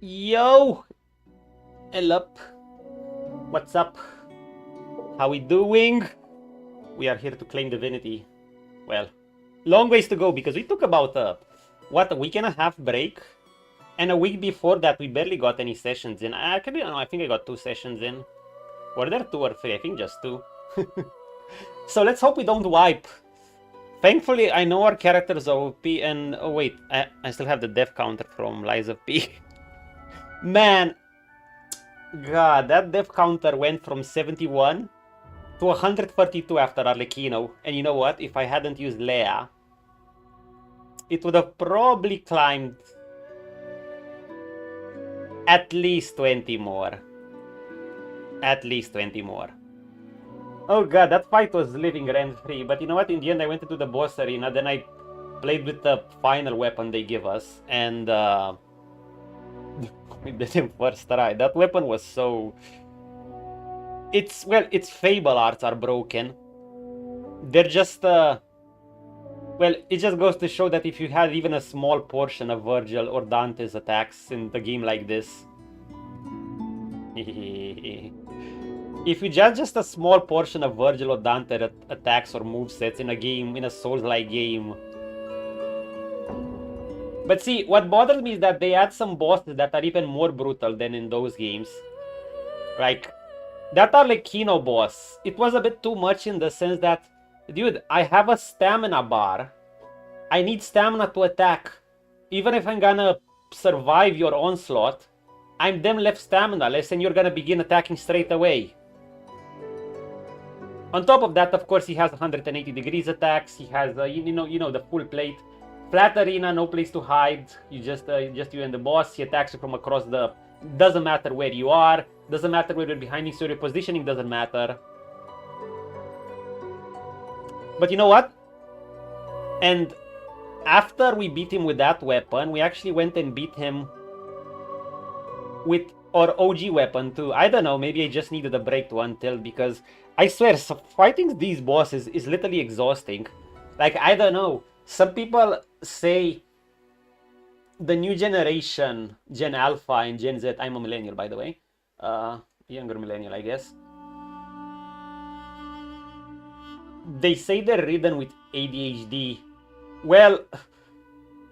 Yo! Hello. What's up? How we doing? We are here to claim Divinity. Well, long ways to go because we took about a week and a half break, and a week before that we barely got any sessions in. I don't know, I think I got 2 sessions in. Were there 2 or 3? I think just 2. So let's hope we don't wipe. Thankfully, I know our characters are OP, and oh wait, I still have the death counter from Lies of P. Man, God, that death counter went from 71 to 132 after Arlecchino. And you know what? If I hadn't used Leia, it would have probably climbed at least 20 more. At least 20 more. Oh God, that fight was living rent-free. But you know what? In the end, I went into the boss arena. Then I played with the final weapon they give us. And we did him first try. That weapon was so... Its Fable arts are broken. They're just... Well, it just goes to show that if you had even a small portion of Virgil or Dante's attacks in the game like this... If you just a small portion of Virgil or Dante attacks or movesets in a game, in a Souls-like game... But see, what bothers me is that they add some bosses that are even more brutal than in those games. Like, that Arlecchino boss, it was a bit too much in the sense that, dude, I have a stamina bar. I need stamina to attack. Even if I'm gonna survive your onslaught, I'm then left stamina-less and you're gonna begin attacking straight away. On top of that, of course, he has 180 degrees attacks. He has, you know, the full plate. Flat arena, no place to hide. You just you and the boss. He attacks you from across the... Doesn't matter where you are. Doesn't matter where you're behind him. So your positioning doesn't matter. But you know what? And after we beat him with that weapon, we actually went and beat him with our OG weapon too. I don't know. Maybe I just needed a break to until, because I swear, so fighting these bosses is literally exhausting. Like, I don't know. Some people say the new generation, Gen Alpha and Gen Z, I'm a millennial by the way, younger millennial I guess, they say they're ridden with ADHD. Well,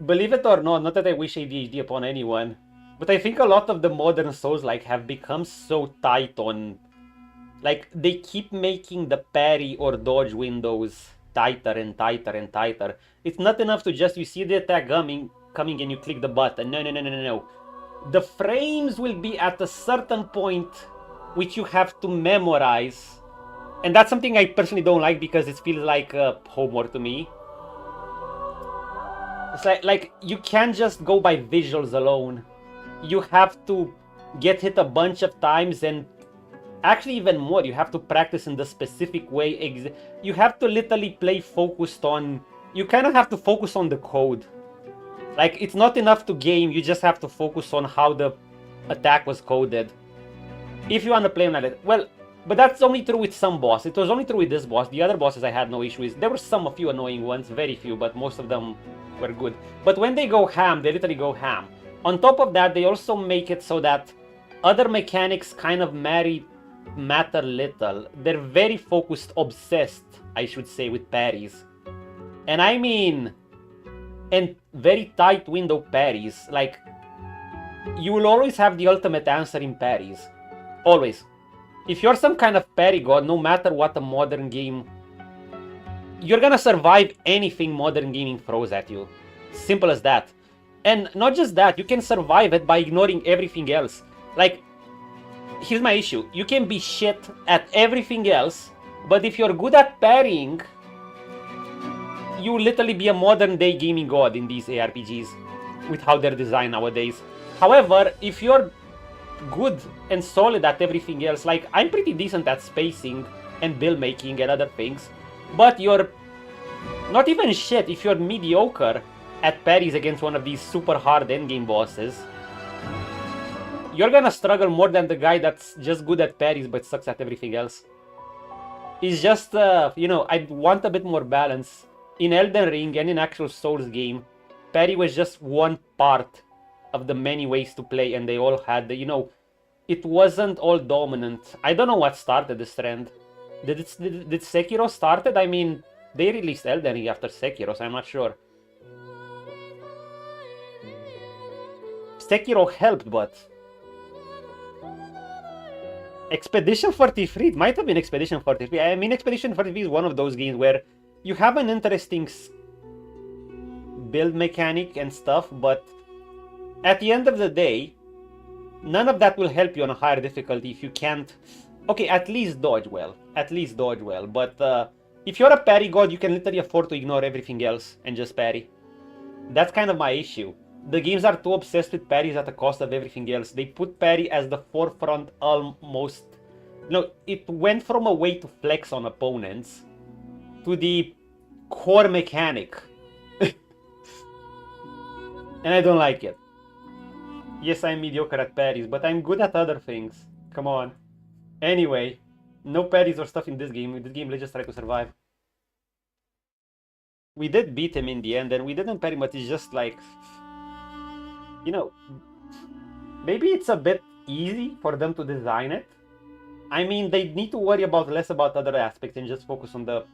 believe it or not that I wish ADHD upon anyone, but I think a lot of the modern Souls-like have become so tight on, like, they keep making the parry or dodge windows tighter and tighter and tighter. It's not enough to just, you see the attack coming and you click the button. No. The frames will be at a certain point which you have to memorize. And that's something I personally don't like because it feels like homework to me. It's like you can't just go by visuals alone. You have to get hit a bunch of times, and actually even more, you have to practice in the specific way. You have to literally play focused on... You kind of have to focus on the code. Like, it's not enough to game, you just have to focus on how the attack was coded. If you want to play on it. Well, but that's only true with some boss. It was only true with this boss. The other bosses I had no issue with. There were a few annoying ones, very few, but most of them were good. But when they go ham, they literally go ham. On top of that, they also make it so that other mechanics kind of matter little. They're very focused, obsessed, I should say, with parries. And I mean, and very tight window parries. Like, you will always have the ultimate answer in parries. Always. If you're some kind of parry god, no matter what a modern game, you're gonna survive anything modern gaming throws at you. Simple as that. And not just that, you can survive it by ignoring everything else. Like, here's my issue. You can be shit at everything else, but if you're good at parrying, you literally be a modern day gaming god in these ARPGs. with how they're designed nowadays. However, if you're good and solid at everything else, like I'm pretty decent at spacing and build making and other things, but you're not even shit if you're mediocre at parries against one of these super hard endgame bosses, you're gonna struggle more than the guy that's just good at parries but sucks at everything else. It's just, you know, I want a bit more balance. In Elden Ring and in actual Souls game, parry was just one part of the many ways to play, and they all had the, you know, it wasn't all dominant. I don't know what started this trend. Did Sekiro started? I mean, they released Elden Ring after Sekiro, so I'm not sure. Sekiro helped, but Expedition 43, it might have been Expedition 43. I mean, Expedition 43 is one of those games where you have an interesting build mechanic and stuff, but at the end of the day, none of that will help you on a higher difficulty if you can't... Okay, at least dodge well. At least dodge well. But if you're a parry god, you can literally afford to ignore everything else and just parry. That's kind of my issue. The games are too obsessed with parries at the cost of everything else. They put parry as the forefront almost... No, it went from a way to flex on opponents to the core mechanic. And I don't like it. Yes, I'm mediocre at parries, but I'm good at other things. Come on. Anyway, no parries or stuff in this game. In this game, let's just try to survive. We did beat him in the end, and we didn't parry much. It's just like... You know, maybe it's a bit easy for them to design it. I mean, they need to worry less about other aspects and just focus on the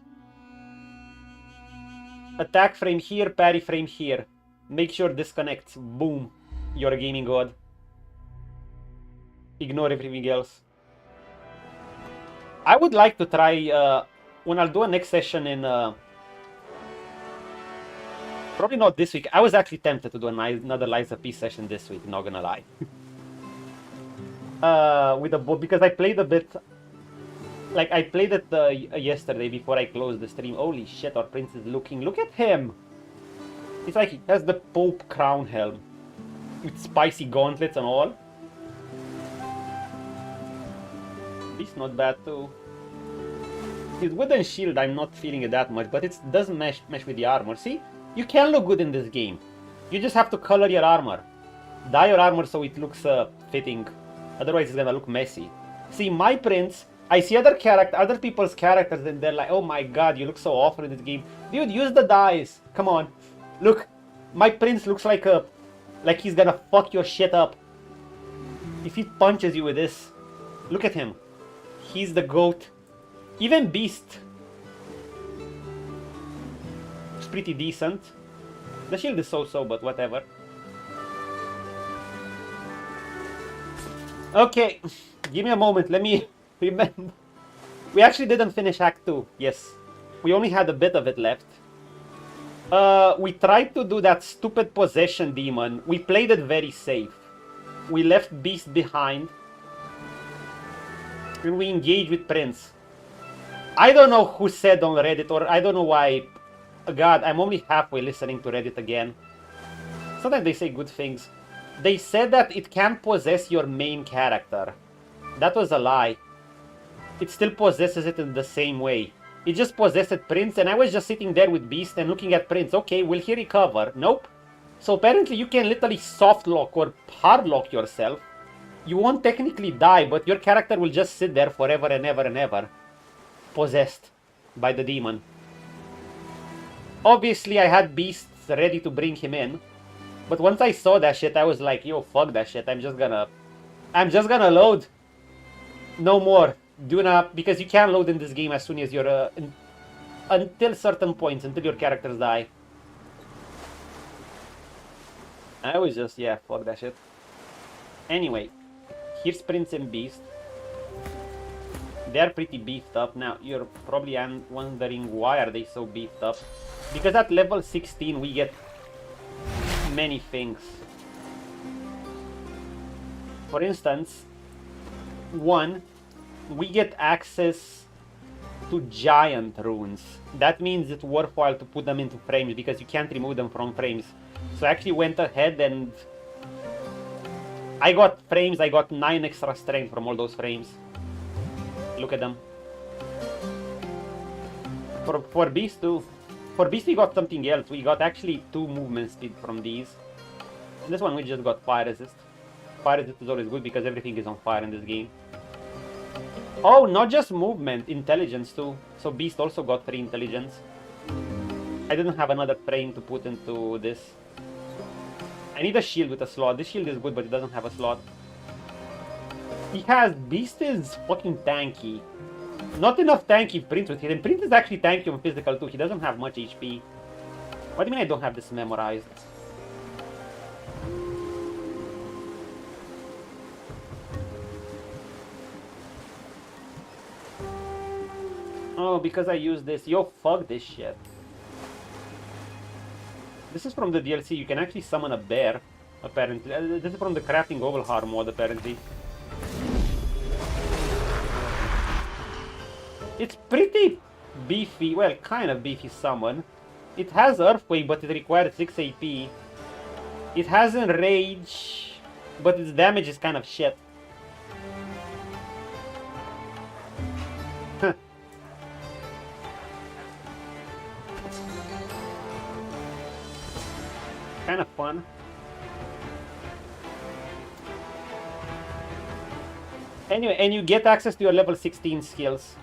attack frame here, parry frame here. Make sure this connects. Boom. You're a gaming god. Ignore everything else. I would like to try, when I'll do a next session in... Probably not this week. I was actually tempted to do another Liza P session this week, not gonna lie. With a book, because I played a bit... Like, I played it yesterday before I closed the stream. Holy shit, our prince is looking... Look at him! It's like he has the Pope crown helm. With spicy gauntlets and all. He's not bad too. His wooden shield, I'm not feeling it that much, but it doesn't mesh with the armor. See? You can look good in this game. You just have to color your armor. Dye your armor so it looks fitting. Otherwise it's gonna look messy. See, my prince, I see other people's characters and they're like, oh my god, you look so awful in this game. Dude, use the dyes. Come on. Look, my prince looks like he's gonna fuck your shit up. If he punches you with this, look at him. He's the goat. Even Beast. It's pretty decent. The shield is so-so, but whatever. Okay, give me a moment, let me remember. We actually didn't finish Act 2, yes. We only had a bit of it left. We tried to do that stupid possession demon. We played it very safe. We left Beast behind. And we engaged with Prince. I don't know who said on Reddit, or I don't know why. God, I'm only halfway listening to Reddit again. Sometimes they say good things. They said that it can't possess your main character. That was a lie. It still possesses it in the same way. It just possessed Prince, and I was just sitting there with Beast and looking at Prince. Okay, will he recover? Nope. So apparently you can literally soft lock or hard lock yourself. You won't technically die, but your character will just sit there forever and ever and ever. Possessed by the demon. Obviously I had Beasts ready to bring him in. But once I saw that shit, I was like, yo, fuck that shit. I'm just gonna load. No more. Do not, because you can't load in this game as soon as you're, until certain points, until your characters die. I was just, yeah, fuck that shit. Anyway, here's Prince and Beast. They're pretty beefed up. Now, you're probably wondering why are they so beefed up. Because at level 16 we get many things. For instance, one, we get access to giant runes. That means it's worthwhile to put them into frames because you can't remove them from frames. So I actually went ahead and I got frames. I got 9 extra strength from all those frames. Look at them. For Beast too. For Beast we got something else. We got actually 2 movement speed from these. And this one we just got fire resist. Fire resist is always good because everything is on fire in this game. Oh, not just movement, intelligence too. So Beast also got 3 intelligence. I didn't have another frame to put into this. I need a shield with a slot. This shield is good, but it doesn't have a slot. Beast is fucking tanky. Not enough tanky Prince with him. And Prince is actually tanky on physical too. He doesn't have much HP. What do you mean I don't have this memorized? Oh, because I used this. Yo, fuck this shit. This is from the DLC. You can actually summon a bear, apparently. This is from the crafting overhaul mod, apparently. It's pretty beefy, well, kind of beefy summon. It has Earthquake, but it requires 6 AP. It has Enrage, but its damage is kind of shit. Kind of fun. Anyway, and you get access to your level 16 skills.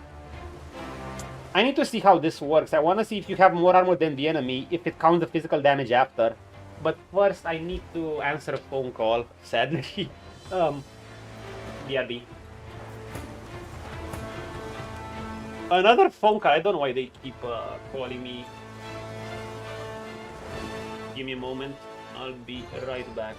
I need to see how this works. I want to see if you have more armor than the enemy, if it counts the physical damage after. But first, I need to answer a phone call, sadly. BRB. Another phone call. I don't know why they keep calling me. Give me a moment. I'll be right back.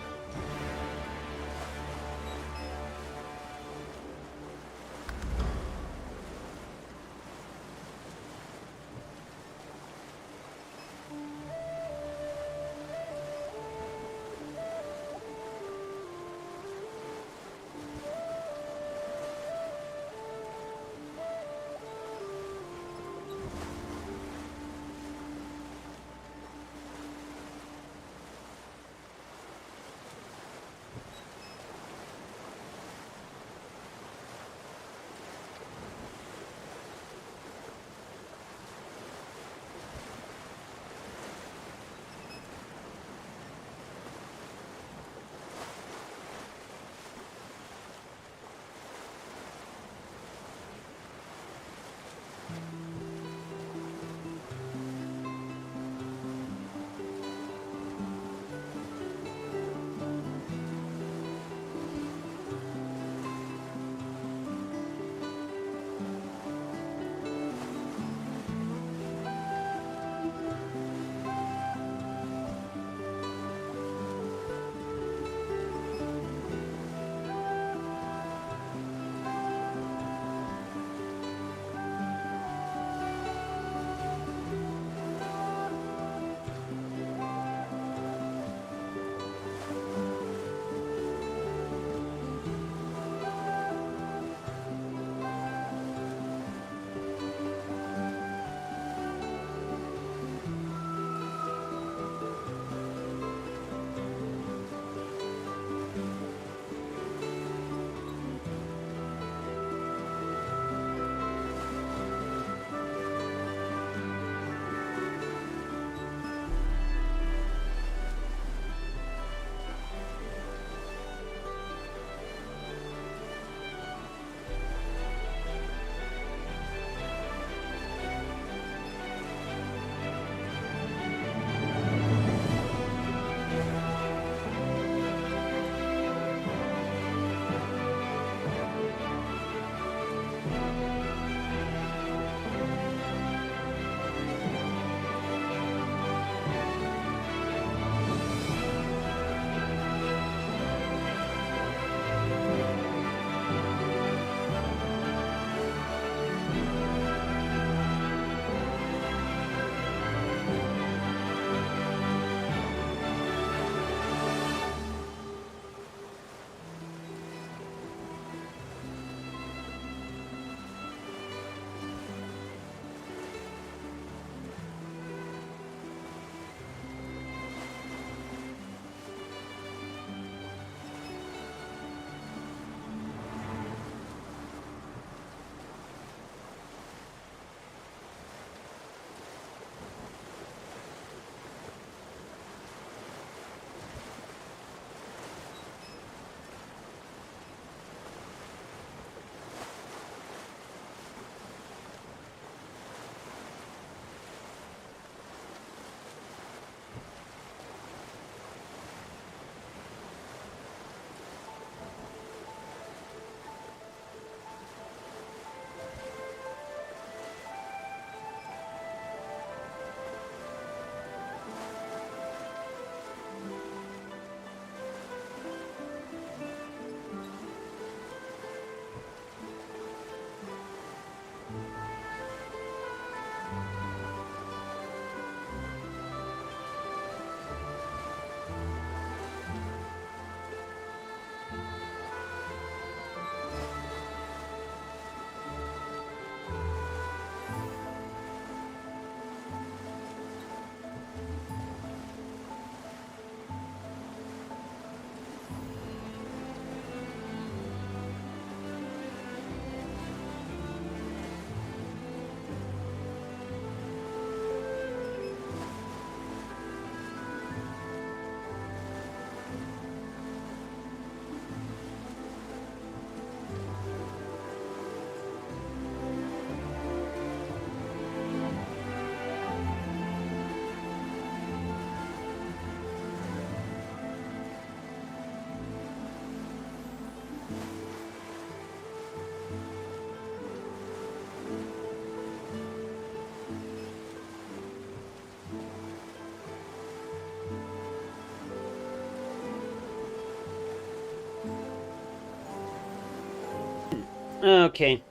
Okay.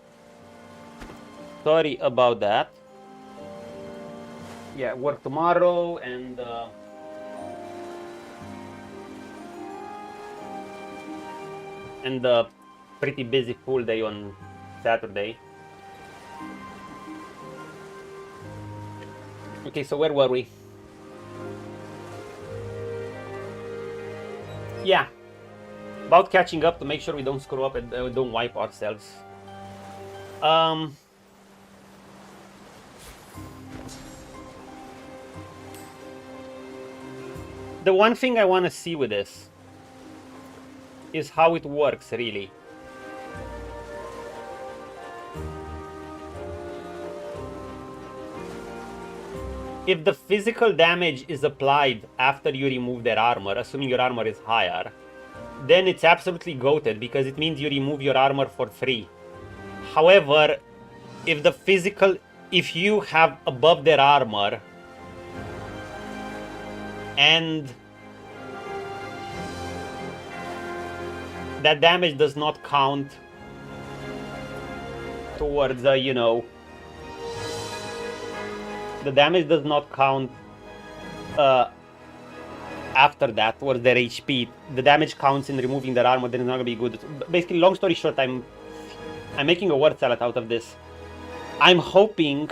Sorry about that. Yeah, work tomorrow and pretty busy full day on Saturday. Okay, so where were we? Yeah, about catching up to make sure we don't screw up and don't wipe ourselves. The one thing I want to see with this is how it works, really. If the physical damage is applied after you remove their armor, assuming your armor is higher, then it's absolutely goated because it means you remove your armor for free. However, if you have above their armor and that damage does not count towards the damage does not count after that towards their HP. The damage counts in removing their armor, then it's not gonna be good. Basically, long story short, I'm making a word salad out of this. I'm hoping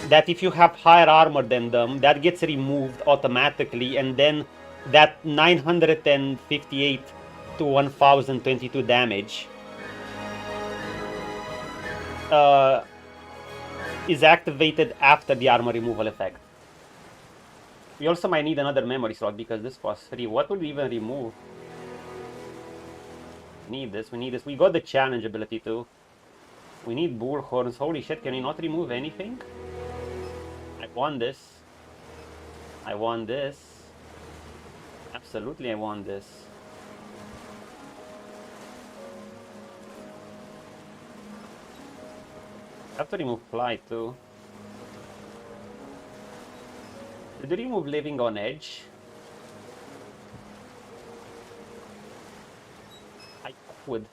that if you have higher armor than them, that gets removed automatically, and then that 958 to 1022 damage is activated after the armor removal effect. We also might need another memory slot because this was free. What will we even remove? We need this. We got the challenge ability too. We need bull horns. Holy shit, can we not remove anything? I want this. I want this. Absolutely, I want this. I have to remove fly too. Did we remove living on edge? I could.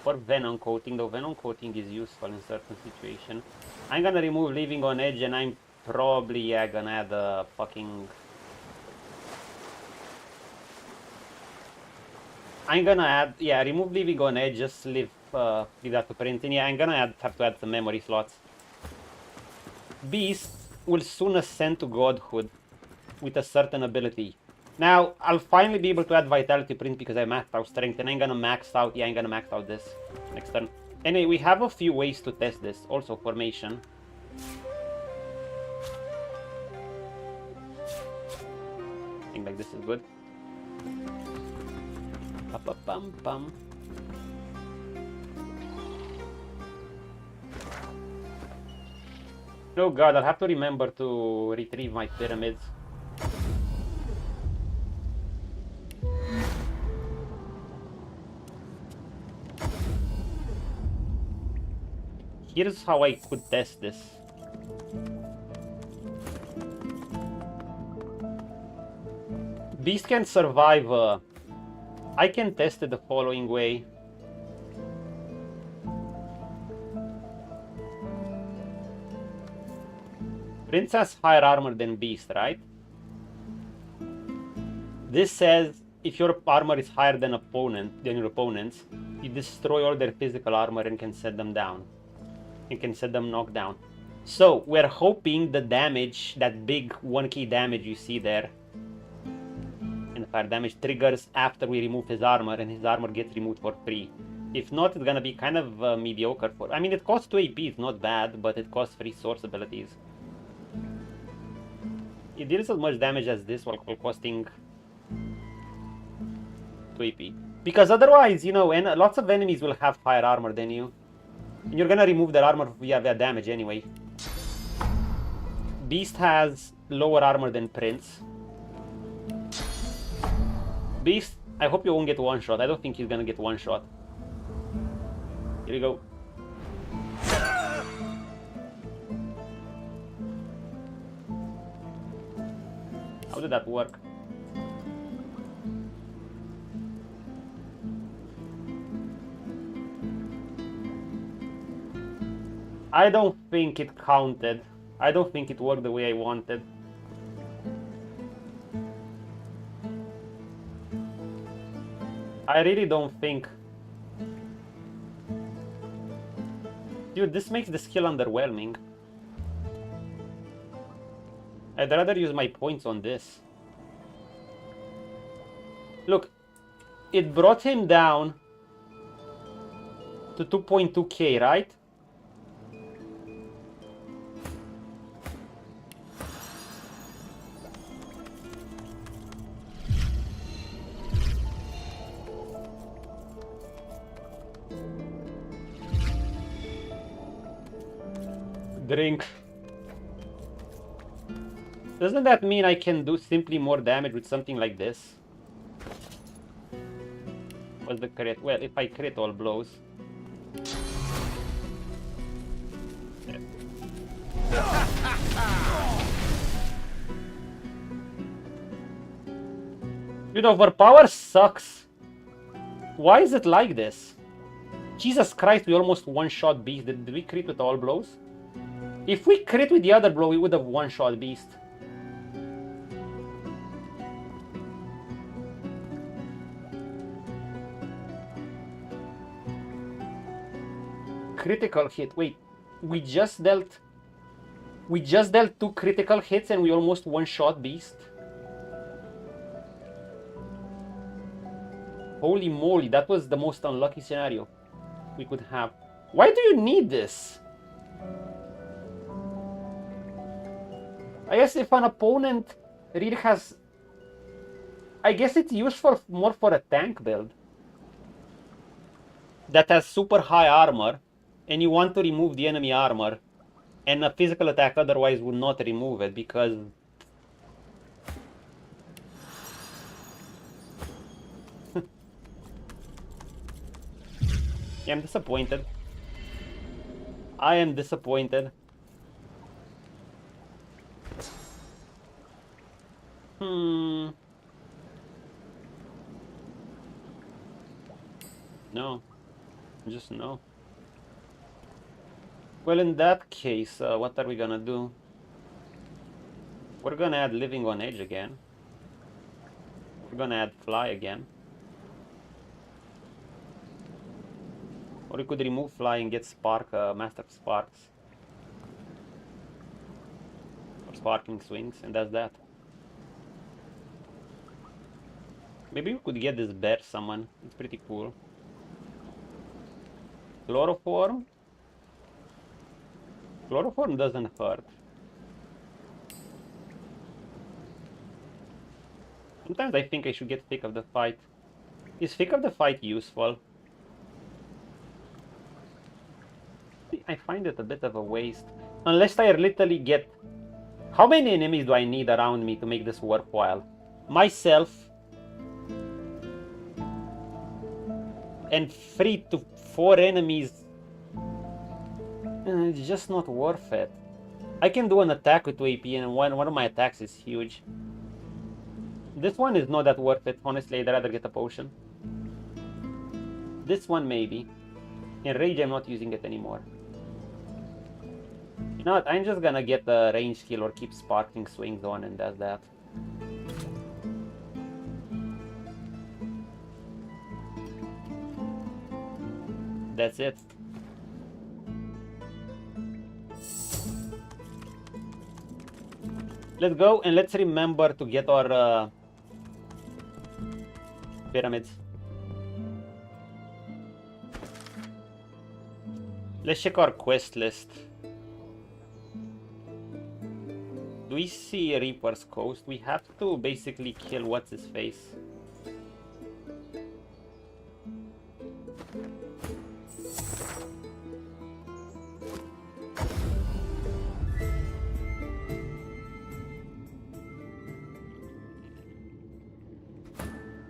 For venom coating, though venom coating is useful in certain situations. I'm gonna remove living on edge and I'm probably gonna add a fucking... I'm gonna add, remove living on edge, just leave that to print. And I'm gonna have to add some memory slots. Beast will soon ascend to godhood with a certain ability. Now, I'll finally be able to add vitality print because I maxed out strength, and I'm gonna max out this next turn. Anyway, we have a few ways to test this. Also, formation. I think like this is good. Pum. Oh god, I'll have to remember to retrieve my pyramids. Here's how I could test this. Beast can survive. I can test it the following way. Prince has higher armor than Beast, right? This says if your armor is higher than your opponent's, you destroy all their physical armor and can set them down. You can set them knocked down. So we're hoping the damage, that big 1k damage you see there, and fire damage triggers after we remove his armor, and his armor gets removed for free. If not, it's gonna be kind of mediocre for... I mean, it costs 2 AP, it's not bad, but it costs 3 source abilities. It deals as much damage as this while costing 2 AP. Because otherwise, and lots of enemies will have higher armor than you. And you're gonna remove their armor via their damage anyway. Beast has lower armor than Prince. Beast I hope you won't get one shot. I don't think he's gonna get one shot. Here we go. How did that work? I don't think it counted. I don't think it worked the way I wanted. I really don't think. Dude, this makes the skill underwhelming. I'd rather use my points on this. Look, it brought him down to 2.2k, right? Drink. Doesn't that mean I can do simply more damage with something like this? What's the crit? Well, if I crit all blows. Dude, overpower sucks. Why is it like this? Jesus Christ, we almost one-shot beast. Did we crit with all blows? If we crit with the other blow, we would have one-shot beast. Critical hit. Wait, we just dealt 2 critical hits and we almost one-shot beast. Holy moly, that was the most unlucky scenario we could have. Why do you need this? I guess if an opponent really has... I guess it's useful more for a tank build that has super high armor and you want to remove the enemy armor and a physical attack otherwise would not remove it because... Yeah, I'm disappointed. I am disappointed. No. Just no. Well, in that case, what are we gonna do? We're gonna add Living on Edge again. We're gonna add Fly again. Or we could remove Fly and get Spark, Master of Sparks. Or Sparkling Swings, and that's that. Maybe we could get this bear summon. It's pretty cool. Chloroform? Chloroform doesn't hurt. Sometimes I think I should get Thick of the Fight. Is Thick of the Fight useful? I find it a bit of a waste. Unless I literally get... How many enemies do I need around me to make this worthwhile? Myself... and 3 to 4 enemies... It's just not worth it. I can do an attack with 2 AP and one of my attacks is huge. This one is not that worth it. Honestly, I'd rather get a potion. This one maybe. In Rage, I'm not using it anymore. You know what? I'm just gonna get the range skill or keep Sparkling Swings on and that's that. That's it. Let's go and let's remember to get our pyramids. Let's check our quest list. Do we see Reaper's Coast? We have to basically kill what's his face.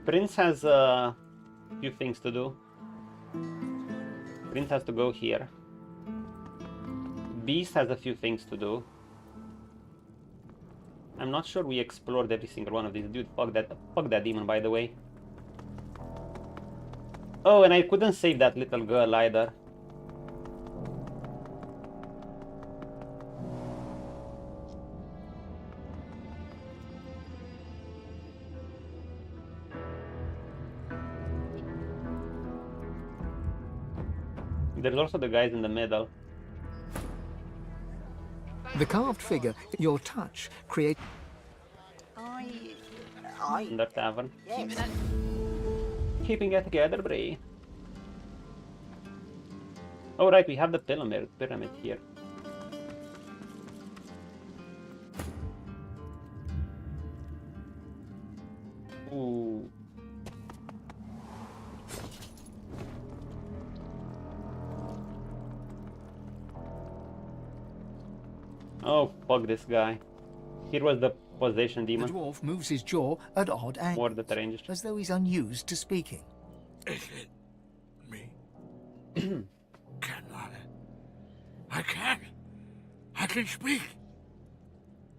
Prince has a few things to do. Prince has to go here. Beast has a few things to do. I'm not sure we explored every single one of these. Dude, fuck that demon, by the way. Oh, and I couldn't save that little girl either. There's also the guys in the middle. The carved figure, your touch, creates... In the tavern. Yes. Keeping it together, Bray. Oh right, we have the pyramid here. Ooh. Oh, fuck this guy. Here was the possession demon. The dwarf moves his jaw at odd angles, More the range. as though he's unused to speaking. Is it me? Can I can. I can speak.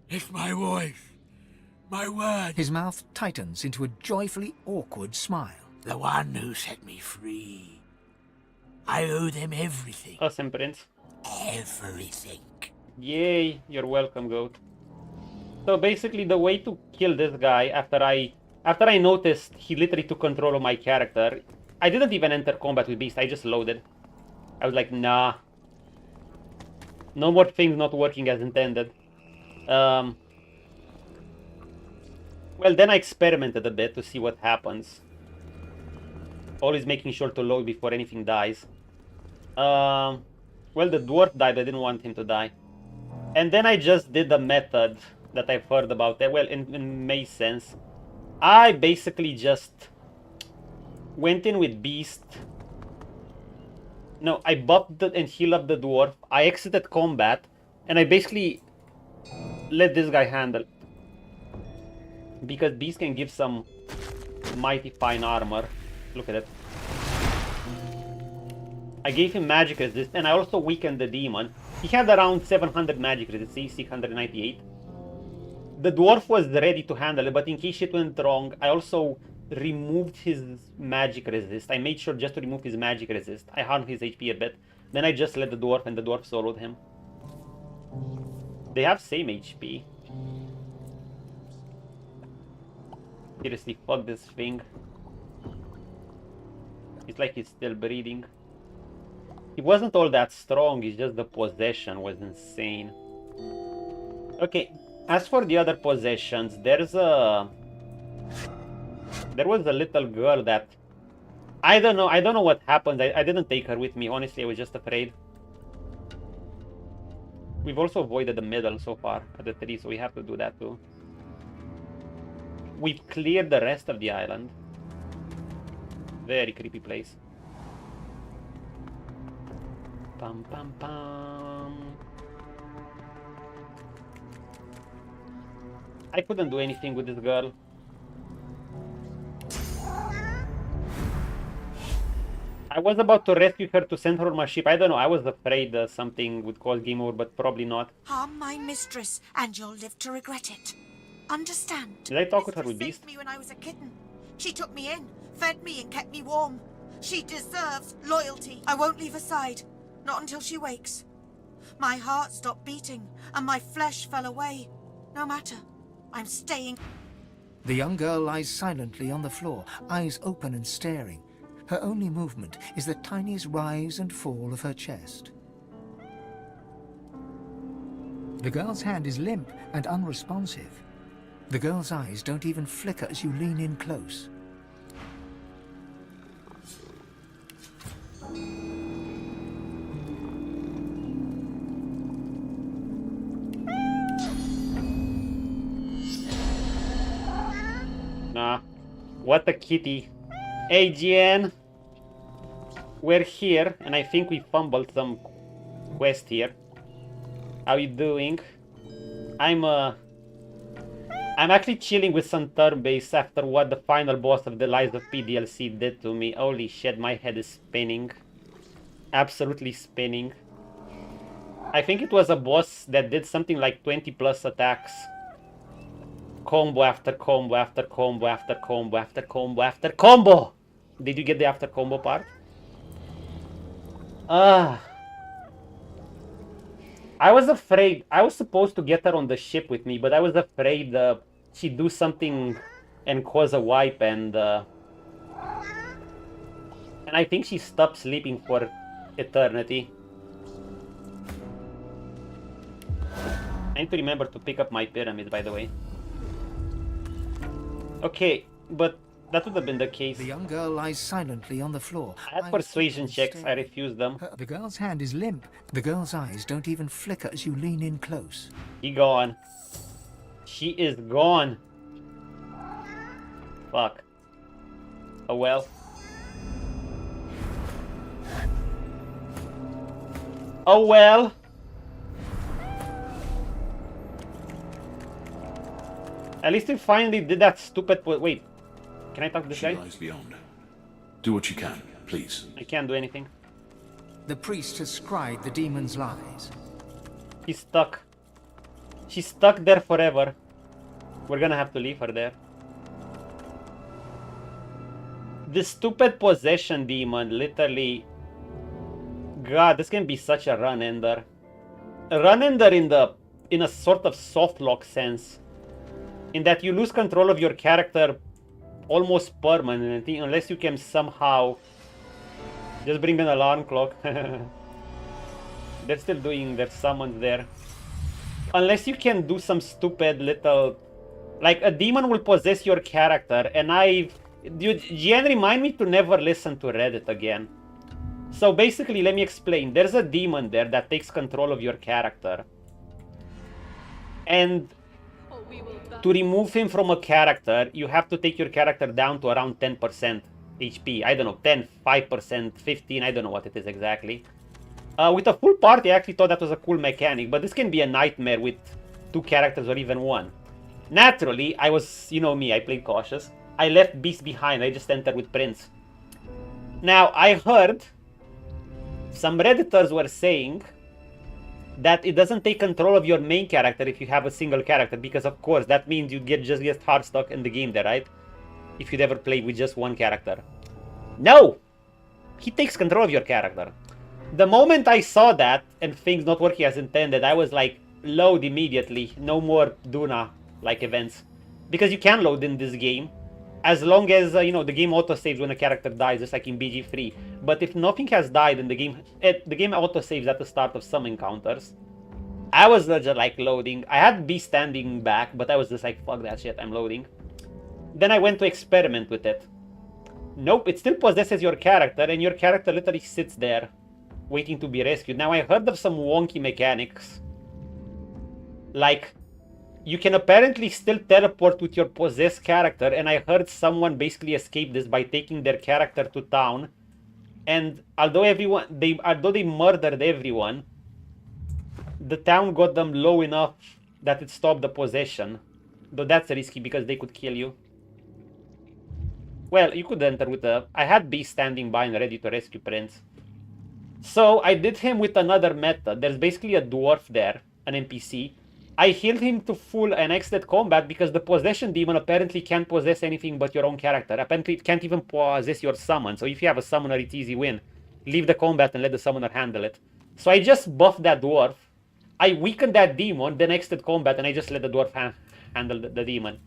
It's my voice. My word. His mouth tightens into a joyfully awkward smile. The one who set me free. I owe them everything. Awesome, Prince. Everything. Yay, you're welcome, goat. So basically the way to kill this guy after I noticed he literally took control of my character, I didn't even enter combat with Beast, I just loaded. I was like, nah. No more things not working as intended. Well, then I experimented a bit to see what happens. Always making sure to load before anything dies. Well, the dwarf died, I didn't want him to die. And then I just did the method that I've heard about. Well, in May's sense. I basically just went in with Beast. No, I buffed and healed up the dwarf. I exited combat. And I basically let this guy handle. Because Beast can give some mighty fine armor. Look at it. I gave him magic resist, and I also weakened the demon. He had around 700 magic resist, 698. The dwarf was ready to handle it, but in case it went wrong, I also removed his magic resist. I made sure just to remove his magic resist. I harmed his HP a bit. Then I just let the dwarf, and the dwarf soloed him. They have same HP. Seriously, fuck this thing. It's like he's still breathing. He wasn't all that strong, it's just the possession was insane. Okay, as for the other possessions, there was a little girl that I don't know what happened. I didn't take her with me, honestly, I was just afraid. We've also avoided the middle so far at the tree, so we have to do that too. We've cleared the rest of the island. Very creepy place. Pam pam pam. I couldn't do anything with this girl. I was about to rescue her to send her on my ship. I don't know, I was afraid something would cause game over, but probably not. Harm my mistress, and you'll live to regret it. Understand? Did I talk with her with Mistress Beast? saved me when I was a kitten. She took me in, fed me, and kept me warm. She deserves loyalty. I won't leave her side. Not until she wakes. My heart stopped beating, and my flesh fell away. No matter. I'm staying. The young girl lies silently on the floor, eyes open and staring. Her only movement is the tiniest rise and fall of her chest. The girl's hand is limp and unresponsive. The girl's eyes don't even flicker as you lean in close. Nah. What a kitty. Hey, Jen. We're here, and I think we fumbled some quest here. How you doing? I'm I'm actually chilling with some turn-based after what the final boss of the Lies of P DLC did to me. Holy shit, my head is spinning. Absolutely spinning. I think it was a boss that did something like 20 plus attacks. Combo after combo after combo after combo after combo after combo! Did you get the after combo part? I was afraid. I was supposed to get her on the ship with me, but I was afraid she'd do something and cause a wipe, and I think she stopped sleeping for eternity. I need to remember to pick up my pyramid, by the way. Okay, but that would have been the case. The young girl lies silently on the floor. I had eyes persuasion open, checks, I staring. refused them. The girl's hand is limp. The girl's eyes don't even flicker as you lean in close. She gone. She is gone. Fuck. Oh well. Oh well. At least we finally did that stupid... Wait. Can I talk to this She guy? lies beyond. Do what you can, please. I can't do anything. The priest has scried the demon's lies. She's stuck. She's stuck there forever. We're gonna have to leave her there. This stupid possession demon literally... God, this can be such a run-ender. A run-ender in a sort of soft lock sense. In that you lose control of your character almost permanently unless you can somehow just bring an alarm clock. They're still doing their summons there. Unless you can do some stupid little... Like, a demon will possess your character, and Jen, remind me to never listen to Reddit again. So basically, let me explain. There's a demon there that takes control of your character. And to remove him from a character, you have to take your character down to around 10% HP. I don't know, 10, 5%, 15, I don't know what it is exactly. With a full party, I actually thought that was a cool mechanic, but this can be a nightmare with 2 characters or even 1. Naturally, I was, you know me, I played cautious. I left Beast behind, I just entered with Prince. Now, I heard some Redditors were saying that it doesn't take control of your main character if you have a single character, because of course that means you just get hard stuck in the game there, right? If you'd ever played with just one character. No! He takes control of your character. The moment I saw that and things not working as intended, I was like, load immediately. No more Duna-like events. Because you can load in this game as long as, you know, the game autosaves when a character dies, just like in BG3. But if nothing has died in the game autosaves at the start of some encounters. I was just like loading. I had B standing back, but I was just like, fuck that shit, I'm loading. Then I went to experiment with it. Nope, it still possesses your character, and your character literally sits there, waiting to be rescued. Now, I heard of some wonky mechanics. Like, you can apparently still teleport with your possessed character, and I heard someone basically escape this by taking their character to town. And although they murdered everyone, the town got them low enough that it stopped the possession. Though that's risky because they could kill you. Well, you could enter with a... I had B standing by and ready to rescue Prince. So I did him with another method. There's basically a dwarf there, an NPC. I healed him to full and exited combat because the possession demon apparently can't possess anything but your own character. Apparently it can't even possess your summon. So if you have a summoner, it's easy win. Leave the combat and let the summoner handle it. So I just buffed that dwarf. I weakened that demon, then exited combat, and I just let the dwarf handle the demon.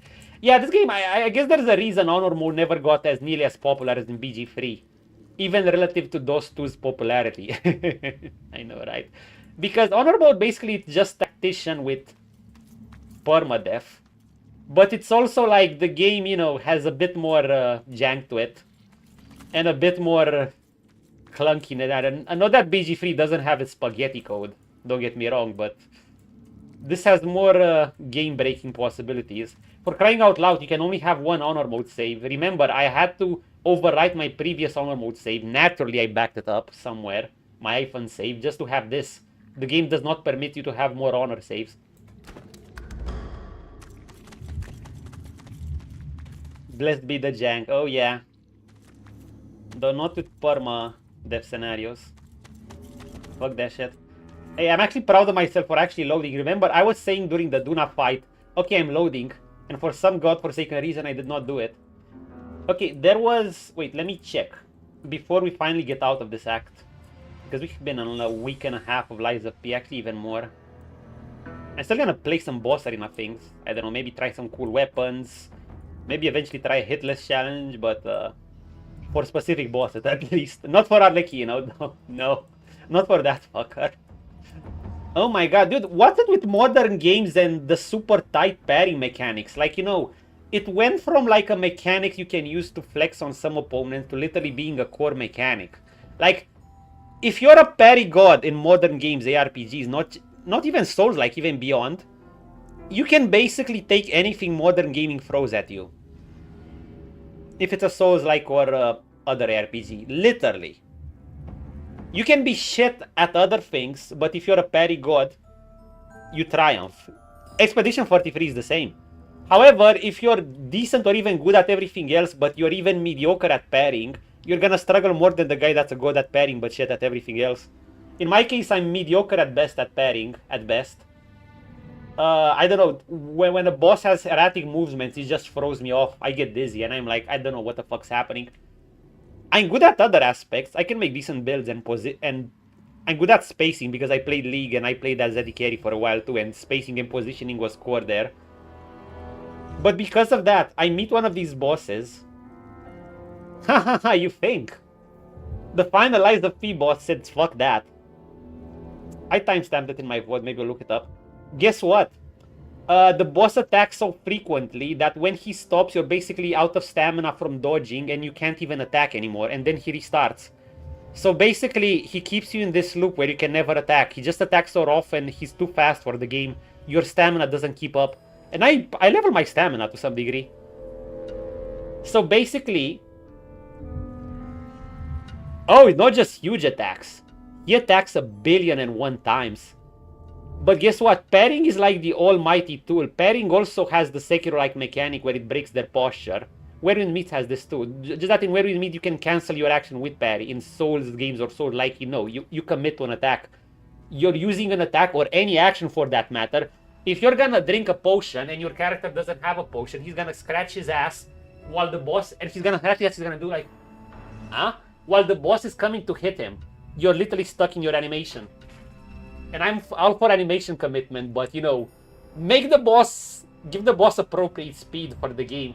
Yeah, this game, I guess there's a reason Honor Mode never got as nearly as popular as in BG3. Even relative to those two's popularity. I know, right? Because Honor Mode basically it's just tactician with permadeath. But it's also like the game, you know, has a bit more jank to it. And a bit more clunky than that. And I know that BG3 doesn't have its spaghetti code. Don't get me wrong, but this has more game-breaking possibilities. For crying out loud, you can only have one Honor Mode save. Remember, I had to overwrite my previous Honor Mode save. Naturally, I backed it up somewhere, my iPhone save, just to have this. The game does not permit you to have more Honor saves. Blessed be the jank. Oh yeah. Though not with perma death scenarios. Fuck that shit. Hey, I'm actually proud of myself for actually loading. Remember, I was saying during the Duna fight, okay, I'm loading. And for some godforsaken reason, I did not do it. Okay, there was... Wait, let me check. Before we finally get out of this act. Because we've been on a week and a half of Lies of P, actually even more. I'm still gonna play some boss arena things. I don't know, maybe try some cool weapons. Maybe eventually try a hitless challenge, but for specific bosses at least. Not for Arlecki, you know, no. Not for that fucker. Oh my god, dude, what's it with modern games and the super tight parry mechanics? Like, you know, it went from like a mechanic you can use to flex on some opponents to literally being a core mechanic. Like, if you're a parry god in modern games, ARPGs, not even Souls, like even beyond, you can basically take anything modern gaming throws at you. If it's a Souls-like or other RPG, literally. You can be shit at other things, but if you're a parry god, you triumph. Expedition 43 is the same. However, if you're decent or even good at everything else, but you're even mediocre at parrying, you're gonna struggle more than the guy that's a good at parrying but shit at everything else. In my case, I'm mediocre at best at parrying, at best. I don't know, when a boss has erratic movements, it just throws me off. I get dizzy and I'm like, I don't know what the fuck's happening. I'm good at other aspects. I can make decent builds and I'm good at spacing because I played League and I played as Zeddy carry for a while too, and spacing and positioning was core there. But because of that, I meet one of these bosses. Hahaha, you think? The finalized of P boss said fuck that. I timestamped it in my VOD, maybe I'll look it up. Guess what? The boss attacks so frequently that when he stops, you're basically out of stamina from dodging and you can't even attack anymore, and then he restarts. So basically, he keeps you in this loop where you can never attack. He just attacks so often, he's too fast for the game. Your stamina doesn't keep up. And I level my stamina to some degree. So basically... Oh, it's not just huge attacks. He attacks 1,000,000,001 times. But guess what? Parrying is like the almighty tool. Parrying also has the Sekiro-like mechanic where it breaks their posture. Where You Meet has this too. Just that in Where You Meet you can cancel your action with parry. In Souls games or Souls, like, you know, you commit to an attack. You're using an attack or any action for that matter. If you're gonna drink a potion and your character doesn't have a potion, he's gonna scratch his ass while the boss... And he's gonna do like... Huh? While the boss is coming to hit him. You're literally stuck in your animation. And I'm all for animation commitment, but, you know, make the boss... Give the boss appropriate speed for the game.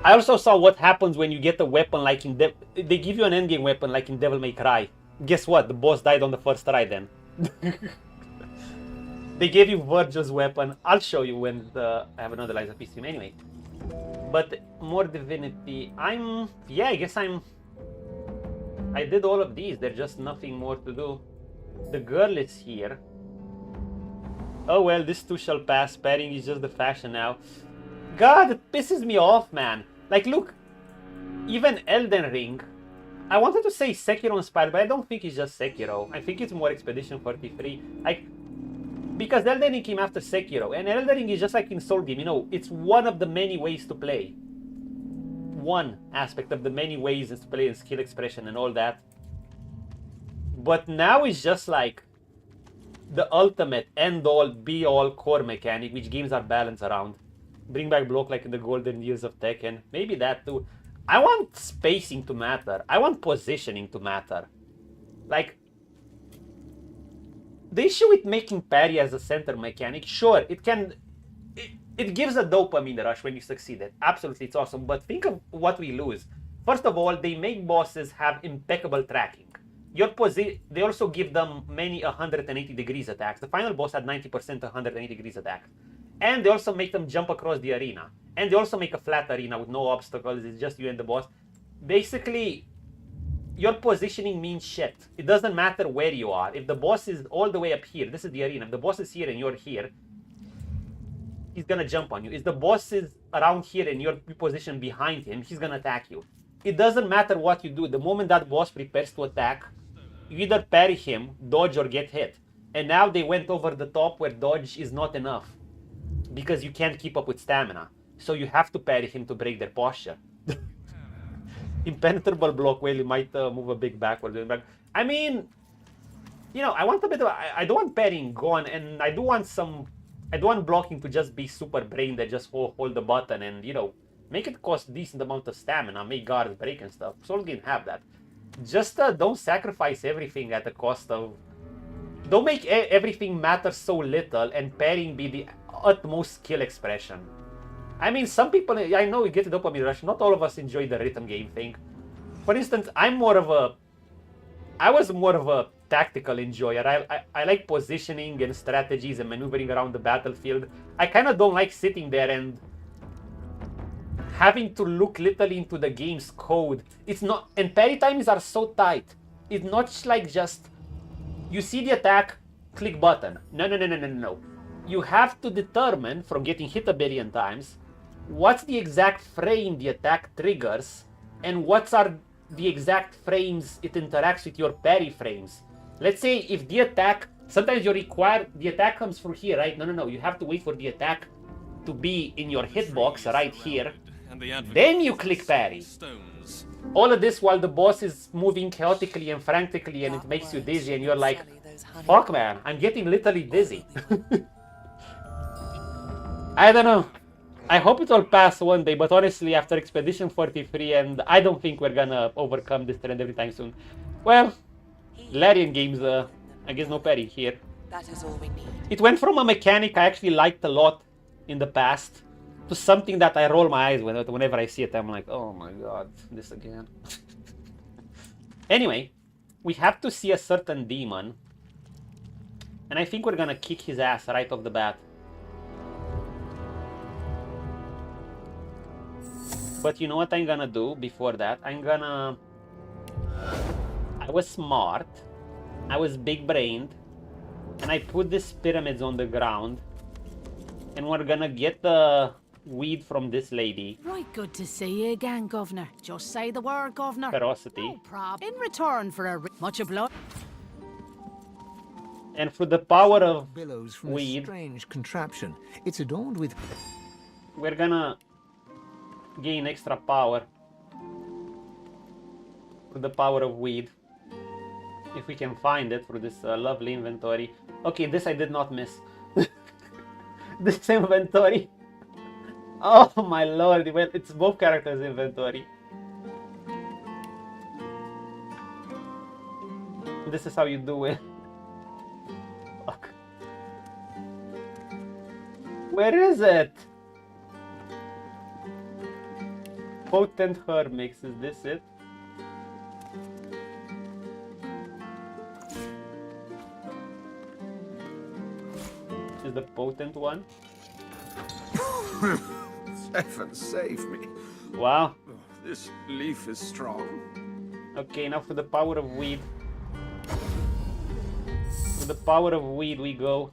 I also saw what happens when you get a weapon like in... They give you an endgame weapon like in Devil May Cry. Guess what? The boss died on the first try then. They gave you Virgil's weapon. I'll show you when I have another Lies of P stream anyway. But more Divinity. Yeah, I guess I did all of these. There's just nothing more to do. The girl is here. Oh well, this too shall pass. Parrying is just the fashion now. God, it pisses me off, man. Like, look, even Elden Ring. I wanted to say Sekiro inspired, but I don't think it's just Sekiro. I think it's more Expedition 43. Like, because Elden Ring came after Sekiro, and Elden Ring is just like in Soul game, you know, it's one of the many ways to play. One aspect of the many ways to play and skill expression and all that. But now it's just like the ultimate end-all, be-all core mechanic, which games are balanced around. Bring back block like in the golden years of Tekken. Maybe that too. I want spacing to matter. I want positioning to matter. Like, the issue with making parry as a center mechanic, sure, it gives a dopamine rush when you succeed. Absolutely, it's awesome. But think of what we lose. First of all, they make bosses have impeccable tracking. They also give them many 180 degrees attacks. The final boss had 90% 180 degrees attack. And they also make them jump across the arena. And they also make a flat arena with no obstacles. It's just you and the boss. Basically, your positioning means shit. It doesn't matter where you are. If the boss is all the way up here, this is the arena. If the boss is here and you're here, he's gonna jump on you. If the boss is around here and you're positioned behind him, he's gonna attack you. It doesn't matter what you do. The moment that boss prepares to attack, you either parry him, dodge, or get hit. And now they went over the top where dodge is not enough. Because you can't keep up with stamina. So you have to parry him to break their posture. Impenetrable block, well, you might move a bit backward. I mean, you know, I want a bit of... I don't want parrying gone, and I do want some... I don't want blocking to just be super brain that just hold the button and, you know, make it cost decent amount of stamina, make guards break and stuff. Soul Game have that. Just don't sacrifice everything at the cost of... Don't make everything matter so little and parrying be the utmost skill expression. I mean, some people, I know we get the dopamine rush, not all of us enjoy the rhythm game thing. For instance, I was more of a tactical enjoyer. I like positioning and strategies and maneuvering around the battlefield. I kind of don't like sitting there and having to look literally into the game's code. It's not, and parry times are so tight. It's not like just, you see the attack, click button. No. You have to determine, from getting hit a billion times, what's the exact frame the attack triggers, and what are the exact frames it interacts with your parry frames. Let's say if the attack, sometimes you require, the attack comes through here, right? No, you have to wait for the attack to be in your hitbox right here. Then you click parry. All of this while the boss is moving chaotically and frantically and it makes you dizzy and you're like, fuck man, I'm getting literally dizzy. I don't know. I hope it will pass one day, but honestly, after Expedition 43, and I don't think we're gonna overcome this trend every time soon. Well, Larian games, I guess no parry here. That is all we need. It went from a mechanic I actually liked a lot in the past to something that I roll my eyes with whenever I see it. I'm like, oh my god, this again. Anyway, we have to see a certain demon, and I think we're gonna kick his ass right off the bat. But you know what I'm gonna do before that? I was smart, I was big-brained, and I put these pyramids on the ground, and we're gonna get the weed from this lady. Right, good to see you again, Governor. Just say the word, Governor. Ferocity. No problem. In return for much of blood. And through the power of billows from a weed, strange contraption. It's adorned with... we're gonna gain extra power through the power of weed. If we can find it through this lovely inventory. Okay, this I did not miss. This inventory. Oh my lord, well, it's both characters' inventory. This is how you do it. Fuck. Where is it? Potent herb mix, is this it? Is the potent one? Heaven save me. Wow. This leaf is strong. Okay, now for the power of weed. For the power of weed we go.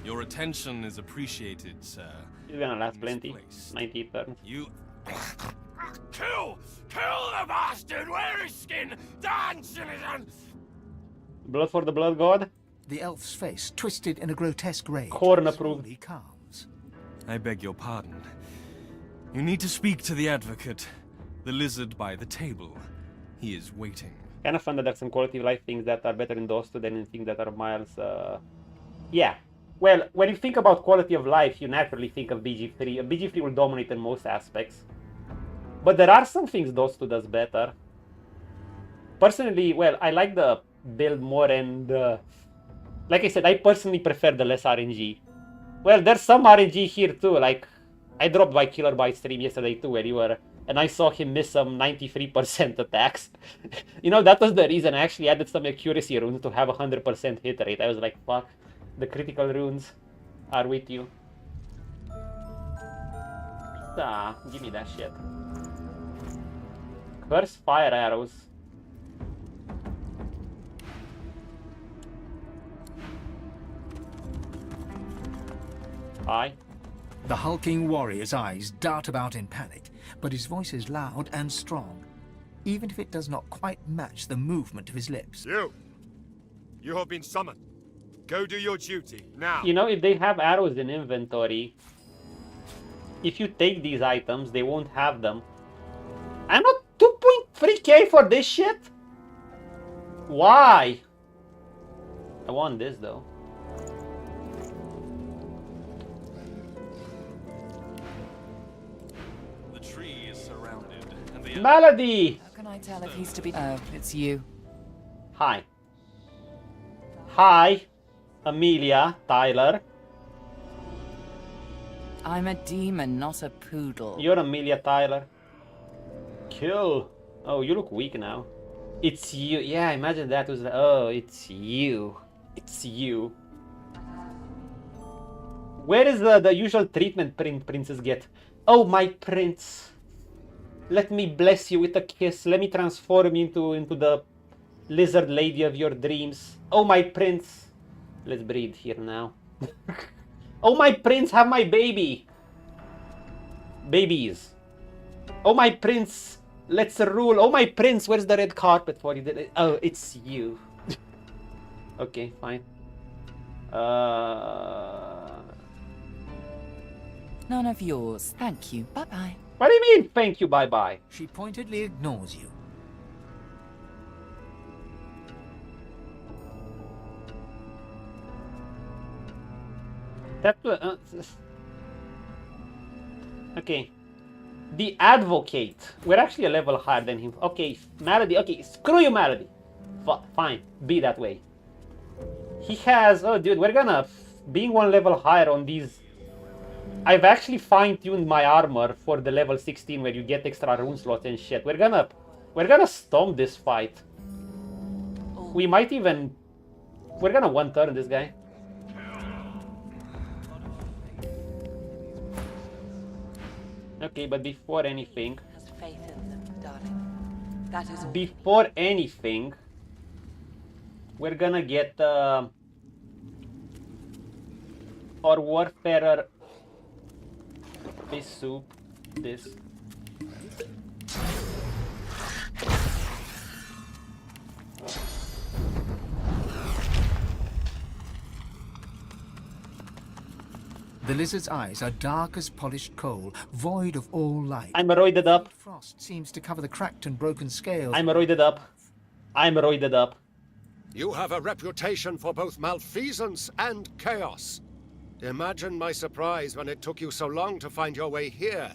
Your attention is appreciated, sir. It's gonna last plenty. 90 turns. You... Kill the bastard! Wear his skin! Dance, citizen! Blood for the blood god? The elf's face twisted in a grotesque rage. Corn approved. Slowly calms. I beg your pardon. You need to speak to the advocate. The lizard by the table. He is waiting. Kind of fun that there's some quality of life things that are better in those two than in things that are miles. Yeah. Well, when you think about quality of life, you naturally think of BG3. BG3 will dominate in most aspects. But there are some things those two does better. Personally, well, I like the build more and... like I said, I personally prefer the less RNG. Well, there's some RNG here too, like... I dropped by Killer by stream yesterday too, where you were... And I saw him miss some 93% attacks. You know, that was the reason I actually added some accuracy runes to have a 100% hit rate. I was like, fuck. The critical runes are with you. Ah, give me that shit. Curse fire arrows. Hi. The hulking warrior's eyes dart about in panic, but his voice is loud and strong, even if it does not quite match the movement of his lips. You have been summoned. Go do your duty, now. You know, if they have arrows in inventory, if you take these items, they won't have them. I'm not 2.3k for this shit? Why? I want this though. The tree is surrounded, and the Melody! How can I tell if he's to be... Oh, it's you. Hi. Hi, Amelia, Tyler. I'm a demon, not a poodle. You're Amelia, Tyler. Kill. Oh, you look weak now. It's you. Yeah, imagine that was... Oh, it's you. It's you. Where is the usual treatment princes get? Oh, my prince. Let me bless you with a kiss. Let me transform you into the lizard lady of your dreams. Oh, my prince. Let's breathe here now. Oh, my prince, have my baby. Babies. Oh, my prince, let's rule. Oh, my prince, where's the red carpet for you? Oh, it's you. Okay, fine. None of yours. Thank you. Bye-bye. What do you mean, thank you, bye-bye? She pointedly ignores you. That okay. The advocate. We're actually a level higher than him. Okay, Melody. Okay, screw you, Melody. Fine, be that way. He has... Oh, dude, we're gonna... Being one level higher on these... I've actually fine-tuned my armor for the level 16 where you get extra rune slots and shit. We're gonna stomp this fight. We might even... We're gonna one-turn this guy. Okay, but before anything... Before anything... We're gonna get our warfarer, this soup, this. The lizard's eyes are dark as polished coal, void of all light. I'm roided up. Frost seems to cover the cracked and broken scales. I'm roided up. I'm roided up. You have a reputation for both malfeasance and chaos. Imagine my surprise when it took you so long to find your way here.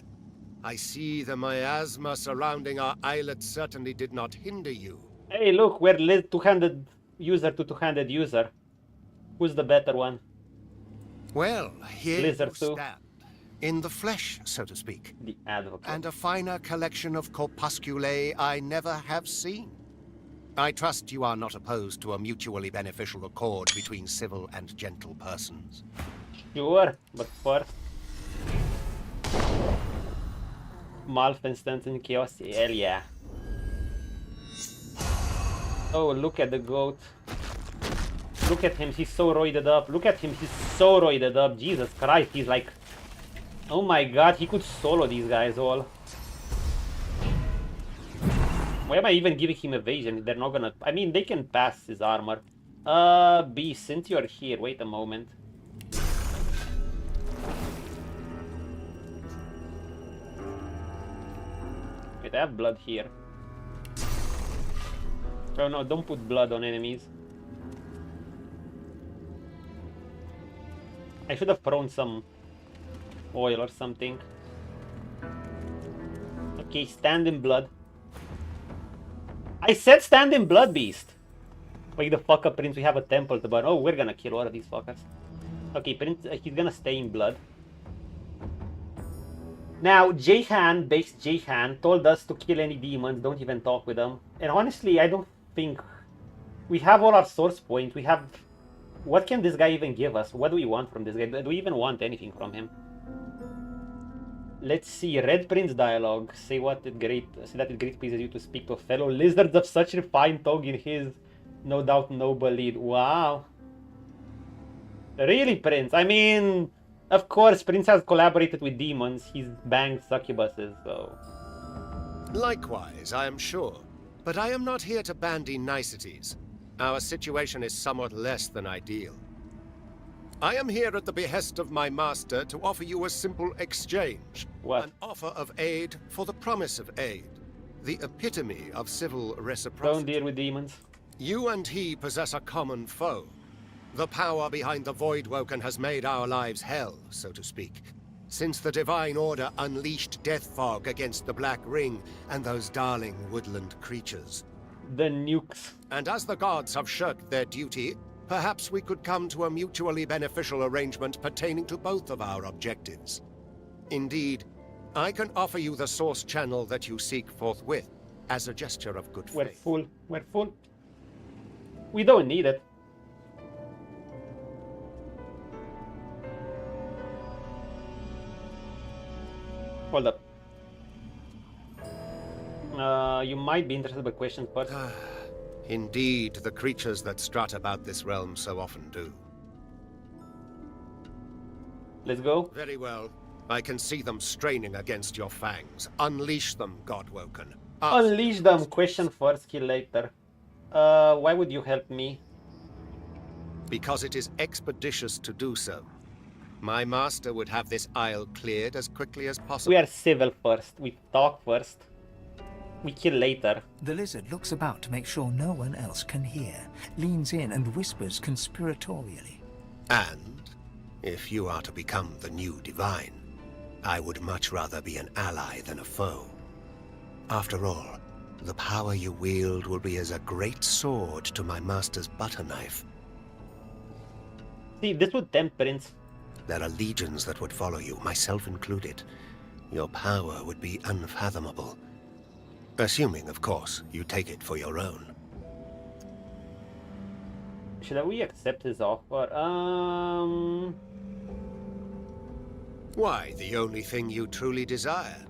I see the miasma surrounding our islet certainly did not hinder you. Hey, look, we're two-handed user to two-handed user. Who's the better one? Well, here Lizard you too. stand. In the flesh, so to speak. The advocate. And a finer collection of corpusculae I never have seen. I trust you are not opposed to a mutually beneficial accord between civil and gentle persons. Sure, but first... Malfeasance and chaos, hell yeah. Oh, look at the goat. Look at him, he's so roided up. Look at him, he's so roided up. Jesus Christ, he's like... Oh my god, he could solo these guys all. Why am I even giving him evasion? They're not gonna... I mean, they can pass his armor. B, since you're here, wait a moment. Wait, I have blood here. Oh no, don't put blood on enemies. I should have thrown some oil or something. Okay, stand in blood. I said stand in blood, beast. Wake the fuck up, Prince. We have a temple to burn. Oh, we're gonna kill all of these fuckers. Okay, Prince, he's gonna stay in blood. Now, Jahan, base Jahan, told us to kill any demons. Don't even talk with them. And honestly, I don't think... We have all our source points. We have... What can this guy even give us? What do we want from this guy? Do we even want anything from him? Let's see. Red Prince dialogue. Say that it great pleases you to speak to fellow lizards of such refined tongue in his no doubt noble lead. Wow. Really, Prince? I mean, of course, Prince has collaborated with demons. He's banged succubuses, so... Likewise, I am sure. But I am not here to bandy niceties. Our situation is somewhat less than ideal. I am here at the behest of my master to offer you a simple exchange. What? An offer of aid for the promise of aid. The epitome of civil reciprocity. Don't deal with demons. You and he possess a common foe. The power behind the Voidwoken has made our lives hell, so to speak. Since the Divine Order unleashed death fog against the Black Ring and those darling woodland creatures. The nukes. And as the gods have shirked their duty, perhaps we could come to a mutually beneficial arrangement pertaining to both of our objectives. Indeed, I can offer you the source channel that you seek forthwith, as a gesture of good We're faith. full. We're full. We don't need it. Hold up. You might be interested by questions first. Indeed, the creatures that strut about this realm so often do. Let's go. Very well. I can see them straining against your fangs. Unleash them, Godwoken. Ask Unleash them. Question first, kill later. Why would you help me? because it is expeditious to do so. My master would have this isle cleared as quickly as possible. We are civil first. We talk first. We kill later. The lizard looks about to make sure no one else can hear, leans in and whispers conspiratorially. And, if you are to become the new Divine, I would much rather be an ally than a foe. After all, the power you wield will be as a great sword to my master's butter knife. See, this would tempt Prince. There are legions that would follow you, myself included. Your power would be unfathomable. Assuming, of course, you take it for your own. Should we accept his offer? Why, the only thing you truly desire?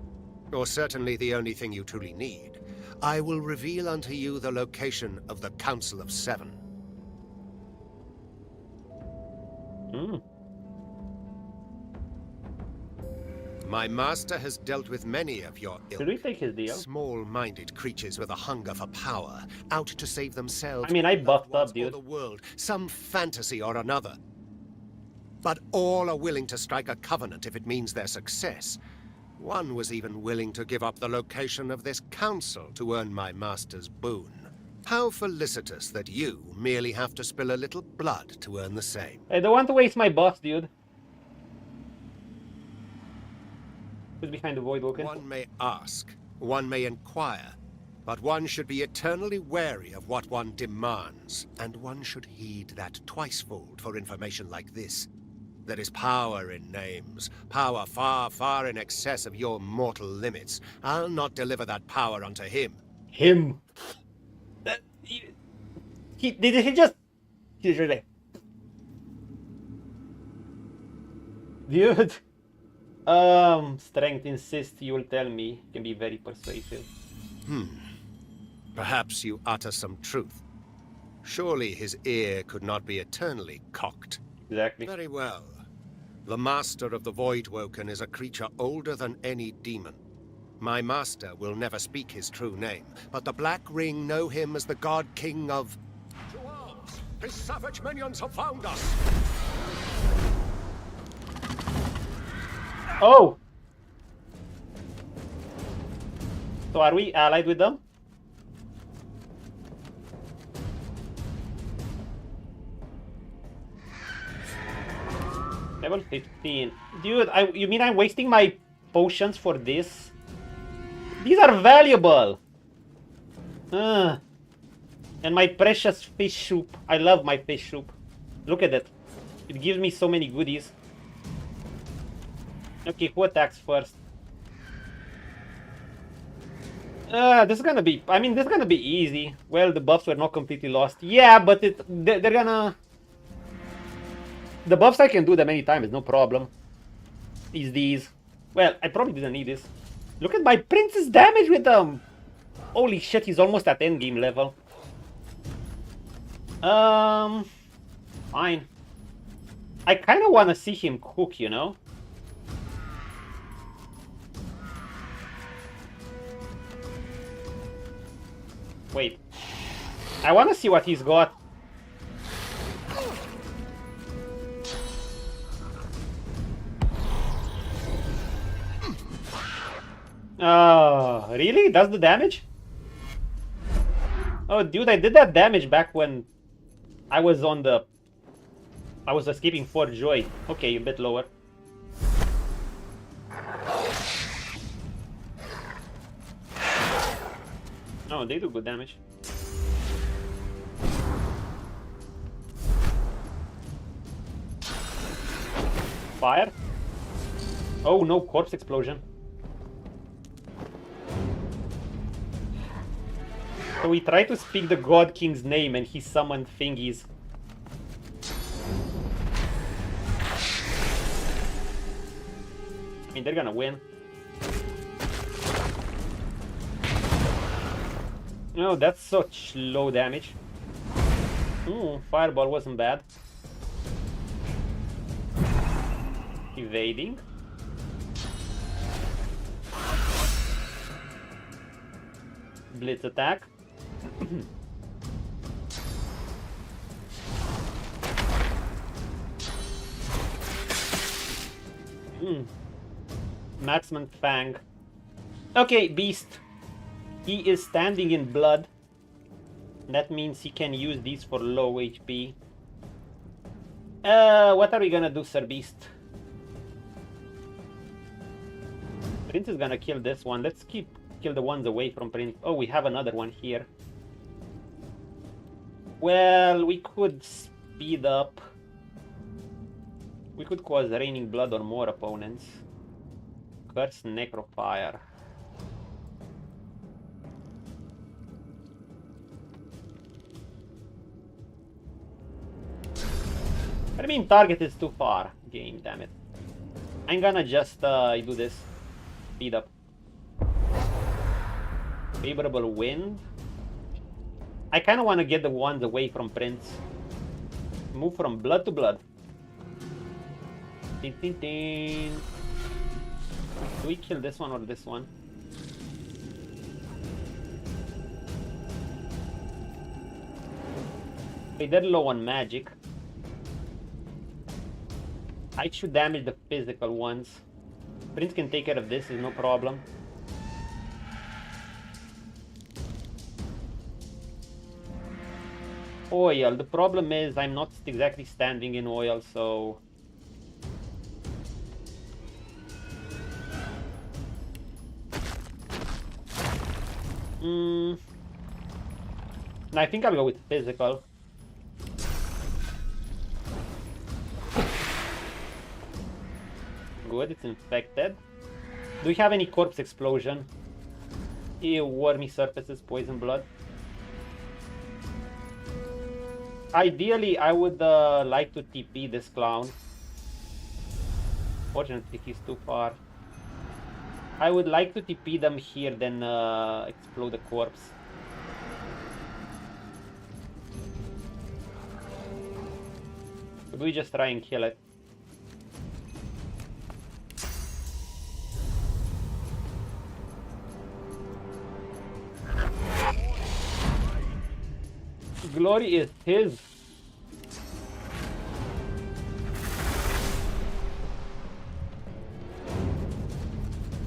Or certainly the only thing you truly need. I will reveal unto you the location of the Council of Seven. My master has dealt with many of your Should we take his deal? small-minded creatures with a hunger for power, out to save themselves. I mean, I buffed loved ones, up, dude. or the world, some fantasy or another. But all are willing to strike a covenant if it means their success. One was even willing to give up the location of this council to earn my master's boon. How felicitous that you merely have to spill a little blood to earn the same. I don't want to waste my buffs, dude. Who's behind the Voidwoken? One may ask, one may inquire, but one should be eternally wary of what one demands, and one should heed that twicefold for information like this. There is power in names, power far, far in excess of your mortal limits. I'll not deliver that power unto him. Him. Did he just... He's really... Dude. Strength insists you will tell me. Can be very persuasive. Perhaps you utter some truth. Surely his ear could not be eternally cocked. Exactly. Very well. The master of the Voidwoken is a creature older than any demon. My master will never speak his true name, but the Black Ring know him as the God King of... To arms! His savage minions have found us! Oh! So are we allied with them? Level 15. Dude, you mean I'm wasting my potions for this? These are valuable! And my precious fish soup. I love my fish soup. Look at it. It gives me so many goodies. Okay, who attacks first? This is gonna be... I mean, this is gonna be easy. Well, the buffs were not completely lost. Yeah, but they're gonna... The buffs I can do them anytime, it's no problem. Is these. Well, I probably didn't need this. Look at my prince's damage with them! Holy shit, he's almost at endgame level. Fine. I kinda wanna see him cook, you know? Wait. I wanna see what he's got. Really? Does the damage? Oh, dude, I did that damage back when I was on the... I was escaping Fort Joy. Okay, a bit lower. Oh, they do good damage. Fire? Oh no, corpse explosion. So we tried to speak the God King's name and he summoned thingies. I mean, they're gonna win. No, that's such low damage. Ooh, fireball wasn't bad. Evading. Blitz attack. Marksman Fang. Okay, Beast. He is standing in blood. That means he can use these for low HP. What are we gonna do, Sir Beast? Prince is gonna kill this one. Let's kill the ones away from Prince. Oh, we have another one here. Well, we could speed up. We could cause raining blood on more opponents. Curse Necrofire. I mean, target is too far. Game, damn it. I'm gonna just do this. Speed up. Favorable wind. I kind of want to get the ones away from Prince. Move from blood to blood. Tin, tin, tin. Do we kill this one or this one? They're low on magic. I should damage the physical ones. Prince can take care of this, is no problem. Oil. The problem is I'm not exactly standing in oil, so... I think I'll go with physical. Good, it's infected. Do we have any corpse explosion? Ew, wormy surfaces, poison blood. Ideally, I would like to TP this clown. Fortunately, he's too far. I would like to TP them here, then explode the corpse. Could we just try and kill it? Glory is his.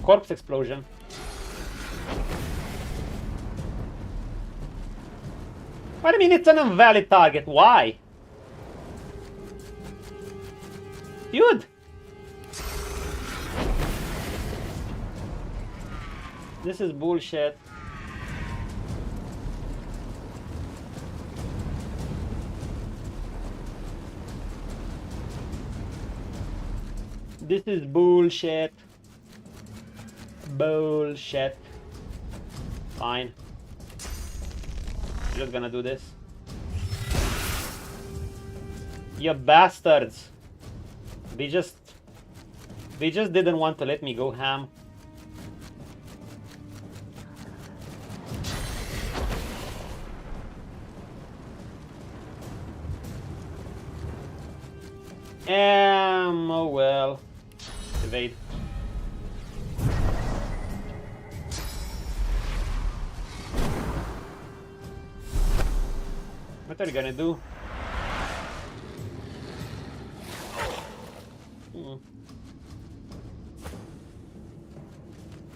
Corpse explosion. What do you mean it's an invalid target? Why? Dude! This is bullshit. This is bullshit. Bullshit. Fine. I'm just gonna do this. You bastards. They just didn't want to let me go ham. Oh well. Evade. What are you gonna do?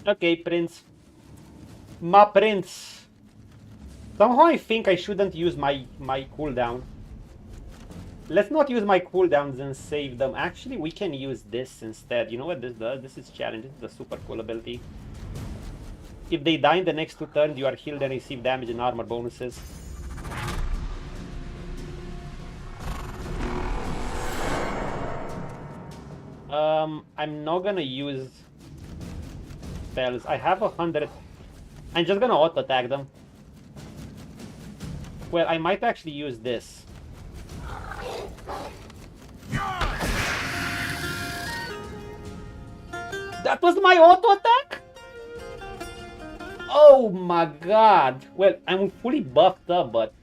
Okay, Prince. My Prince. Somehow I think I shouldn't use my cooldown. Let's not use my cooldowns and save them. Actually, we can use this instead. You know what this does? This is challenge. This is a super cool ability. If they die in the next 2 turns, you are healed and receive damage and armor bonuses. I'm not gonna use spells. I have 100. I'm just gonna auto attack them. Well, I might actually use this. That was my auto attack? Oh my god. Well, I'm fully buffed up, but...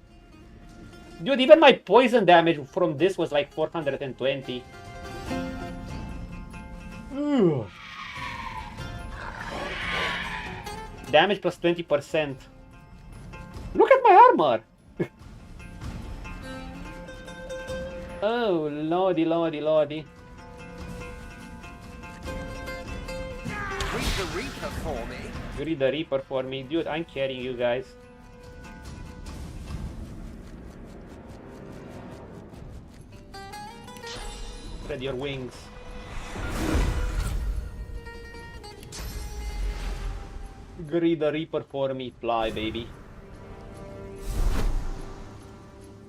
Dude, even my poison damage from this was like 420. Ugh. Damage plus 20%. Look at my armor! Oh, lordy, lordy, lordy. Read the Reaper for me. Read the Reaper for me. Dude, I'm carrying you guys. Spread your wings. Greet the Reaper for me. Fly, baby.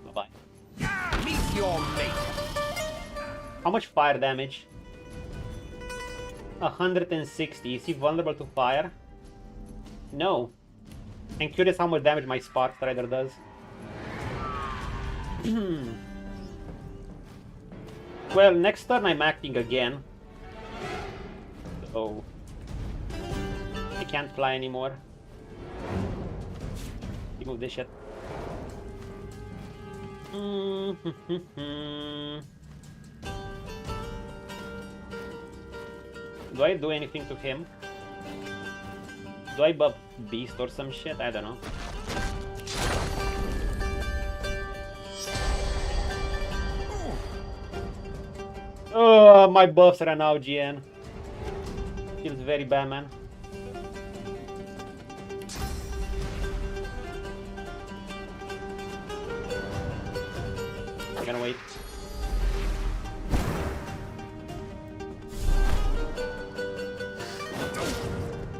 Bye-bye. Meet your mate. How much fire damage? 160. Is he vulnerable to fire? No. I'm curious how much damage my Spark Strider does. Well, next turn I'm acting again. So... I can't fly anymore. Remove this shit. Do I do anything to him? Do I buff Beast or some shit? I don't know. Oh, my buffs ran out, GN. Feels very bad, man. I'm gonna wait.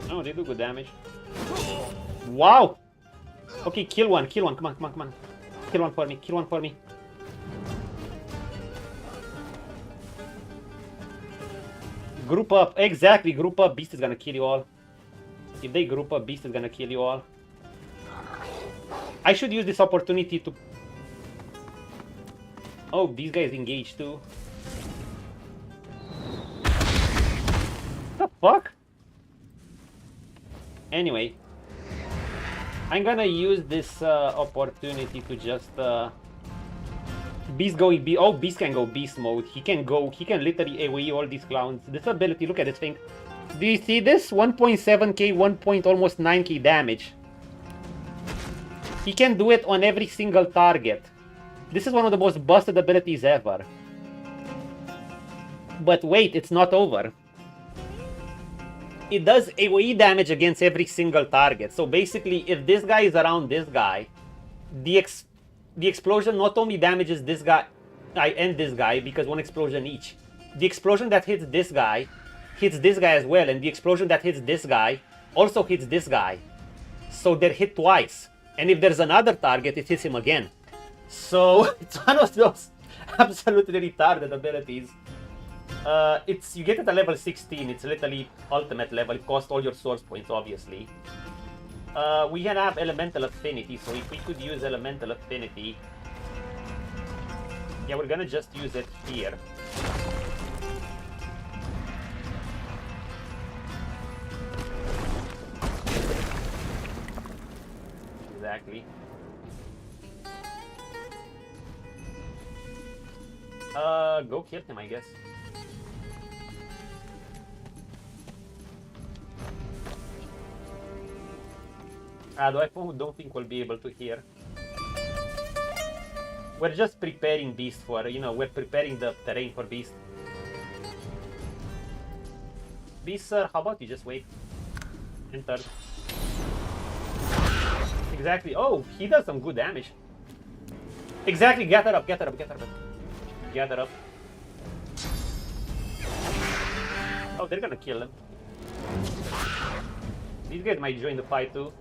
Oh, they do good damage. Wow! Okay, kill one, come on, come on, come on. Kill one for me, kill one for me. Group up, exactly, group up, Beast is gonna kill you all. If they group up, Beast is gonna kill you all. I should use this opportunity to... Oh, these guys engaged too. What the fuck? Anyway, I'm gonna use this opportunity to just Beast going B. Oh, Beast can go Beast mode. He can literally AoE all these clowns. This ability, look at this thing. Do you see this? 1.7k, 1.9k damage. He can do it on every single target. This is one of the most busted abilities ever. But wait, it's not over. It does AoE damage against every single target. So basically, if this guy is around this guy, the explosion not only damages this guy and this guy, because one explosion each. The explosion that hits this guy as well, and the explosion that hits this guy also hits this guy. So they're hit twice. And if there's another target, it hits him again. So it's one of those absolutely retarded abilities. You get it at level 16, it's literally ultimate level, it costs all your source points, obviously. We can have elemental affinity, so if we could use elemental affinity... Yeah, we're gonna just use it here. Exactly. Go kill him, I guess. Though I don't think we'll be able to hear. We're just preparing Beast for, we're preparing the terrain for Beast. Beast, sir, how about you just wait? Enter. Exactly. Oh, he does some good damage. Exactly. Get her up. Get her up. Get her up. Get her up. Oh, they're gonna kill him. These guys might join the fight too.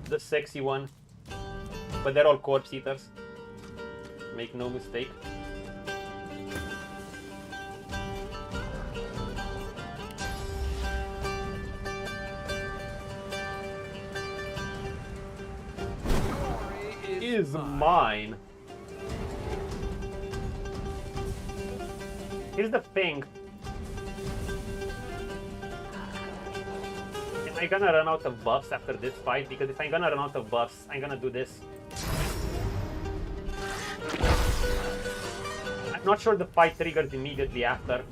The sexy one. But they're all corpse eaters. Make no mistake. Is mine. Here's the thing. Am I gonna run out of buffs after this fight? Because if I'm gonna run out of buffs, I'm gonna do this. I'm not sure the fight triggers immediately after.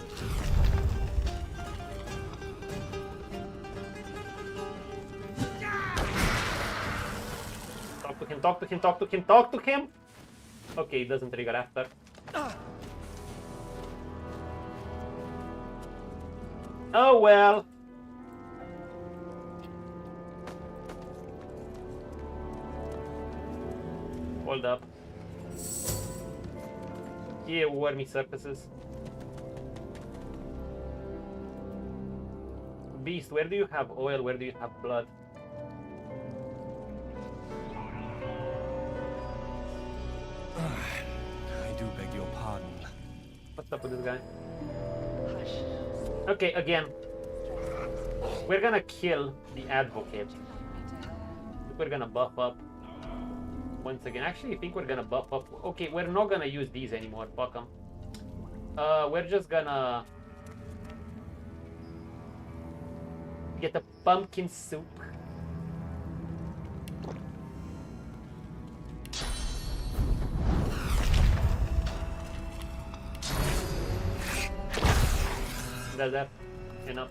Talk to him, talk to him, talk to him, talk to him! Okay, it doesn't trigger after. Oh well. Hold up. Yeah, wormy surfaces. Beast, where do you have oil? Where do you have blood? I do beg your pardon. What's up with this guy? Okay, again. We're gonna kill the advocate. We're gonna buff up. Once again, actually, I think we're gonna buff up. Okay, we're not gonna use these anymore. Fuck them. We're just gonna get a pumpkin soup. Does that enough?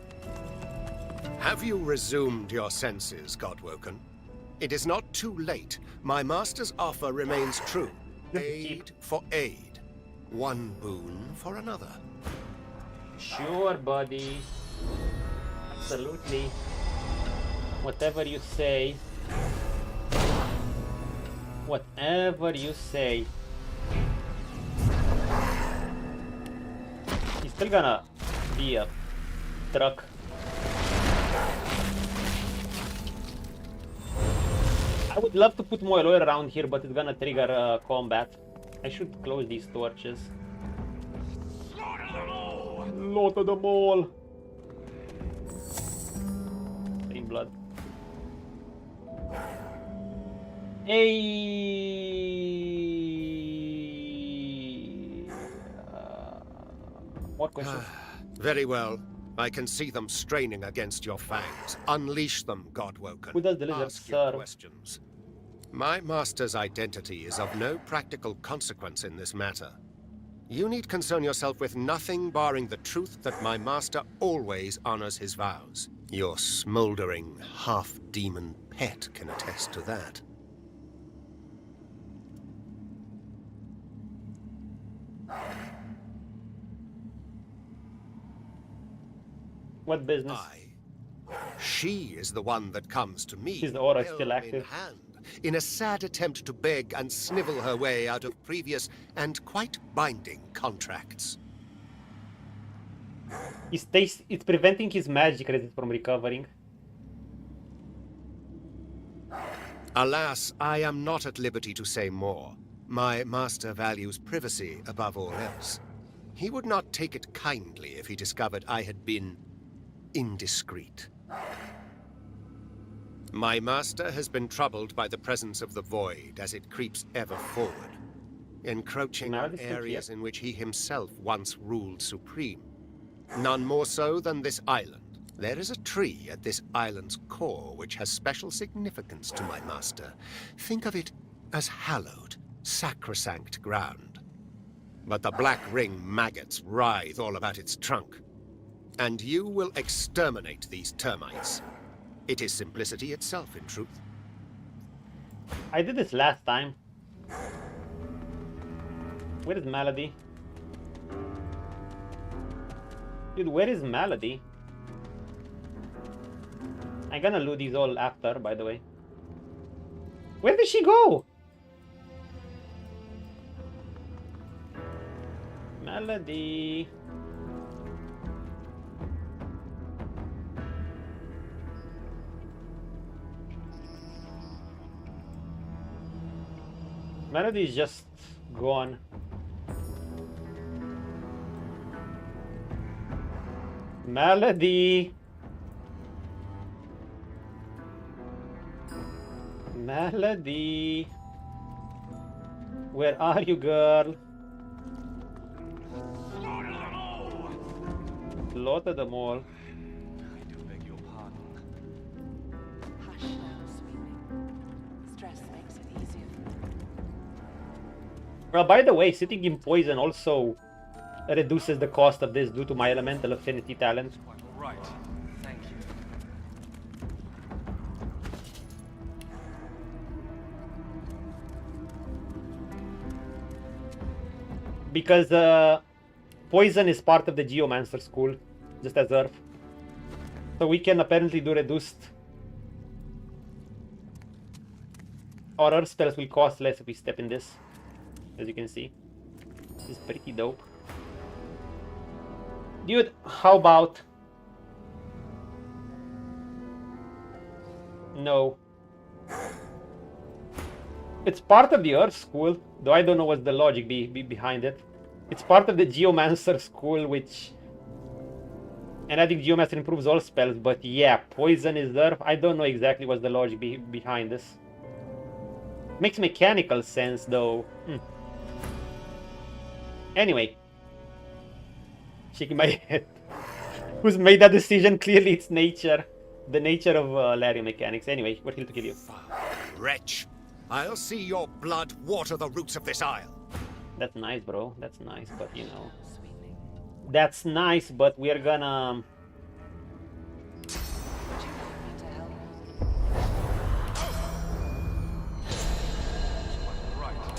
Have you resumed your senses, Godwoken? It is not too late. My master's offer remains true. Aid for aid. One boon for another. Sure, buddy. Absolutely. Whatever you say. Whatever you say. He's still gonna be a truck. I would love to put more oil around here, but it's gonna trigger combat. I should close these torches. Slaughter them all! Slaughter them all! Same blood. Hey! More questions? Very well. I can see them straining against your fangs. Unleash them, Godwoken. Who does the lizard Ask your serve? questions. My master's identity is of no practical consequence in this matter. You need concern yourself with nothing barring the truth that my master always honors his vows. Your smoldering, half-demon pet can attest to that. What business? She is the one that comes to me, Is the aura helm still in active? hand, in a sad attempt to beg and snivel her way out of previous and quite binding contracts. It's preventing his magic resist from recovering. Alas, I am not at liberty to say more. My master values privacy above all else. He would not take it kindly if he discovered I had been indiscreet. My master has been troubled by the presence of the void as it creeps ever forward, encroaching on areas in which he himself once ruled supreme. None more so than this island. There is a tree at this island's core which has special significance to my master. Think of it as hallowed, sacrosanct ground. But the black ring maggots writhe all about its trunk. And you will exterminate these termites. It is simplicity itself, in truth. I did this last time. Where is Malady? Dude, where is Malady? I'm gonna loot these all after, by the way. Where did she go? Melody. Melody is just gone. Melody. Melody. Where are you, girl? Slaughter them all. I do beg your pardon. Hush now, sweetling. Stress makes it easier. By the way, sitting in poison also reduces the cost of this due to my elemental affinity talent. Quite all right. Thank you. Because poison is part of the Geomancer school, just as Earth. So we can apparently do reduced. Our Earth spells will cost less if we step in this, as you can see. This is pretty dope. Dude, how about... No. It's part of the Earth school, though I don't know what's the logic behind it. It's part of the Geomancer school, which... And I think Geomancer improves all spells, but yeah, poison is Earth. I don't know exactly what's the logic behind this. Makes mechanical sense, though. Anyway. Shaking my head. Who's made that decision? Clearly it's nature. The nature of Larian mechanics. Anyway, we're here to kill you. Wretch! I'll see your blood water the roots of this isle. That's nice, bro. That's nice, but you know... That's nice, but we're gonna... Would you like me to help? Quite all right.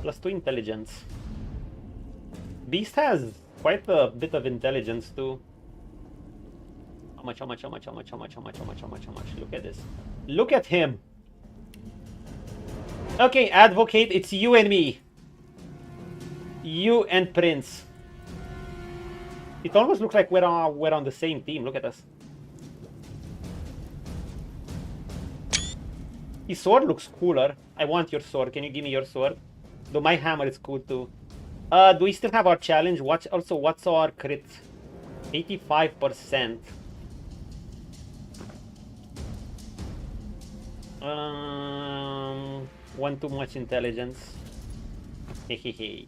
+2 intelligence. Beast has quite a bit of intelligence too. How much? Look at this. Look at him. Okay, Advocate, it's you and me. You and Prince. It almost looks like we're on the same team. Look at us. His sword looks cooler. I want your sword. Can you give me your sword? Though my hammer is cool too. Do we still have our challenge? What's our crit? 85%. One too much intelligence. Hehehe.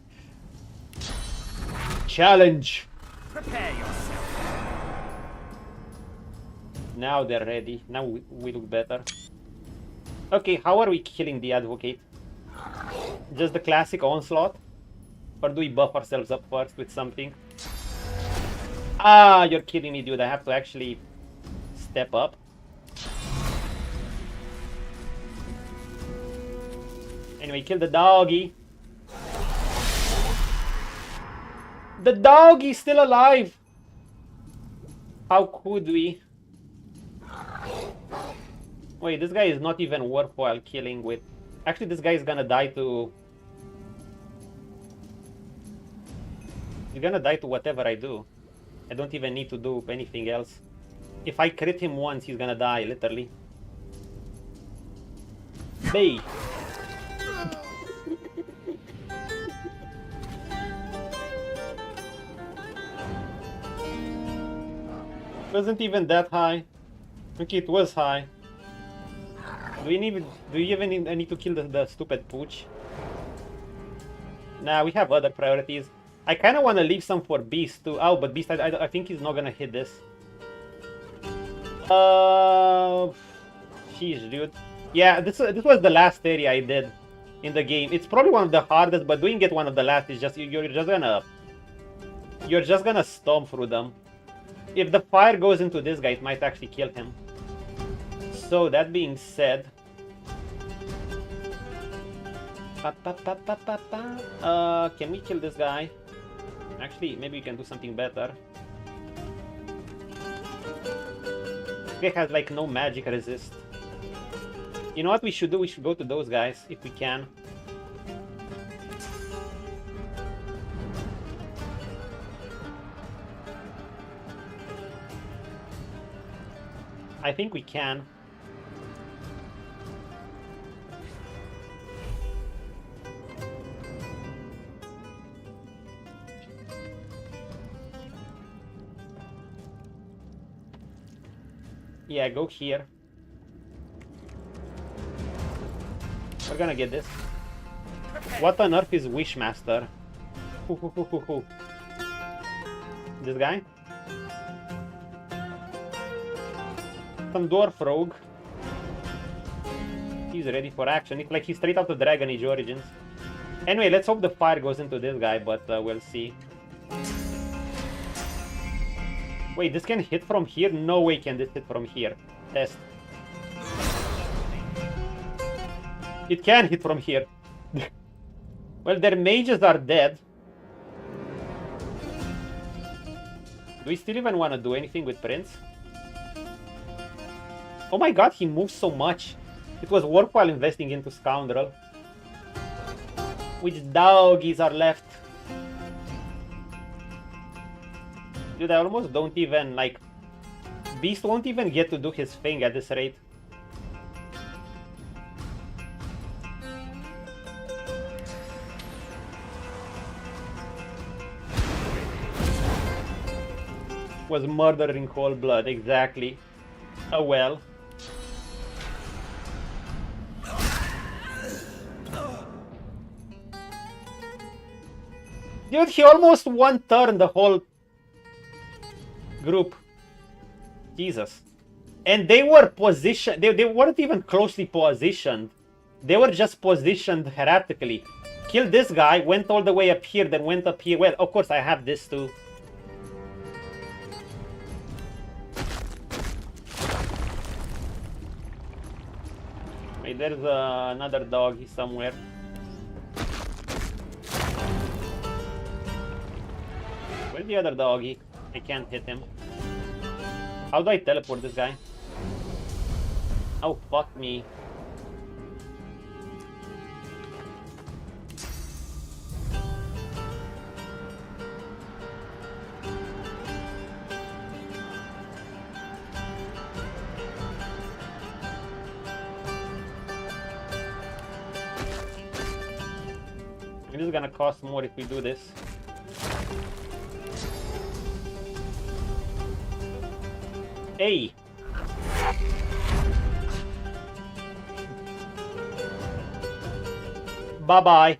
Challenge. Prepare yourself. Now they're ready. Now we look better. Okay, how are we killing the Advocate? Just the classic onslaught? Or do we buff ourselves up first with something? Ah, you're kidding me, dude. I have to actually step up. Anyway, kill the doggy. The doggy's still alive! How could we? Wait, this guy is not even worthwhile killing with... Actually, this guy is gonna die to... He's gonna die to whatever I do. I don't even need to do anything else. If I crit him once, he's gonna die, literally. Bay! Wasn't even that high. Okay, it was high. Do you even need to kill the stupid pooch? Nah, we have other priorities. I kind of want to leave some for Beast too. Oh, but Beast, I think he's not gonna hit this. Jeez, dude. Yeah, this was the last area I did in the game. It's probably one of the hardest, but doing it one of the last is just you're just gonna stomp through them. If the fire goes into this guy, it might actually kill him. So that being said, Can we kill this guy? Actually, maybe we can do something better. This guy has like no magic resist. You know what we should do? We should go to those guys if we can. I think we can. Yeah, go here. We're gonna get this. What on earth is Wishmaster? Who? This guy? Some dwarf rogue. He's ready for action. It's like he's straight out of Dragon Age Origins. Anyway, let's hope the fire goes into this guy, but we'll see. Wait, this can hit from here? No way can this hit from here. Test. It can hit from here. Well, their mages are dead. Do we still even want to do anything with Prince? Oh my god, he moves so much. It was worthwhile investing into Scoundrel. Which doggies are left? Dude, I almost don't even, like... Beast won't even get to do his thing at this rate. Was murder in cold blood, exactly. Oh well. Dude, he almost one turn the whole group. Jesus. And they were positioned, they weren't even closely positioned. They were just positioned heretically. Killed this guy, went all the way up here, then went up here. Well, of course I have this too. Wait, there's another doggy somewhere. Where's the other doggy? I can't hit him. How do I teleport this guy? Oh, fuck me. It is gonna cost more if we do this. Hey! Bye-bye.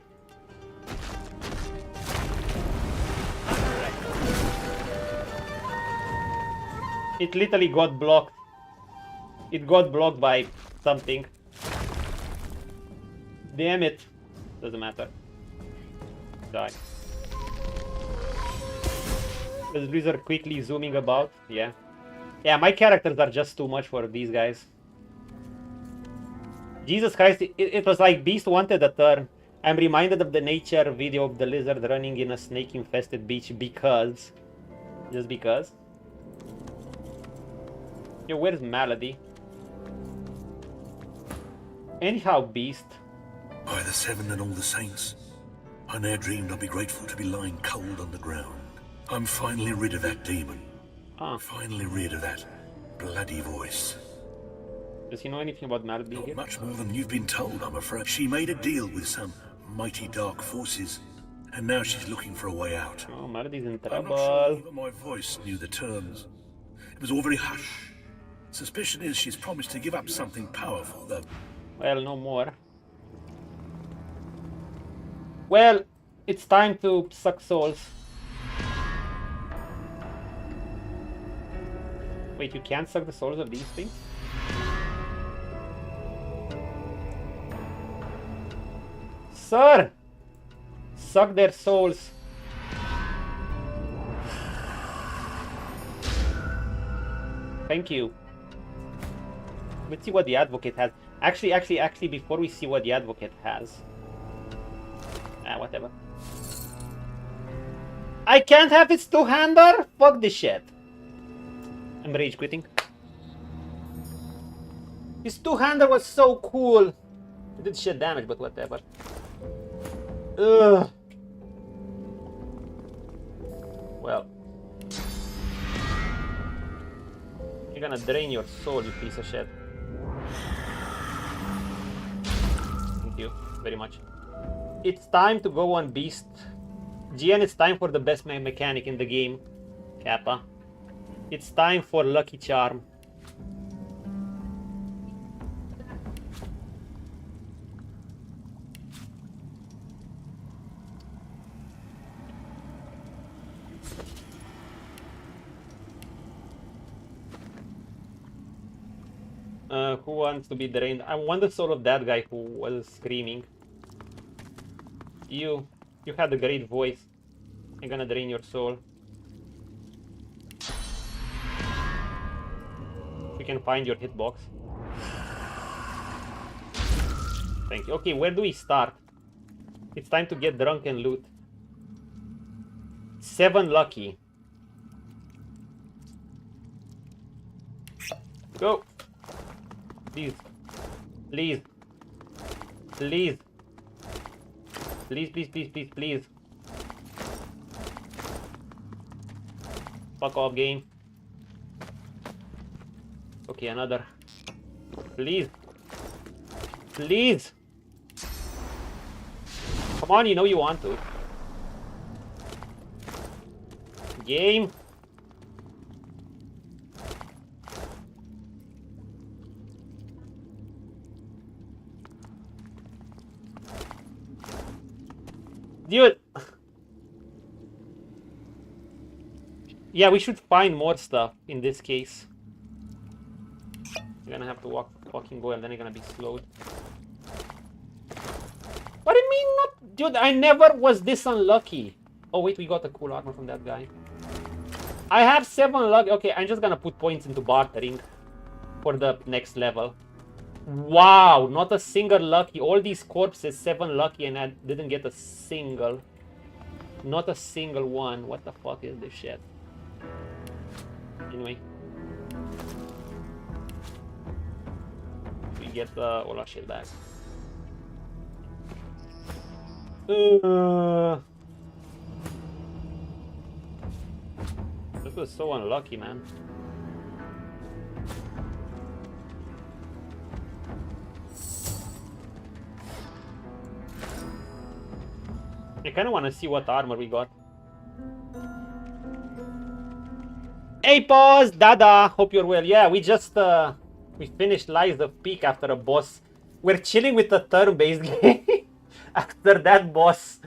It literally got blocked. It got blocked by something. Damn it. Doesn't matter. Die. Is Blizzard quickly zooming about? Yeah. Yeah, my characters are just too much for these guys. Jesus Christ, it was like Beast wanted a turn. I'm reminded of the nature video of the lizard running in a snake-infested beach because... Just because. Yo, where's Malady? Anyhow, Beast. By the Seven and all the saints, I ne'er dreamed I'd be grateful to be lying cold on the ground. I'm finally rid of that demon. Finally rid of that bloody voice. Does he know anything about Malady Not here? much more than you've been told, I'm afraid. She made a deal with some mighty dark forces, and now she's looking for a way out. Oh, Malady's in I'm not sure trouble. even my voice knew the terms. It was all very hush. Suspicion is she's promised to give up something powerful, though. Well, no more. Well, it's time to suck souls. Wait, you can't suck the souls of these things? Sir! Suck their souls. Thank you. Let's see what the advocate has. Actually, before we see what the advocate has, Ah, whatever. I can't have its two-hander? Fuck this shit. I'm rage quitting. His two-hander was so cool. It did shit damage, but whatever. Ugh. Well. You're gonna drain your soul, you piece of shit. Thank you very much. It's time to go on Beast. GN, it's time for the best mechanic in the game. Kappa. It's time for Lucky Charm. Who wants to be drained? I want the soul of that guy who was screaming. You had a great voice. I'm gonna drain your soul. You can find your hitbox. Thank you. Okay, where do we start? It's time to get drunk and loot. 7 lucky. Go. Please. Please. Please. Please, please, please, please, please. Fuck off, game. Okay, another. Please. Please. Come on, you know you want to. Game. Dude. Yeah, we should find more stuff in this case. You're gonna have to walk fucking go and then you're gonna be slowed. What do you mean not? Dude, I never was this unlucky. Oh wait, we got a cool armor from that guy. I have 7 lucky. Okay, I'm just gonna put points into bartering for the next level. Wow, not a single lucky. All these corpses, 7 lucky, and I didn't get a single. Not a single one. What the fuck is this shit? Anyway. We get all our shit back. This was so unlucky, man. I kind of want to see what armor we got. Hey, pause! Dada! Hope you're well. Yeah, we just, we finished Lies of Peak after a boss. We're chilling with a turn-based game. After that boss,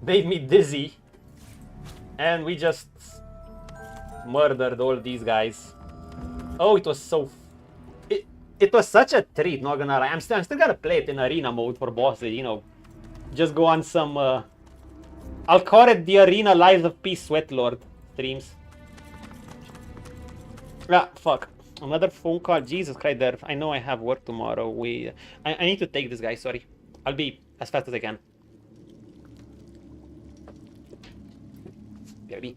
made me dizzy. And we just murdered all these guys. Oh, it was so... It was such a treat, not gonna lie. I'm still gonna play it in arena mode for bosses, you know. Just go on some, I'll call it the Arena Lives of Peace Sweatlord streams. Ah, fuck. Another phone call. Jesus Christ, there. I know I have work tomorrow. I need to take this guy, sorry. I'll be as fast as I can. Baby.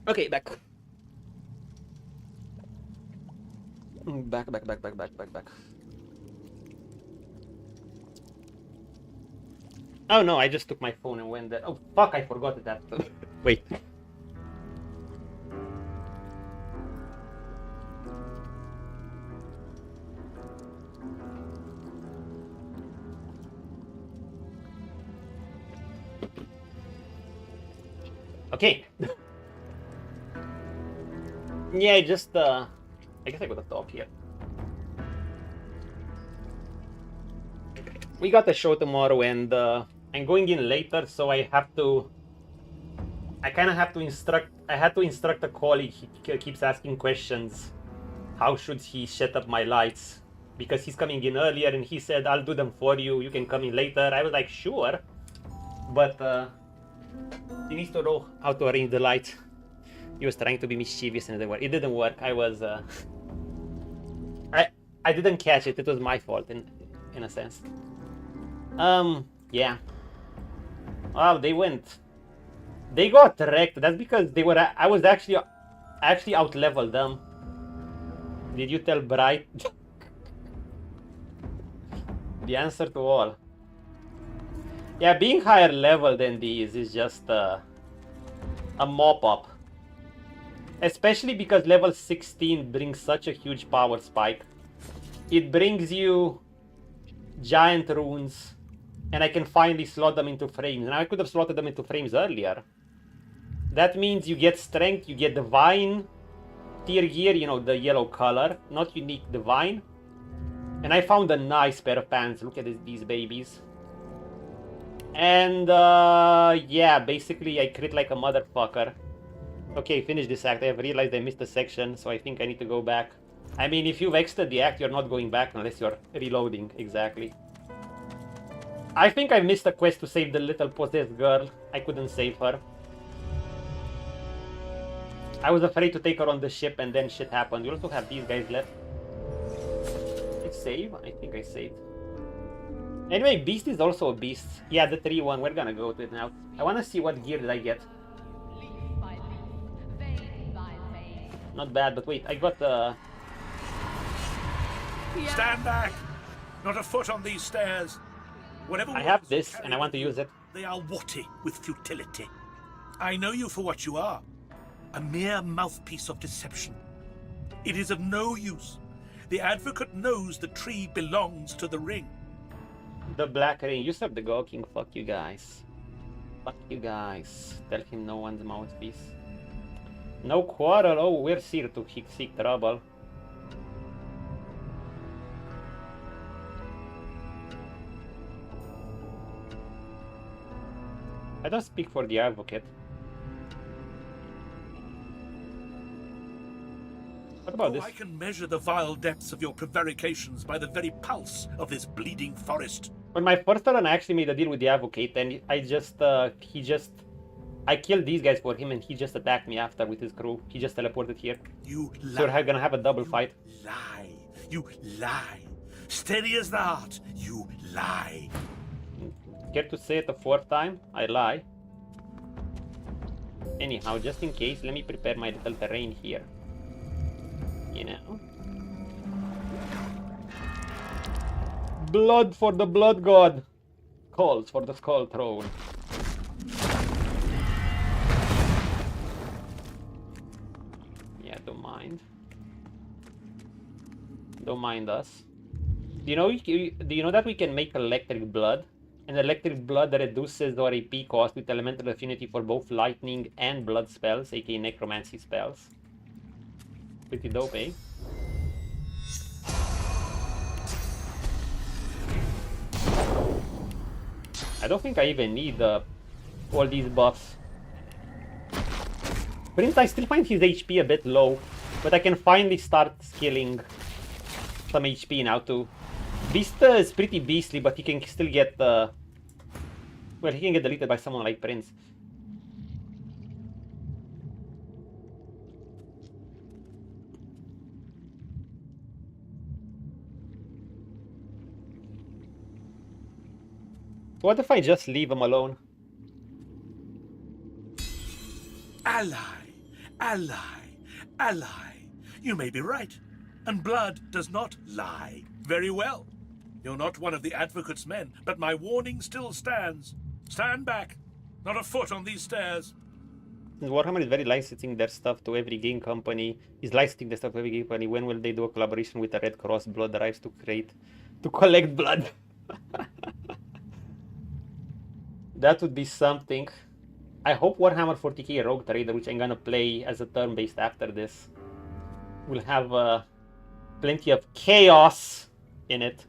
Okay, back. Back. Oh no, I just took my phone and went there. Oh fuck, I forgot that. Wait. Okay. Yeah, just I guess I gotta stop here. We got a show tomorrow and I'm going in later, so I kind of have to instruct. I had to instruct a colleague. He keeps asking questions. How should he set up my lights? Because he's coming in earlier, and he said, "I'll do them for you. You can come in later." I was like, "Sure," but he needs to know how to arrange the lights. He was trying to be mischievous, and it didn't work. I was, I didn't catch it. It was my fault in a sense. Yeah. Wow, they got wrecked. That's because I was actually out leveled them. Did you tell Bright? The answer to all. Yeah, being higher level than these is just a mop up. Especially because level 16 brings such a huge power spike. It brings you giant runes, and I can finally slot them into frames. And I could have slotted them into frames earlier. That means you get strength, you get divine tier gear, you know, the yellow color, not unique, divine. And I found a nice pair of pants. Look at these babies. And yeah, basically I crit like a motherfucker. Okay, finish this act. I have realized I missed a section, so I think I need to go back. I mean, if you've exited the act, you're not going back unless you're reloading. Exactly. I think I missed a quest to save the little possessed girl. I couldn't save her. I was afraid to take her on the ship, and then shit happened. We also have these guys left. Did I save? I think I saved. Anyway, Beast is also a beast. Yeah, the 3-1. We're gonna go to it now. I wanna see what gear did I get. Not bad, but wait, I got Stand back! Not a foot on these stairs. Whatever I have this, and I want to use it. They are watty with futility. I know you for what you are. A mere mouthpiece of deception. It is of no use. The advocate knows the tree belongs to the ring. The black ring. Usurp the Go King. Fuck you guys. Fuck you guys. Tell him no one's mouthpiece. No quarrel. Oh, we're here to seek trouble. I don't speak for the advocate. What about this? I can measure the vile depths of your prevarications by the very pulse of this bleeding forest. On my first turn, I actually made a deal with the advocate, and I killed these guys for him, and he just attacked me after with his crew. He just teleported here. You lie. So we're gonna have a double fight. Lie. You lie. Steady as the heart. You lie. Care to say it a fourth time? I lie. Anyhow, just in case, let me prepare my little terrain here. You know. Blood for the blood god. Calls for the skull throne. Yeah, don't mind. Don't mind us. Do you know that we can make electric blood? And electric blood reduces our AP cost with elemental affinity for both lightning and blood spells, aka necromancy spells. Pretty dope, eh? I don't think I even need all these buffs. Prince, I still find his HP a bit low, but I can finally start skilling some HP now too. Beast is pretty beastly, but he can still get well, he can get deleted by someone like Prince. What if I just leave him alone? Ally. Ally, ally. You may be right. And blood does not lie. Very well. You're not one of the Advocate's men, but my warning still stands. Stand back. Not a foot on these stairs. Warhammer is very licensing their stuff to every game company. Is licensing their stuff to every game company. When will they do a collaboration with the Red Cross blood drives to collect blood? That would be something. I hope Warhammer 40k Rogue Trader, which I'm gonna play as a turn-based after this, will have plenty of chaos in it.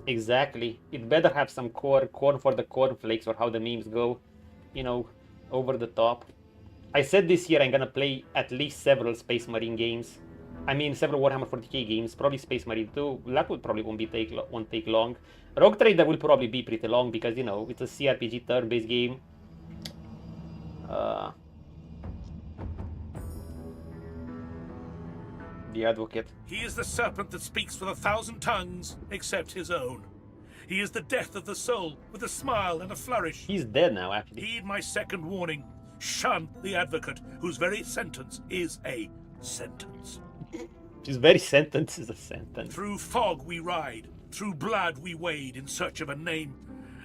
Exactly. It better have some corn for the cornflakes, or how the memes go. You know, over the top. I said this year I'm gonna play at least several Space Marine games. I mean, several Warhammer 40k games. Probably Space Marine 2. That would probably won't take long. Rogue Trader will probably be pretty long because, you know, it's a CRPG turn-based game. The Advocate. He is the serpent that speaks with 1,000 tongues, except his own. He is the death of the soul, with a smile and a flourish. He's dead now, actually. Heed my second warning. Shun the Advocate, whose very sentence is a sentence. His very sentence is a sentence. Through fog we ride, through blood we wade in search of a name.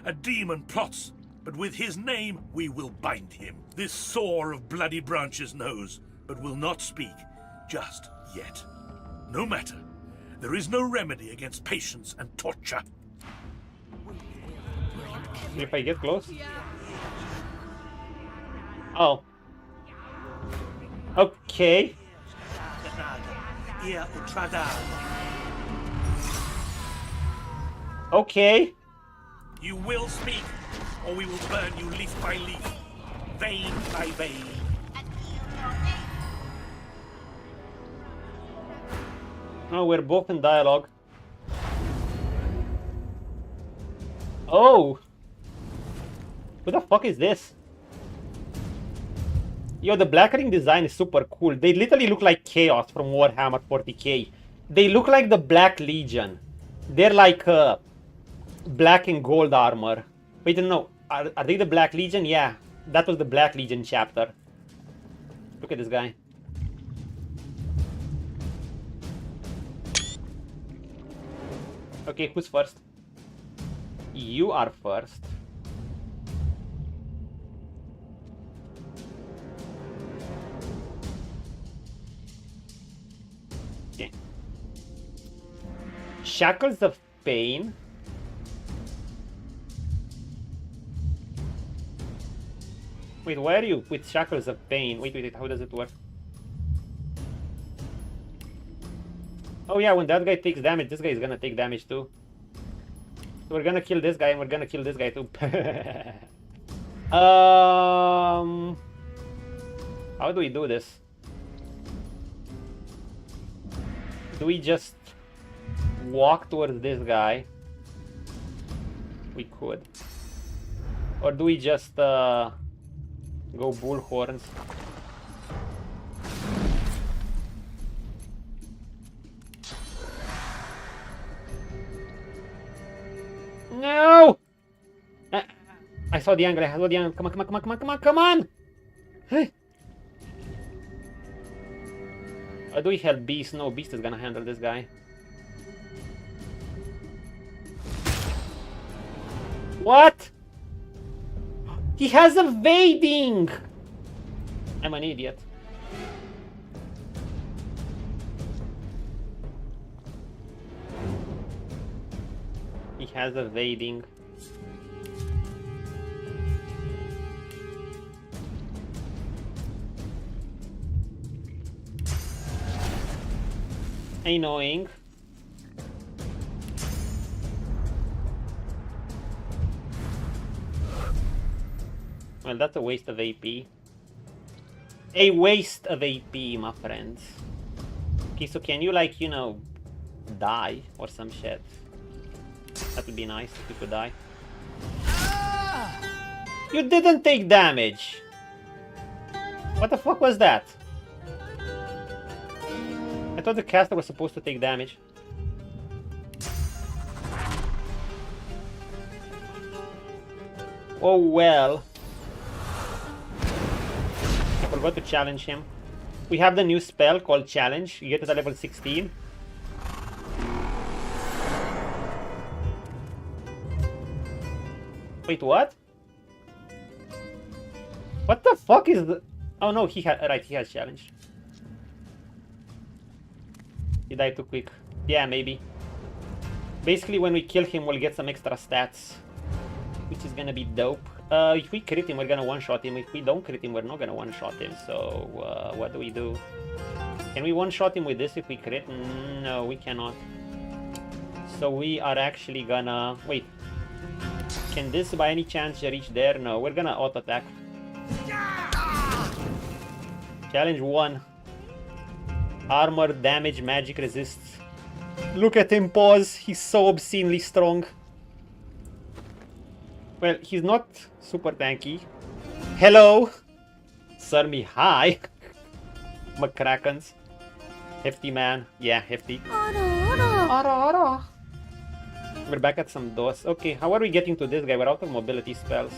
A demon plots, but with his name we will bind him. This sore of bloody branches knows, but will not speak, just yet. No matter. There is no remedy against patience and torture. If I get close? Oh. Okay. Okay. You will speak, or we will burn you leaf by leaf, vein by vein. No, we're both in dialogue. Oh! What the fuck is this? Yo, the Black Ring design is super cool. They literally look like Chaos from Warhammer 40k. They look like the Black Legion. They're like black and gold armor. Wait, no. Are they the Black Legion? Yeah. That was the Black Legion chapter. Look at this guy. Okay, who's first? You are first. Okay. Shackles of Pain. Wait, why are you with Shackles of Pain? Wait, how does it work? Oh yeah, when that guy takes damage, this guy is gonna take damage too. So we're gonna kill this guy and we're gonna kill this guy too. How do we do this? Do we just walk towards this guy? We could. Or do we just go bullhorns? No! I saw the angle. I saw the angle. Come on, come on, come on, come on, come on, come on! Do we have Beast? No, Beast is gonna handle this guy. What? He has evading! I'm an idiot. He has evading. Annoying. Well, that's a waste of AP. A waste of AP, my friends. Okay, so can you, like, you know, die or some shit? That would be nice if you could die. You didn't take damage! What the fuck was that? I thought the caster was supposed to take damage. Oh well. I forgot to challenge him. We have the new spell called Challenge. You get it at level 16. Wait, what? What the fuck is the... Oh no, he has Challenge. He died too quick. Yeah, maybe. Basically, when we kill him, we'll get some extra stats, which is gonna be dope. If we crit him, we're gonna one-shot him. If we don't crit him, we're not gonna one-shot him. So, what do? Can we one-shot him with this if we crit? No, we cannot. So we are actually gonna... Wait. Can this by any chance reach there? No, we're gonna auto-attack. Challenge 1. Armor, damage, magic resists. Look at him pause. He's so obscenely strong. Well, he's not super tanky. Hello! Sir me hi. McCrackens. Hefty man. Yeah, hefty. We're back at some DOS. Okay, how are we getting to this guy? We're out of mobility spells.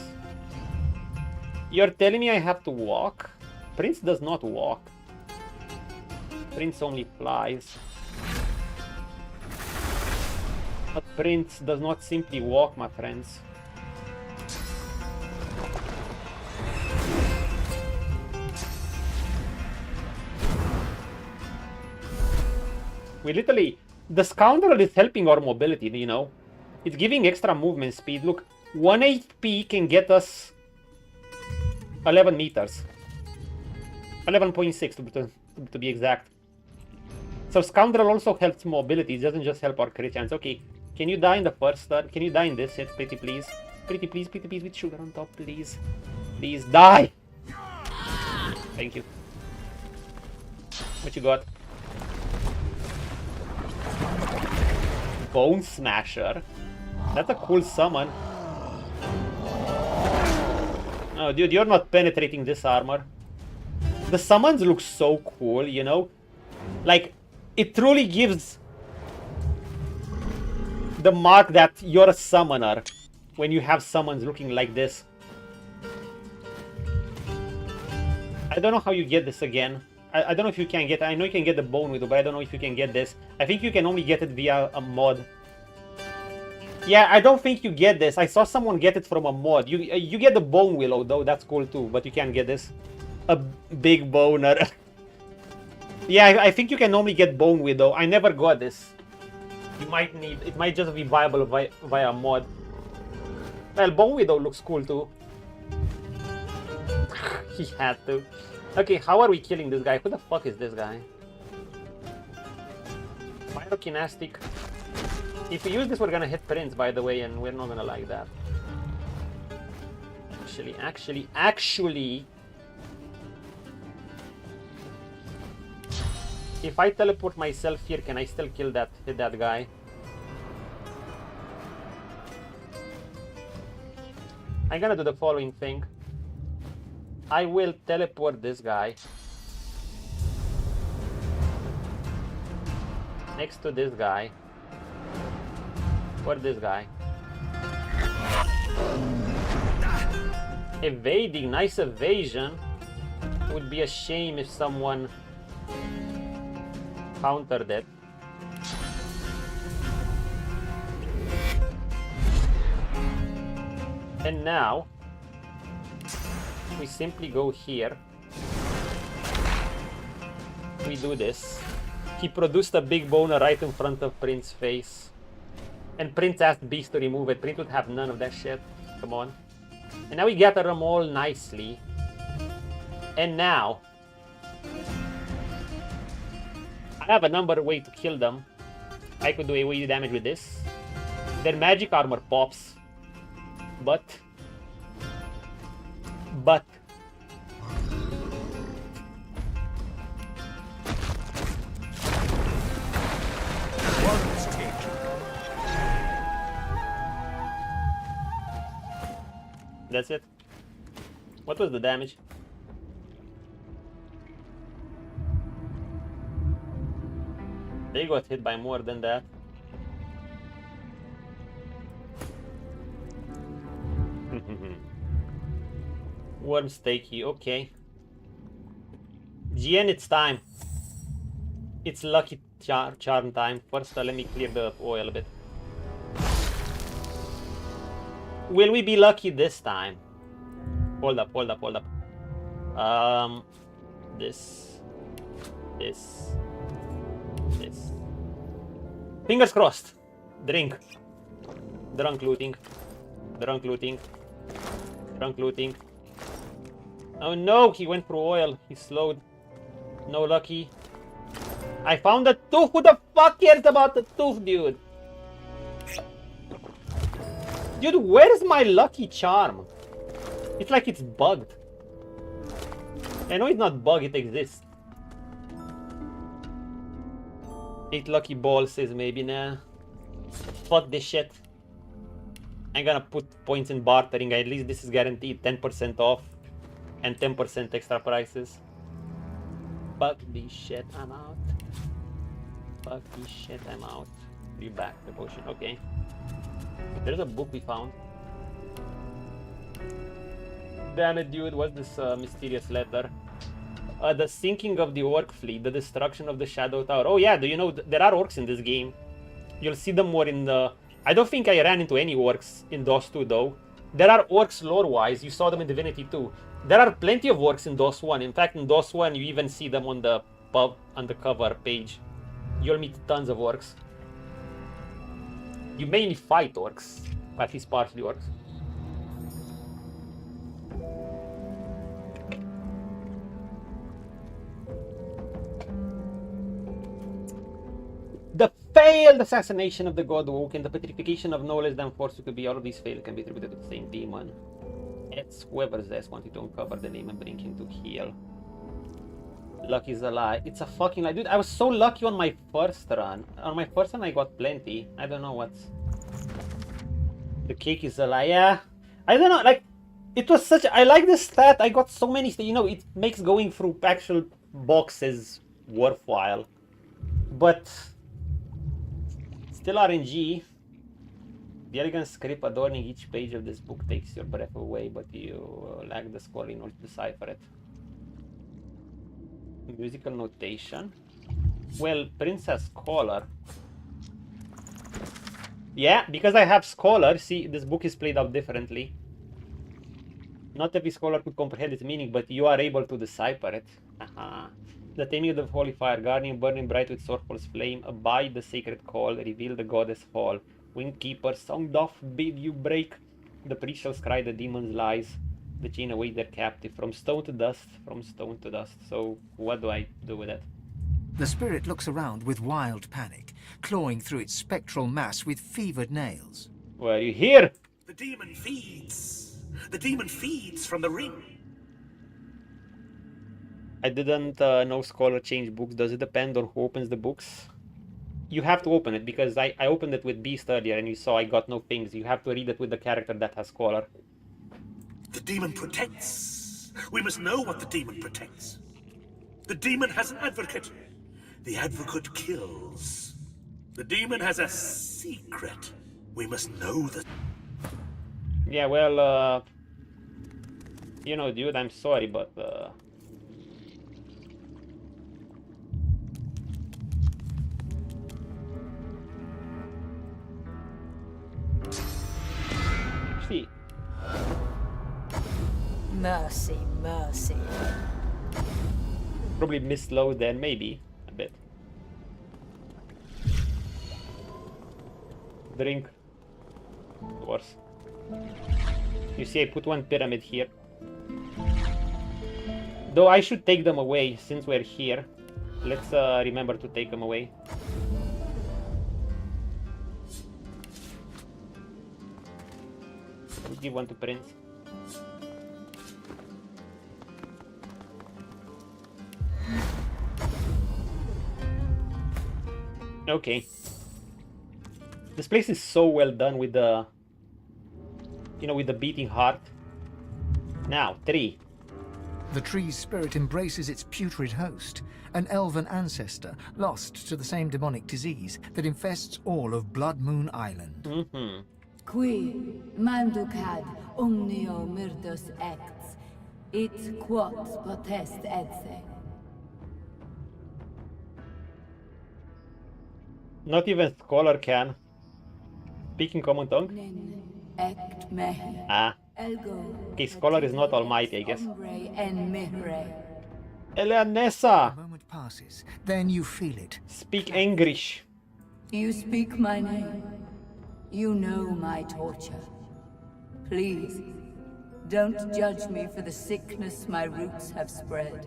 You're telling me I have to walk? Prince does not walk. Prince only flies. But Prince does not simply walk, my friends. We literally... The Scoundrel is helping our mobility, you know? It's giving extra movement speed. Look, 1 HP can get us 11 meters. 11.6 to be exact. So Scoundrel also helps mobility. It doesn't just help our crit chance. Okay, can you die in the first turn? Can you die in this hit, pretty please? Pretty please, with sugar on top, please. Please, die! Thank you. What you got? Bone Smasher. That's a cool summon. Oh, dude, you're not penetrating this armor. The summons look so cool, you know? Like, it truly gives the mark that you're a summoner when you have summons looking like this. I don't know how you get this again. I don't know if you can get... I know you can get the Bone Widow, but I don't know if you can get this. I think you can only get it via a mod. Yeah, I don't think you get this. I saw someone get it from a mod. You get the Bone Willow, though. That's cool, too. But you can't get this. A big boner. Yeah, I think you can only get Bone Widow. I never got this. You might need... It might just be viable via mod. Well, Bone Widow looks cool, too. He had to. Okay, how are we killing this guy? Who the fuck is this guy? Pyrokinestic. If we use this, we're gonna hit Prince, by the way, and we're not gonna like that. Actually... If I teleport myself here, can I still hit that guy? I'm gonna do the following thing. I will teleport this guy next to this guy, or this guy. Evading, nice evasion. Would be a shame if someone countered it. And now we simply go here. We do this. He produced a big boner right in front of Prince's face. And Prince asked Beast to remove it. Prince would have none of that shit. Come on. And now we gather them all nicely. And now I have a number of ways to kill them. I could do AoE damage with this. Their magic armor pops. But that's it. What was the damage? They got hit by more than that. Worm Stakey, okay. GN, it's time. It's lucky charm time. First, let me clear the oil a bit. Will we be lucky this time? Hold up. This. Fingers crossed. Drink. Drunk looting. Oh no, he went through oil. He slowed. No lucky. I found a tooth. Who the fuck cares about the tooth, dude? Dude, where's my lucky charm? It's like it's bugged. I know it's not bugged, it exists. 8 lucky balls says maybe, nah. Fuck this shit. I'm gonna put points in bartering. At least this is guaranteed 10% off and 10% extra prices. Fuck this shit, I'm out. Fuck this shit, I'm out. You back the potion, okay. There's a book we found. Damn it, dude, what's this mysterious letter? The sinking of the orc fleet, the destruction of the Shadow Tower. Oh yeah, do you know, there are orcs in this game. You'll see them more in the... I don't think I ran into any orcs in DOS 2 though. There are orcs lore-wise, you saw them in Divinity 2. There are plenty of orcs in DOS 1. In fact, in DOS 1 you even see them on the pub, on the cover page. You'll meet tons of orcs. You mainly fight orcs, at least partially orcs. The failed assassination of the God Woke and the petrification of no less than 4 Sukubi, all of these failed can be attributed to the same demon. It's whoever's this wanted to uncover the name and bring him to heal. Luck is a lie. It's a fucking lie. Dude, I was so lucky on my first run. On my first run I got plenty. I don't know what's... The cake is a lie. Yeah. I don't know, like... It was such... I like this stat. I got so many... You know, it makes going through actual boxes worthwhile. But... Still RNG. The elegant script adorning each page of this book takes your breath away, but you lack the score in order to decipher it. Musical notation. Well, Princess Scholar. Yeah, because I have Scholar, see, this book is played out differently. Not every scholar could comprehend its meaning, but you are able to decipher it. Aha. The taming of the holy fire, guardian burning bright with Sorfal's flame, abide the sacred call, reveal the goddess fall. Windkeeper, song doth bid you break. The priest shall scry the demon's lies. The chain await their captive, from stone to dust, from stone to dust. So, what do I do with it? The spirit looks around with wild panic, clawing through its spectral mass with fevered nails. Were you here? The demon feeds. The demon feeds from the ring. I didn't know Scholar changed books. Does it depend on who opens the books? You have to open it, because I opened it with Beast earlier and you saw I got no things. You have to read it with the character that has Scholar. The demon protects. We must know what the demon protects. The demon has an advocate. The advocate kills. The demon has a secret. We must know that. Yeah, well, you know, dude, I'm sorry, but, Actually, Mercy, mercy. probably misload then, maybe, a bit. Drink. Worse. You see, I put one pyramid here. Though I should take them away since we're here. Let's remember to take them away. Let's give one to Prince. Okay. This place is so well done with the, you know, with the beating heart. Now, 3. The tree's spirit embraces its putrid host, an elven ancestor lost to the same demonic disease that infests all of Bloodmoon Island. Qui manducad omnio murdus acts, it quod potest etse. Not even Scholar can. Speaking common tongue? Nin ect mehi. Ah. Elgo. Okay, Scholar is not almighty, I guess. Ombre en mihre. A Eleanessa! moment passes, then you feel it. Speak English. You speak my name. You know my torture. Please, don't judge me for the sickness my roots have spread.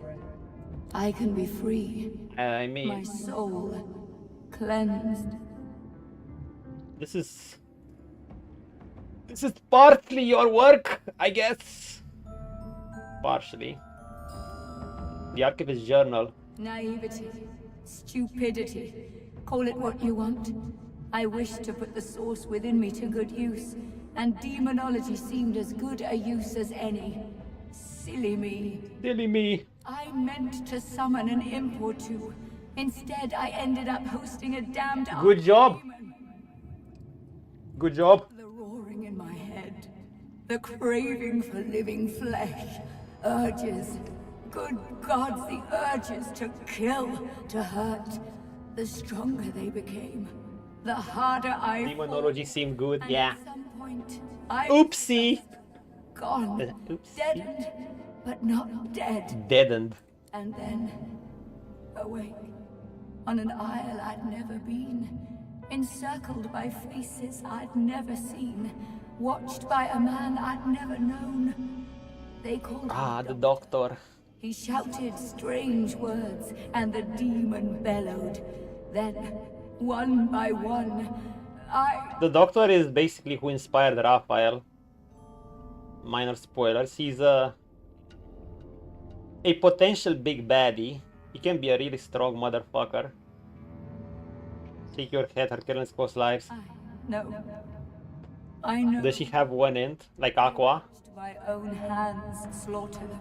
I can be free. I My mean, soul cleansed. this is partly your work, I guess. Partially. The Archivist's Journal. Naivety, stupidity, call it what you want. I wish to put the source within me to good use, and demonology seemed as good a use as any. Silly me. Silly me. I meant to summon an imp or two. Instead, I ended up hosting a damned Good job. archdemon. Good job. The roaring in my head, the craving for living flesh, urges. Good gods, the urges to kill, to hurt. The stronger they became, the harder I Demonology seemed good, fought. yeah. At some point, I Oopsie. gone, Oopsie. deadened, but not dead. Deadened. And then, awake, on an isle I'd never been, encircled by faces I'd never seen, watched by a man I'd never known. They called Ah, him the Doctor. doctor. He shouted strange words, and the demon bellowed. Then, one by one, The doctor is basically who inspired Raphael. Minor spoilers. He's a potential big baddie. He can be a really strong motherfucker. Take your head, her killings cost lives. I know. Does she have one end, like Aqua? To my own hands slaughter them.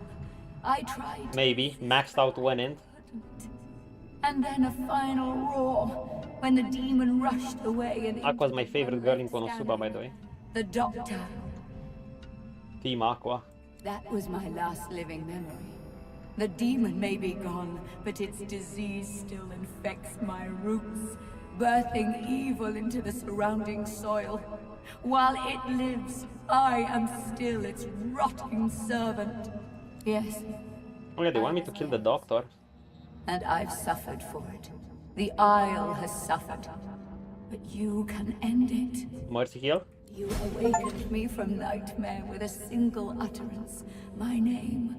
I tried. Maybe. Maxed out one end. And then a final roar when the demon rushed away and Aqua's my favorite girl in Konosuba, by the way. the doctor. Team Aqua. That was my last living memory. The demon may be gone, but its disease still infects my roots, birthing evil into the surrounding soil. While it lives, I am still its rotting servant. Yes. Oh yeah, they want me to kill the doctor. And I've suffered for it. The Isle has suffered. But you can end it. Mercy kill? You awakened me from nightmare with a single utterance. My name.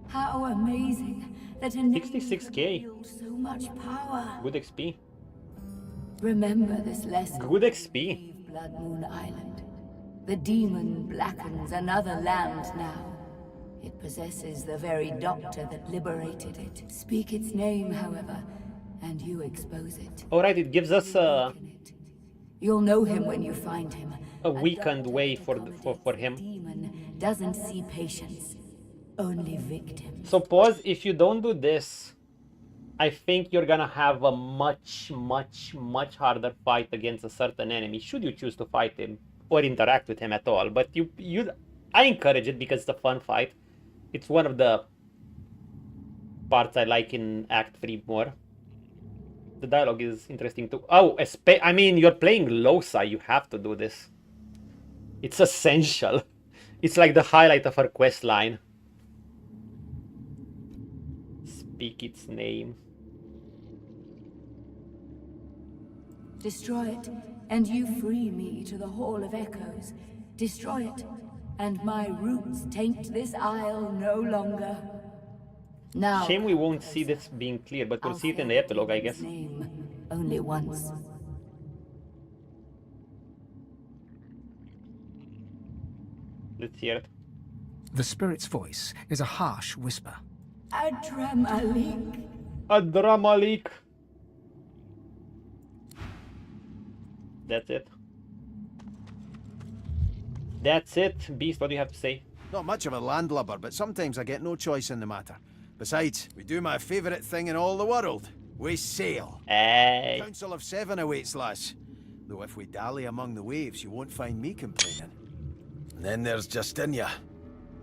How amazing that a name 66K. can wield so much power. Good XP. Remember this lesson. Good XP. Leave Bloodmoon Island. The demon blackens another land now. It possesses the very doctor that liberated it. Speak its name, however, and you expose it. Alright, it gives us a You'll know him when you find him. weakened way for him. Demon doesn't see patients, only victims. So pause, if you don't do this, I think you're gonna have a much harder fight against a certain enemy, should you choose to fight him or interact with him at all. But I encourage it because it's a fun fight. It's one of the parts I like in Act 3 more. The dialogue is interesting too. Oh, I mean, you're playing Losa, you have to do this. It's essential. It's like the highlight of her quest line. Speak its name. Destroy it, and you free me to the Hall of Echoes. Destroy it, and my roots taint this isle no longer. Now, Shame we won't see this being clear, but we'll see it in the epilogue, I guess. name only once. Let's hear it. The spirit's voice is a harsh whisper. Adramalik. A drama leak. That's it. That's it. Beast, what do you have to say? Not much of a landlubber, but sometimes I get no choice in the matter. Besides, we do my favourite thing in all the world. We sail. Hey. Council of 7 awaits, lass. Though if we dally among the waves, you won't find me complaining. And then there's Justinia.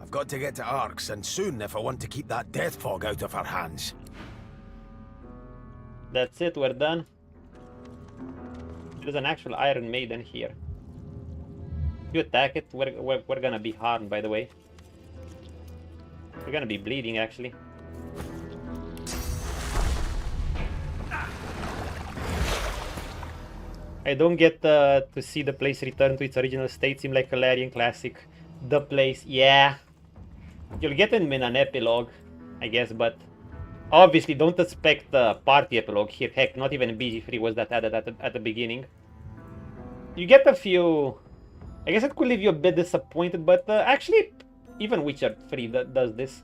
I've got to get to Arx, and soon if I want to keep that death fog out of her hands. That's it, we're done. There's an actual Iron Maiden here. If you attack it, we're gonna be harmed, by the way. We're gonna be bleeding, actually. I don't get to see the place return to its original state. Seem like a Larian classic. The place, yeah. You'll get it in an epilogue, I guess, but obviously don't expect a party epilogue here. Heck, not even BG3 was that added at the beginning. You get a few... I guess it could leave you a bit disappointed, but actually, even Witcher 3 does this.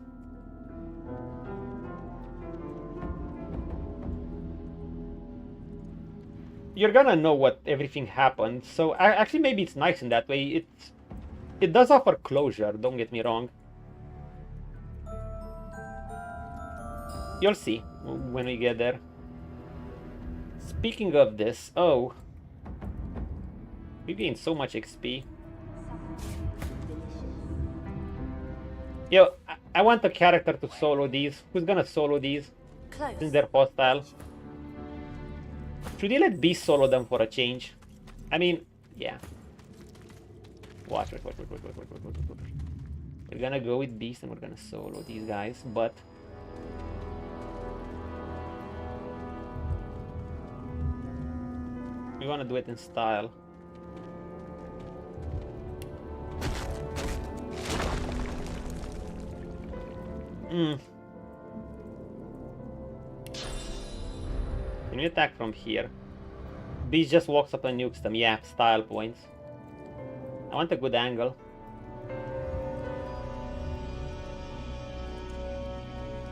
You're gonna know what everything happened, so actually maybe it's nice in that way. It does offer closure, don't get me wrong. You'll see when we get there. Speaking of this, oh, we gained so much XP. Yo, I want a character to solo these. Who's gonna solo these? Since they're hostile. Should you let Beast solo them for a change? I mean, yeah. Watch. We're gonna go with Beast and we're gonna solo these guys, but... we wanna do it in style. Can we attack from here? Beast just walks up and nukes them. Yeah, style points. I want a good angle.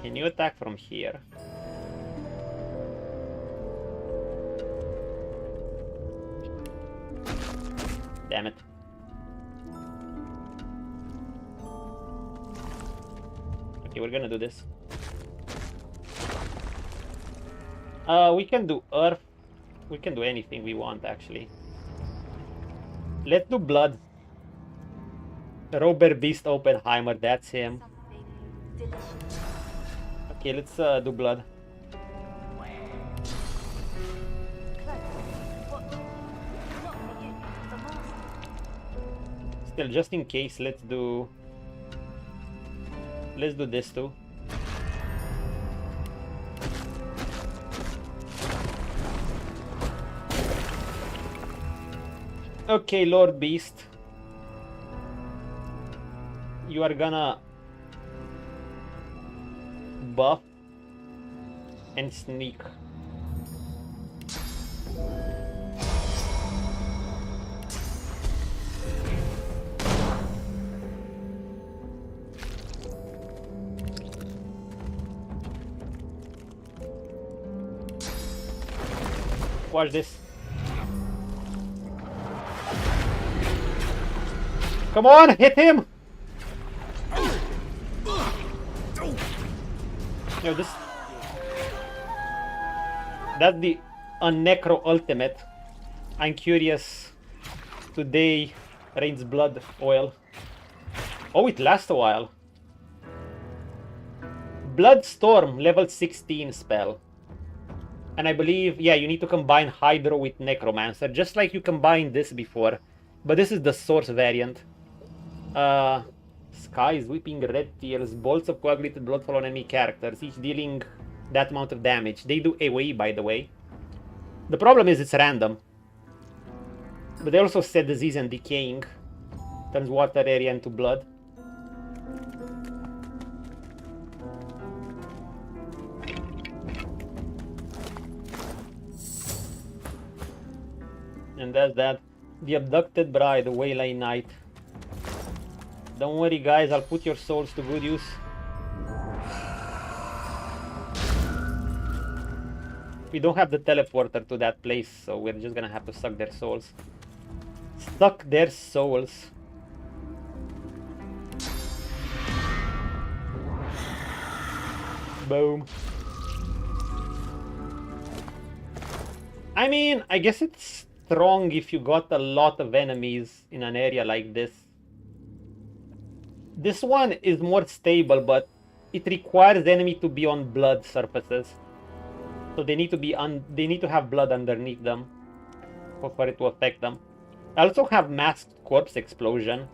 Can you attack from here? Damn it. Okay, we're gonna do this. We can do Earth. We can do anything we want, actually. Let's do Blood. Robert Beast Oppenheimer, that's him. Okay, let's do Blood. Still, just in case, let's do this too. Okay, Lord Beast. You are gonna buff and sneak. Watch this. Come on, hit him! Yo, this... that's the Necro Ultimate. I'm curious. Today rains blood oil. Oh, it lasts a while. Bloodstorm, level 16 spell. And I believe, yeah, you need to combine Hydro with Necromancer, just like you combined this before. But this is the source variant. Skies, Weeping Red Tears, bolts of coagulated blood fall on enemy characters, each dealing that amount of damage. They do AoE, by the way. The problem is it's random. But they also said Disease and Decaying. Turns water area into blood. And that's that. The Abducted Bride, the Waylay Knight. Don't worry guys, I'll put your souls to good use. We don't have the teleporter to that place, so we're just gonna have to suck their souls. Suck their souls. Boom. I mean, I guess it's strong if you got a lot of enemies in an area like this. This one is more stable, but it requires the enemy to be on blood surfaces. So they need to be they need to have blood underneath them. for it to affect them. I also have masked corpse explosion,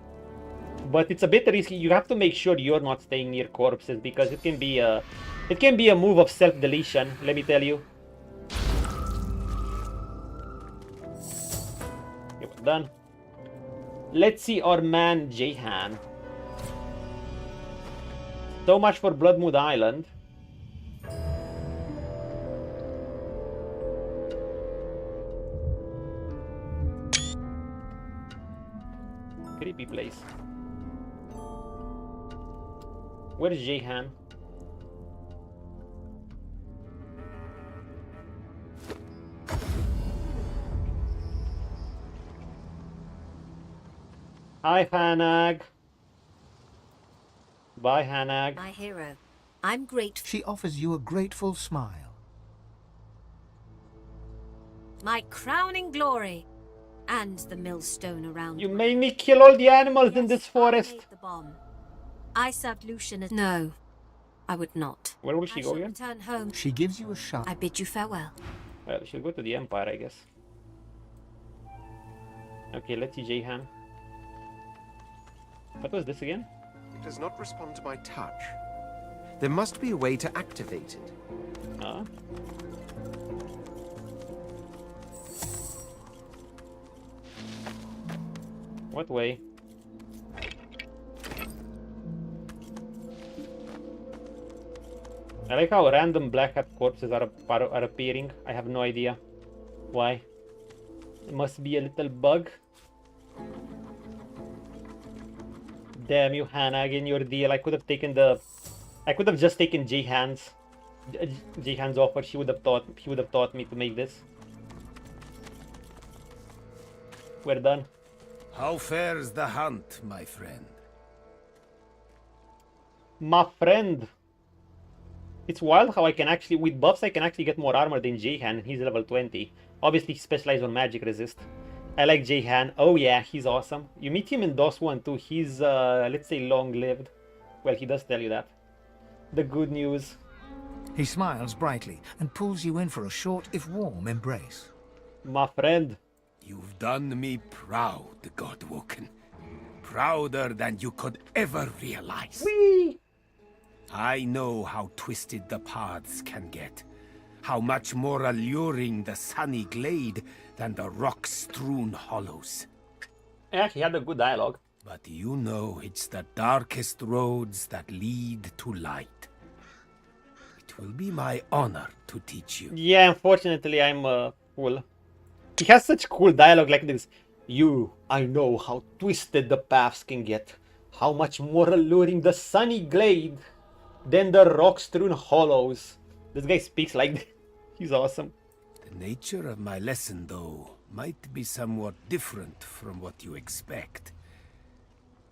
but it's a bit risky. You have to make sure you're not staying near corpses because it can be a move of self-deletion, let me tell you. Okay, we're done. Let's see our man Jahan. So much for Bloodmoon Island. Creepy place. Where's Jahan? Hi, Hanag. Bye, Hanag. My hero. I'm grateful. She offers you a grateful smile. My crowning glory. And the millstone around. You made me kill all the animals in this forest. I made the bomb. I served Lucian as... No, I would not. Where will she go again? Return home. She gives you a shot. I bid you farewell. Well, she'll go to the Empire, I guess. Okay, let's see Jahan. What was this again? It does not respond to my touch. There must be a way to activate it. Ah. What way? I like how random black hat corpses are appearing. I have no idea why. It must be a little bug. Damn you, Hannah, again your deal. I could have just taken Jahan's offer. He would have taught me to make this. We're done. How fares the hunt, my friend? My friend. It's wild how I can actually, with buffs, I can actually get more armor than Jahan. He's level 20. Obviously, he specializes on magic resist. I like Jahan. Oh yeah, he's awesome. You meet him in DOS 1 too. He's, let's say, long-lived. Well, he does tell you that. The good news. He smiles brightly and pulls you in for a short, if warm, embrace. My friend. You've done me proud, Godwoken. Prouder than you could ever realize. Whee! I know how twisted the paths can get. How much more alluring the sunny glade than the rock-strewn hollows. Yeah, he had a good dialogue. But you know it's the darkest roads that lead to light. It will be my honor to teach you. Yeah, unfortunately, I'm a fool. He has such cool dialogue like this. I know how twisted the paths can get. How much more alluring the sunny glade than the rock-strewn hollows. This guy speaks like this. He's awesome. The nature of my lesson, though, might be somewhat different from what you expect.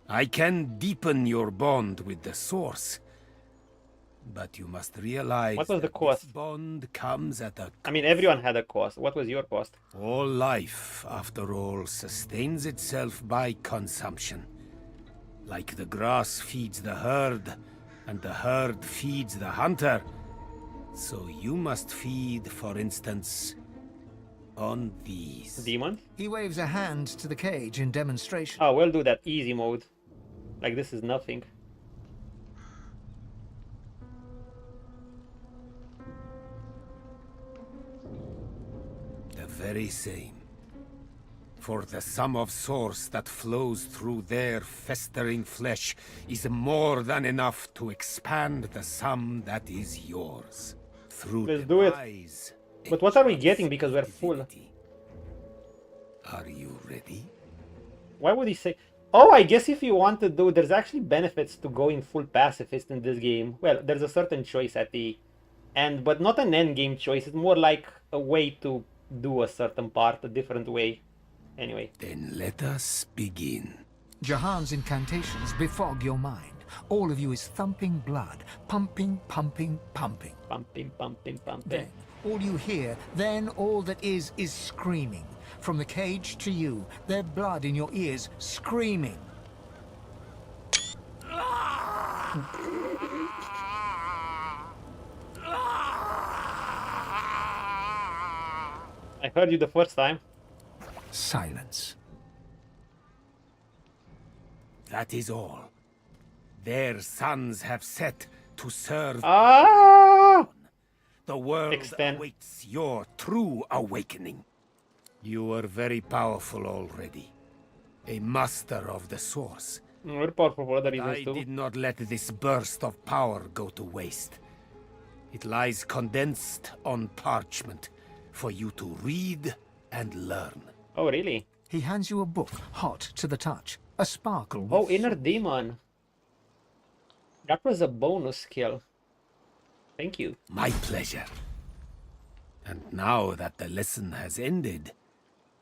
I can deepen your bond with the source, but you must realize what was the that cost? This bond comes at a cost. I mean, everyone had a cost. What was your cost? All life, after all, sustains itself by consumption. Like the grass feeds the herd, and the herd feeds the hunter. So you must feed, for instance, on these. Demons? He waves a hand to the cage in demonstration. Oh, we'll do that easy mode. Like this is nothing. The very same. For the sum of source that flows through their festering flesh is more than enough to expand the sum that is yours. Through Let's do it. But what are we getting because we're full? Are you ready? Why would he say... Oh, I guess if you want to do... There's actually benefits to going full pacifist in this game. Well, there's a certain choice at the end, but not an endgame choice. It's more like a way to do a certain part a different way. Anyway. Then let us begin. Jahan's incantations befog your mind. All of you is thumping blood, pumping, pumping, pumping. Pumping, pumping, pumping. Then, all you hear, then all that is screaming. From the cage to you, their blood in your ears, screaming. I heard you the first time. silence. That is all. Their sons have set to serve the world awaits your true awakening. You are very powerful already. A master of the source. We're powerful for other reasons I too. did not let this burst of power go to waste. It lies condensed on parchment for you to read and learn. Oh, really? He hands you a book, hot to the touch. A sparkle. Oh, Inner Demon. That was a bonus skill. Thank you. My pleasure. And now that the lesson has ended,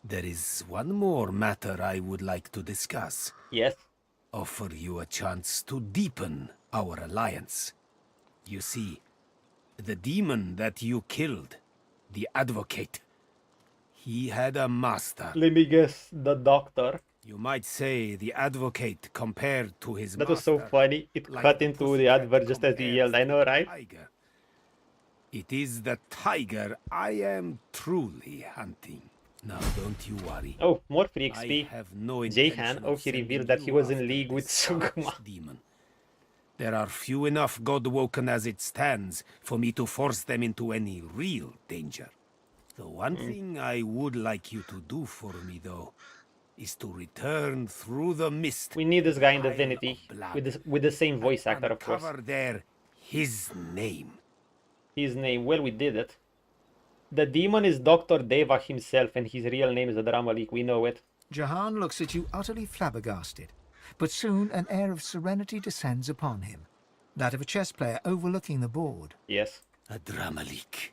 there is one more matter I would like to discuss. Yes. Offer you a chance to deepen our alliance. You see, the demon that you killed, the advocate, he had a master. Let me guess, the doctor. You might say the advocate compared to his That master. was so funny. It cut into the advert just as you yelled. I know, right? Tiger. It is the tiger I am truly hunting. Now, don't you worry. Oh, more free XP. I have no Jahan. Oh, he revealed that he was in league with Sugma. Demon. There are few enough Godwoken as it stands for me to force them into any real danger. The one thing I would like you to do for me, though, is to return through the mist. We need this guy in Divinity with the same voice actor, of course. Cover there his name. His name. Well, we did it. The demon is Dr. Deva himself, and his real name is Adramalik. We know it. Jahan looks at you utterly flabbergasted, but soon an air of serenity descends upon him. That of a chess player overlooking the board. Yes. Adramalik.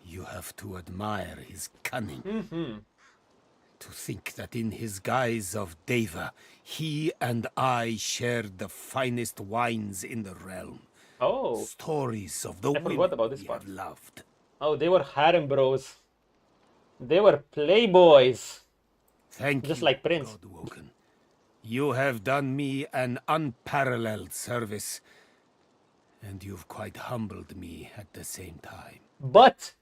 You have to admire his cunning. To think that in his guise of Deva, he and I shared the finest wines in the realm. Oh. Stories of the I forgot about this we part. have loved. Oh, they were harem bros. They were playboys. Thank Just you, like Prince. Godwoken. You have done me an unparalleled service, and you've quite humbled me at the same time. But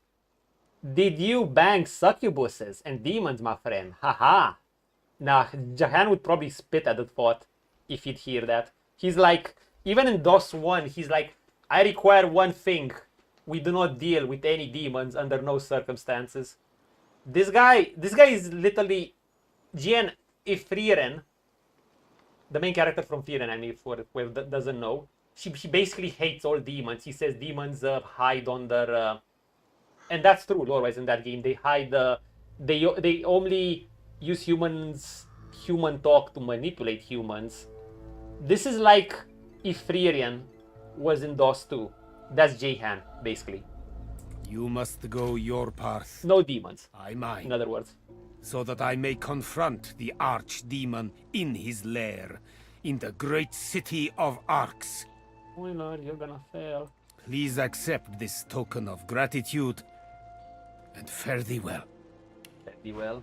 did you bang succubuses and demons, my friend? Haha. Nah, Jahan would probably spit at the thought if he'd hear that. He's like, even in DOS 1, he's like, I require one thing. We do not deal with any demons under no circumstances. This guy is literally Jian Ifriren, the main character from Frieren, I mean, for whoever doesn't know. She basically hates all demons. He says demons hide under... and that's true, lore-wise, in that game. They hide... they only use human talk to manipulate humans. This is like if Frieren was in DOS 2. That's Jahan, basically. You must go your path. No demons. I mine. In other words. So that I may confront the archdemon in his lair, in the great city of Arx. Oh Lord, you're gonna fail. Please accept this token of gratitude, and fare thee well. Fare thee well.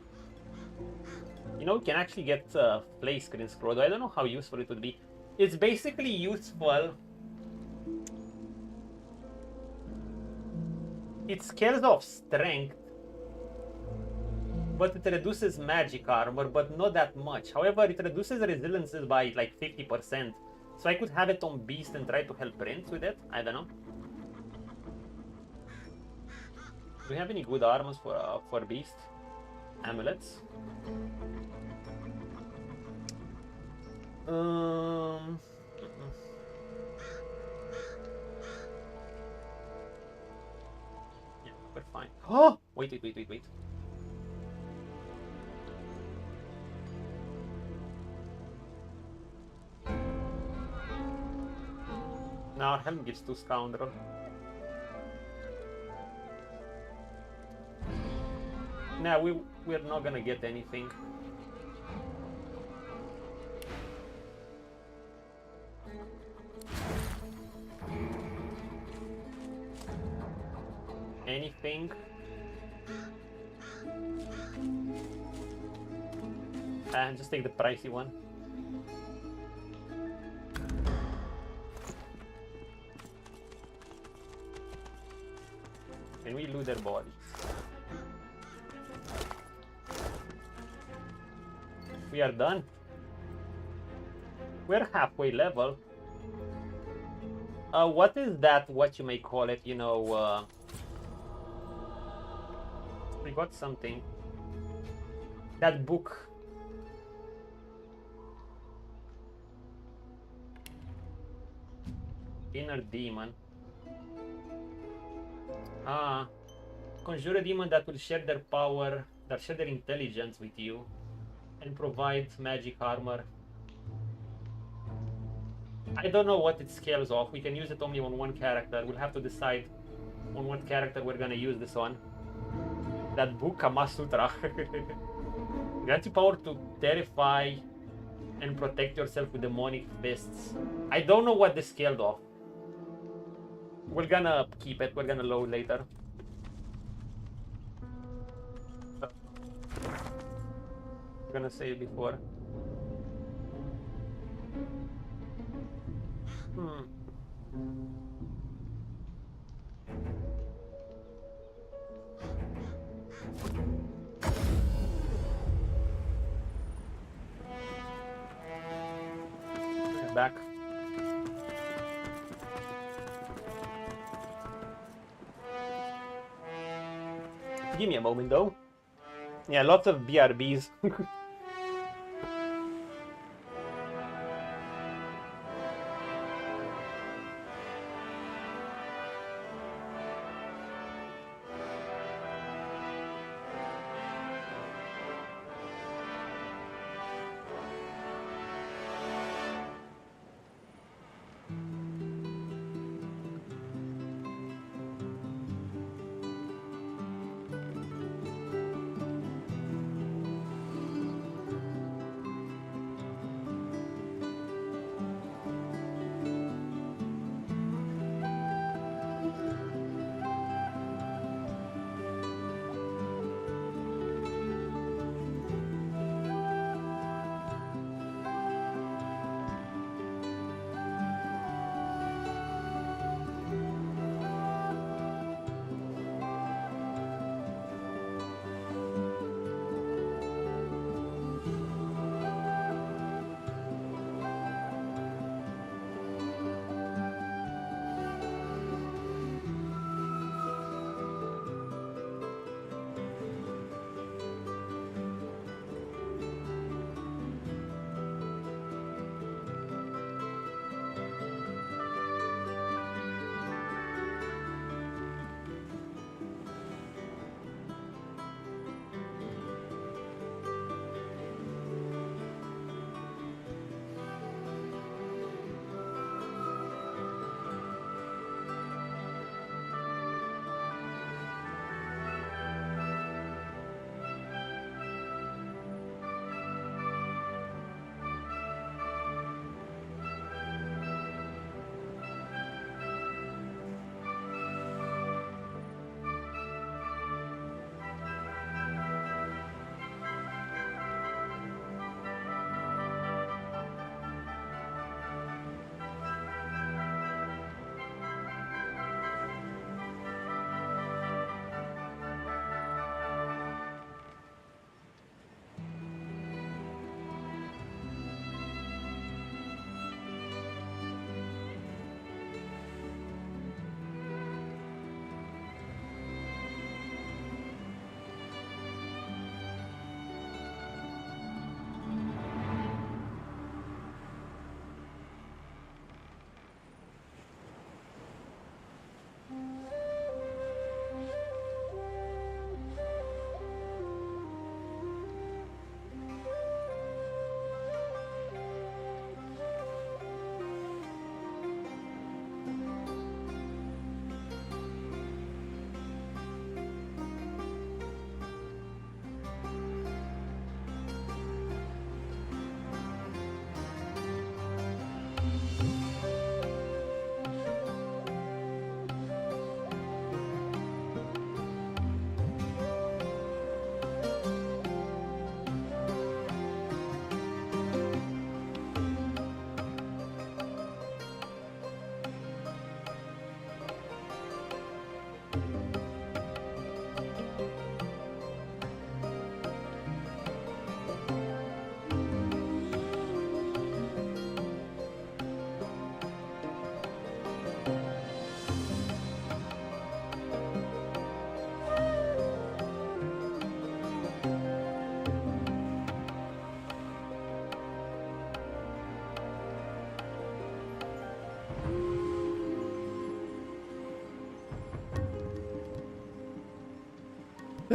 You know, we can actually get play screen scroll, though I don't know how useful it would be. It's basically useful. It scales off strength, but it reduces magic armor, but not that much. However, it reduces resiliences by like 50%. So I could have it on Beast and try to help Prince with it. I don't know. Do we have any good armors for Beast? Amulets. Yeah, we're fine. Oh, wait. Now our helm gives 2 scoundrel. Nah, we're not gonna get anything. Anything? And just take the pricey one. Can we loot their bodies? We are done. We're halfway level. What is that, what you may call it, you know, we got something. That book. Inner demon. Ah. Conjure a demon that will share their power, that share their intelligence with you, and provide magic armor. I don't know what it scales off. We can use it only on one character. We'll have to decide on what character we're gonna use this on. That book, Kama Sutra. Grants you power to terrify and protect yourself with demonic fists. I don't know what this scaled off. We're gonna keep it. We're gonna load later. I'm gonna say it before. Back. Give me a moment though. Yeah, lots of BRBs.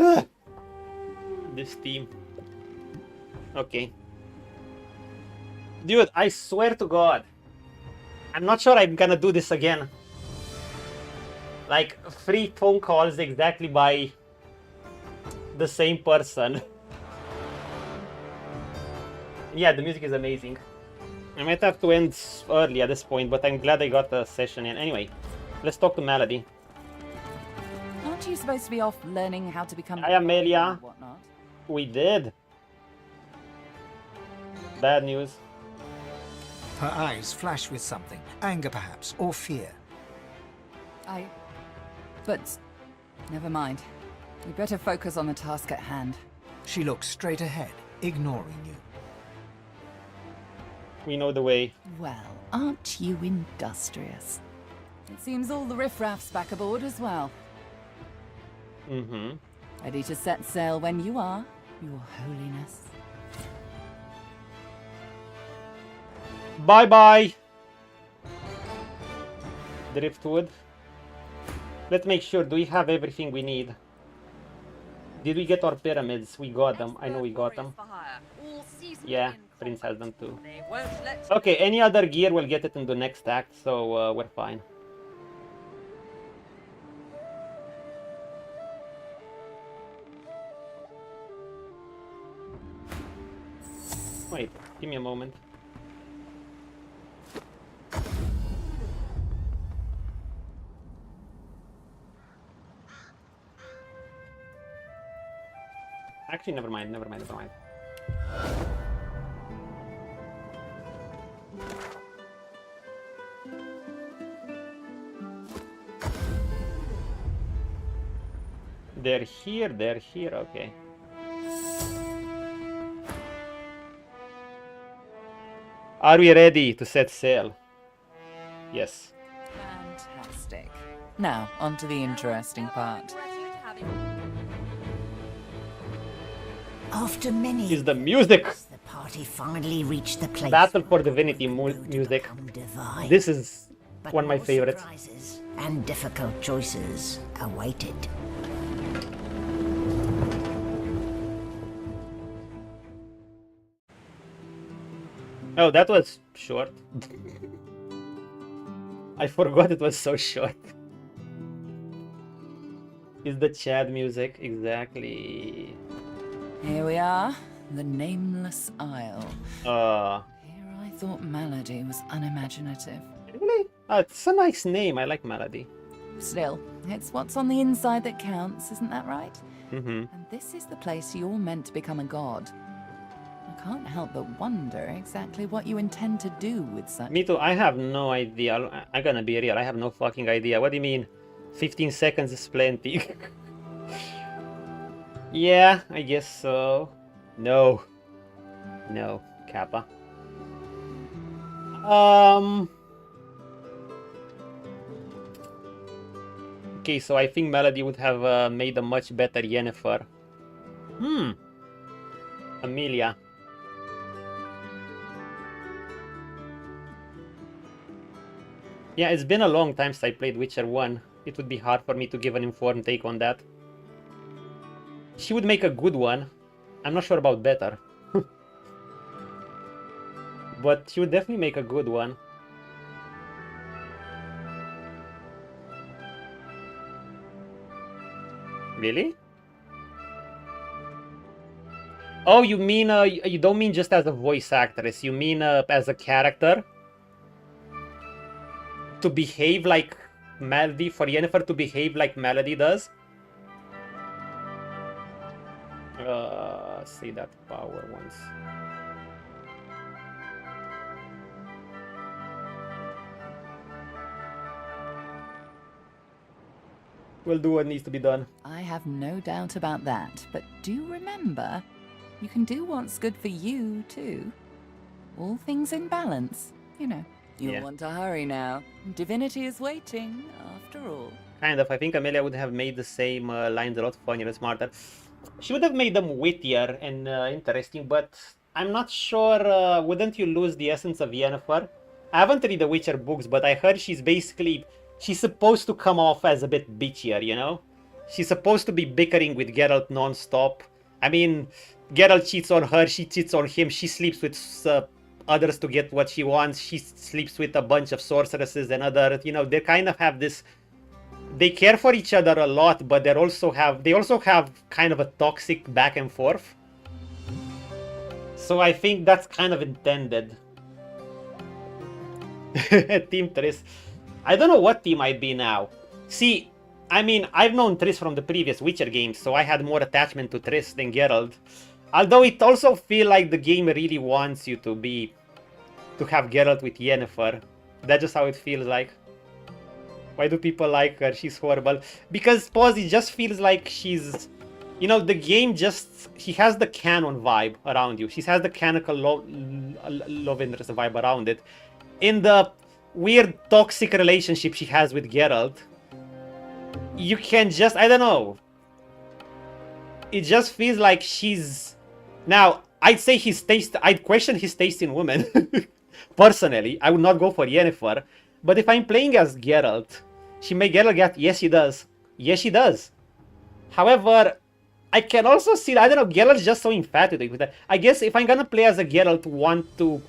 Ugh. This team. Okay. Dude, I swear to God, I'm not sure I'm gonna do this again. Like, 3 phone calls exactly by the same person. Yeah, the music is amazing. I might have to end early at this point, but I'm glad I got the session in. Anyway, let's talk to Melody. Aren't you supposed to be off learning how to become... Hi, Amelia. Whatnot? We did. Bad news. Her eyes flash with something. Anger, perhaps, or fear. But... never mind. We better focus on the task at hand. She looks straight ahead, ignoring you. We know the way. Well, aren't you industrious? It seems all the riffraff's back aboard as well. Mm-hmm. Ready to set sail when you are, Your Holiness. Bye-bye! Driftwood. Let's make sure, do we have everything we need? Did we get our pyramids? We got them. I know we got them. Yeah, Prince has them too. Okay, any other gear, we'll get it in the next act, so we're fine. Wait, give me a moment. Actually, never mind. They're here, okay. Are we ready to set sail? Yes. Fantastic. Now, on to the interesting part. After many Is the music. the party finally reached the place. Battle for Divinity music. This is one of my favorites. Surprises and difficult choices awaited. Oh, that was short. I forgot it was so short. Is the Chad music exactly? Here we are, the Nameless Isle. Here I thought Melody was unimaginative. Really? It's a nice name. I like Melody. Still, it's what's on the inside that counts, isn't that right? Mm-hmm. And this is the place you're meant to become a god. I can't help but wonder exactly what you intend to do with such... Me too. I have no idea. I'm gonna be real. I have no fucking idea. What do you mean? 15 seconds is plenty. Yeah, I guess so. No, Kappa. Okay, so I think Melody would have made a much better Yennefer. Amelia. Yeah, it's been a long time since I played Witcher 1. It would be hard for me to give an informed take on that. She would make a good one. I'm not sure about better. But she would definitely make a good one. Really? Oh, you mean, you don't mean just as a voice actress. You mean as a character? To behave like Melody, for Yennefer to behave like Melody does? Say that power once. We'll do what needs to be done. I have no doubt about that, but do remember, you can do what's good for you, too. All things in balance, you know. You'll want to hurry now. Divinity is waiting, after all. Kind of. I think Amelia would have made the same lines a lot funnier and smarter. She would have made them wittier and interesting, but I'm not sure, wouldn't you lose the essence of Yennefer? I haven't read the Witcher books, but I heard she's supposed to come off as a bit bitchier, you know? She's supposed to be bickering with Geralt non-stop. I mean, Geralt cheats on her, she cheats on him, she sleeps with others to get what she wants, she sleeps with a bunch of sorceresses and other, you know, they kind of have this, they care for each other a lot, but they also have kind of a toxic back and forth. So I think that's kind of intended. Team Triss. I don't know what team I'd be now. See, I mean, I've known Triss from the previous Witcher games, so I had more attachment to Triss than Geralt. Although it also feels like the game really wants you to have Geralt with Yennefer. That's just how it feels like. Why do people like her? She's horrible. Because, pause, it just feels like she's... You know, the game just... She has the canon vibe around you. She has the canonical love interest vibe around it. In the weird toxic relationship she has with Geralt, you can just... I don't know. It just feels like she's... Now, I'd say his taste... I'd question his taste in women. Personally, I would not go for Yennefer. But if I'm playing as Geralt, she may Geralt get... Yes, she does. Yes, she does. However, I can also see... I don't know, Geralt's just so infatuated with that. I guess if I'm gonna play as a Geralt, want to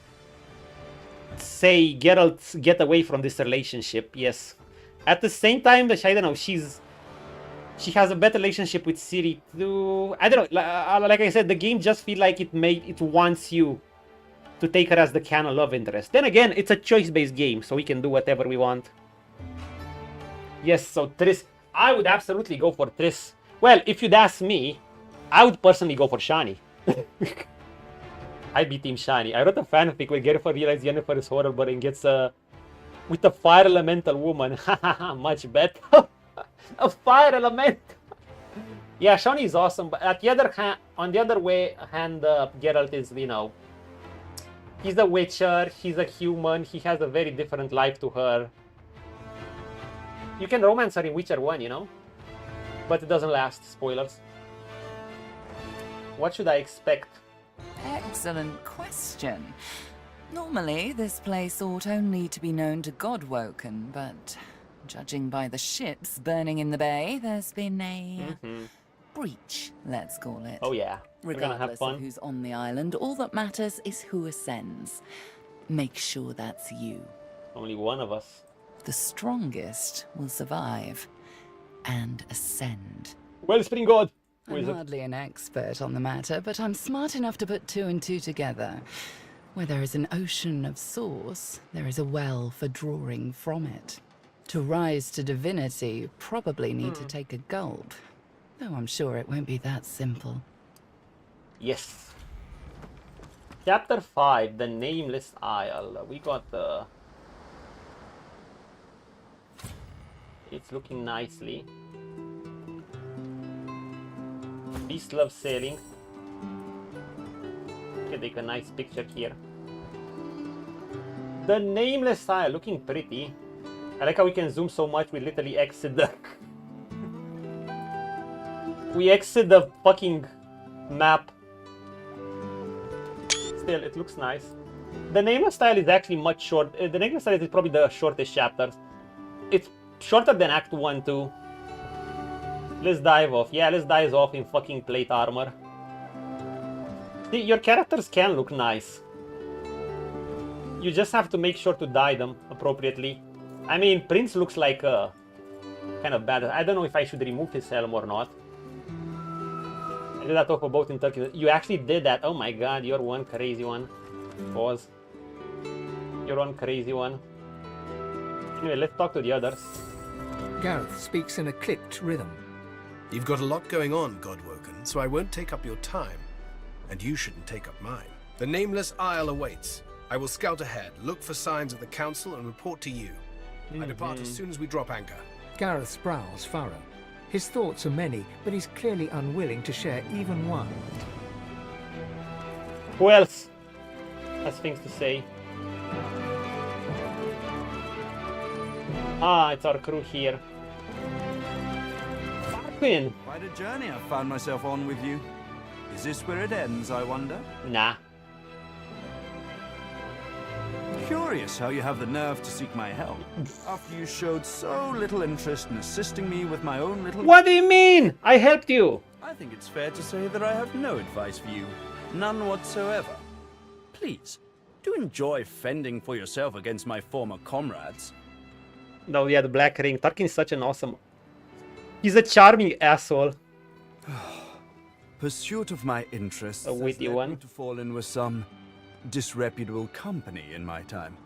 say Geralt get away from this relationship, yes. At the same time, I don't know, she has a better relationship with Ciri too. I don't know, like I said, the game just feels like it wants you to take her as the canon love interest. Then again, it's a choice-based game, so we can do whatever we want. Yes, so Triss, I would absolutely go for Triss. Well, if you'd ask me, I would personally go for Shani. I'd be Team Shani. I wrote a fanfic where Geralt realizes Yennefer is horrible and gets with a fire elemental woman. Much better. A fire element. Yeah, Shani is awesome, but at the other hand, on the other hand, Geralt is, you know, he's a witcher, he's a human, he has a very different life to her. You can romance her in Witcher 1, you know? But it doesn't last. Spoilers. What should I expect? Excellent question. Normally, this place ought only to be known to Godwoken, but judging by the ships burning in the bay, there's been a breach, let's call it. Oh yeah, we're gonna have fun. Regardless of who's on the island, all that matters is who ascends. Make sure that's you. Only one of us. The strongest will survive and ascend. Wellspring God! I'm hardly an expert on the matter, but I'm smart enough to put 2 and 2 together. Where there is an ocean of source, there is a well for drawing from it. To rise to divinity, you probably need to take a gulp. Though I'm sure it won't be that simple. Yes. Chapter 5, The Nameless Isle. We got the... It's looking nicely. Beast loves sailing. Can take a nice picture here. The Nameless Isle, looking pretty. I like how we can zoom so much we literally exit the... we exit the fucking map. Still, it looks nice. The Nameless Isle is actually much short. The Nameless Isle is probably the shortest chapter. It's shorter than Act 1 too. Let's dive off. Yeah, let's dive off in fucking plate armor. See, your characters can look nice. You just have to make sure to dye them appropriately. I mean, Prince looks like a kind of bad. I don't know if I should remove his helm or not. I did that off a boat in Turkey. You actually did that. Oh my god, you're one crazy one. Pause. You're one crazy one. Anyway, let's talk to the others. Gareth speaks in a clipped rhythm. You've got a lot going on, Godwoken, so I won't take up your time. And you shouldn't take up mine. The Nameless Isle awaits. I will scout ahead, look for signs of the Council, and report to you. I depart as soon as we drop anchor. Gareth's brows furrow. His thoughts are many, but he's clearly unwilling to share even one. Who else has things to say? Ah, it's our crew here. Quinn. Quite a journey I've found myself on with you. Is this where it ends, I wonder? Nah. Curious how you have the nerve to seek my help, after you showed so little interest in assisting me with my own little... What do you mean? I helped you. I think it's fair to say that I have no advice for you. None whatsoever. Please, do enjoy fending for yourself against my former comrades. No, yeah, the Black Ring. Tarkin is such an awesome... He's a charming asshole. Pursuit of my interests A witty one. me to fall in with some disreputable company in my time.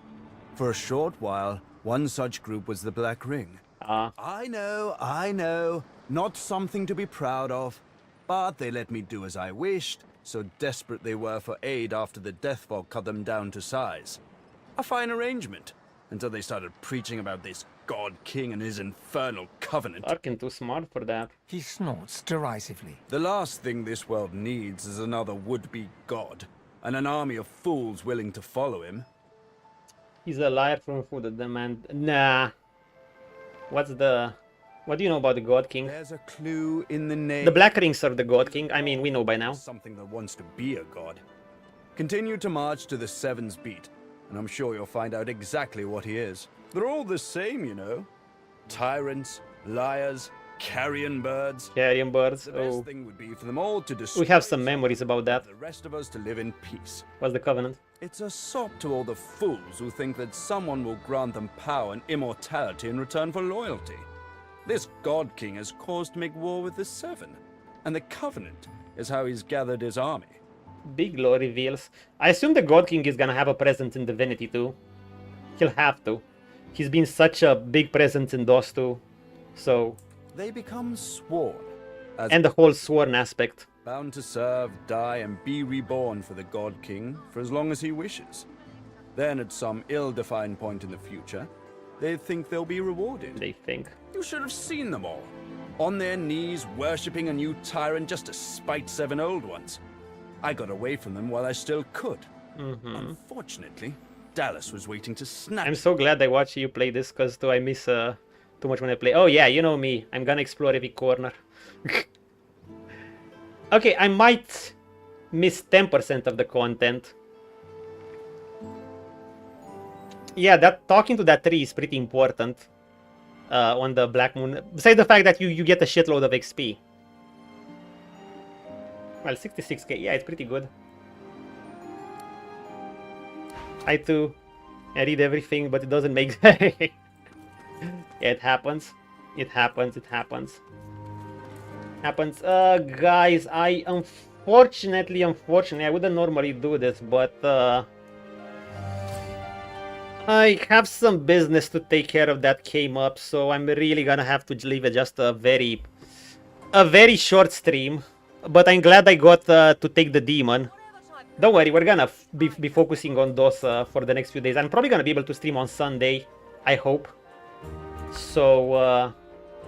For a short while, one such group was the Black Ring. I know, not something to be proud of, but they let me do as I wished, so desperate they were for aid after the death fog cut them down to size. A fine arrangement, until they started preaching about this God King and his infernal covenant. Tarkin too smart for that. He snorts derisively. The last thing this world needs is another would-be god, and an army of fools willing to follow him. He's a liar from who the demand. Nah. What do you know about the God King? There's a clue in the name. The Black Rings are the God King. I mean, we know by now. Something that wants to be a god. Continue to march to the Seven's Beat, and I'm sure you'll find out exactly what he is. They're all the same, you know. Tyrants, liars, carrion birds. Carrion birds. The best thing would be for them all to destroy. We have some memories about that. The rest of us to live in peace. What's the covenant? It's a sop to all the fools who think that someone will grant them power and immortality in return for loyalty. This God King has caused to make war with the Seven, and the Covenant is how he's gathered his army. Big lore reveals. I assume the God King is gonna have a presence in Divinity too. He'll have to. He's been such a big presence in DOS too. So... They become sworn. And the whole sworn aspect. Bound to serve, die, and be reborn for the God King for as long as he wishes. Then at some ill-defined point in the future, they think they'll be rewarded. They think. You should have seen them all. On their knees, worshipping a new tyrant just to spite 7 old ones. I got away from them while I still could. Unfortunately, Dallas was waiting to snap. I'm so glad I watched you play this, because I miss too much when I play. Oh yeah, you know me. I'm gonna explore every corner. Okay, I might miss 10% of the content. Yeah, that talking to that tree is pretty important on the Black Moon. Besides the fact that you get a shitload of XP. Well, 66k, yeah, it's pretty good. I too. I read everything, but it doesn't make sense. Yeah, it happens. It happens. It happens. Guys, I unfortunately, I wouldn't normally do this, but I have some business to take care of that came up, so I'm really gonna have to leave it just a very short stream. But I'm glad I got to take the demon. Don't worry, we're gonna be focusing on those for the next few days. I'm probably gonna be able to stream on Sunday, I hope. So,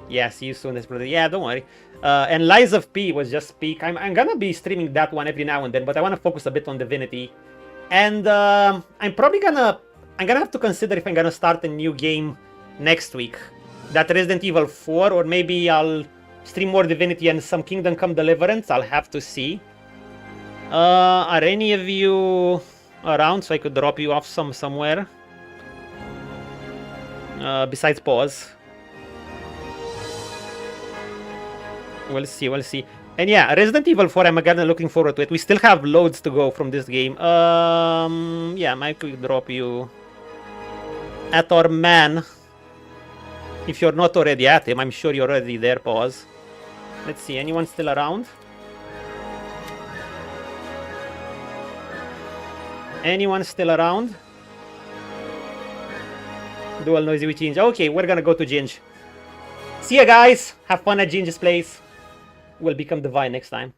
yeah, see you soon. Yeah, don't worry. And Lies of P was just peak. I'm gonna be streaming that one every now and then, but I want to focus a bit on Divinity. And I'm gonna have to consider if I'm gonna start a new game next week. That Resident Evil 4, or maybe I'll stream more Divinity and some Kingdom Come Deliverance. I'll have to see. Are any of you around so I could drop you off somewhere? Besides pause. We'll see. And yeah, Resident Evil 4, I'm again looking forward to it. We still have loads to go from this game. Yeah, I might quick drop you at our man. If you're not already at him, I'm sure you're already there, pause. Let's see, anyone still around? Anyone still around? Dual noisy with Ginge. Okay, we're gonna go to Ginge. See ya, guys. Have fun at Ginge's place. We'll become divine next time.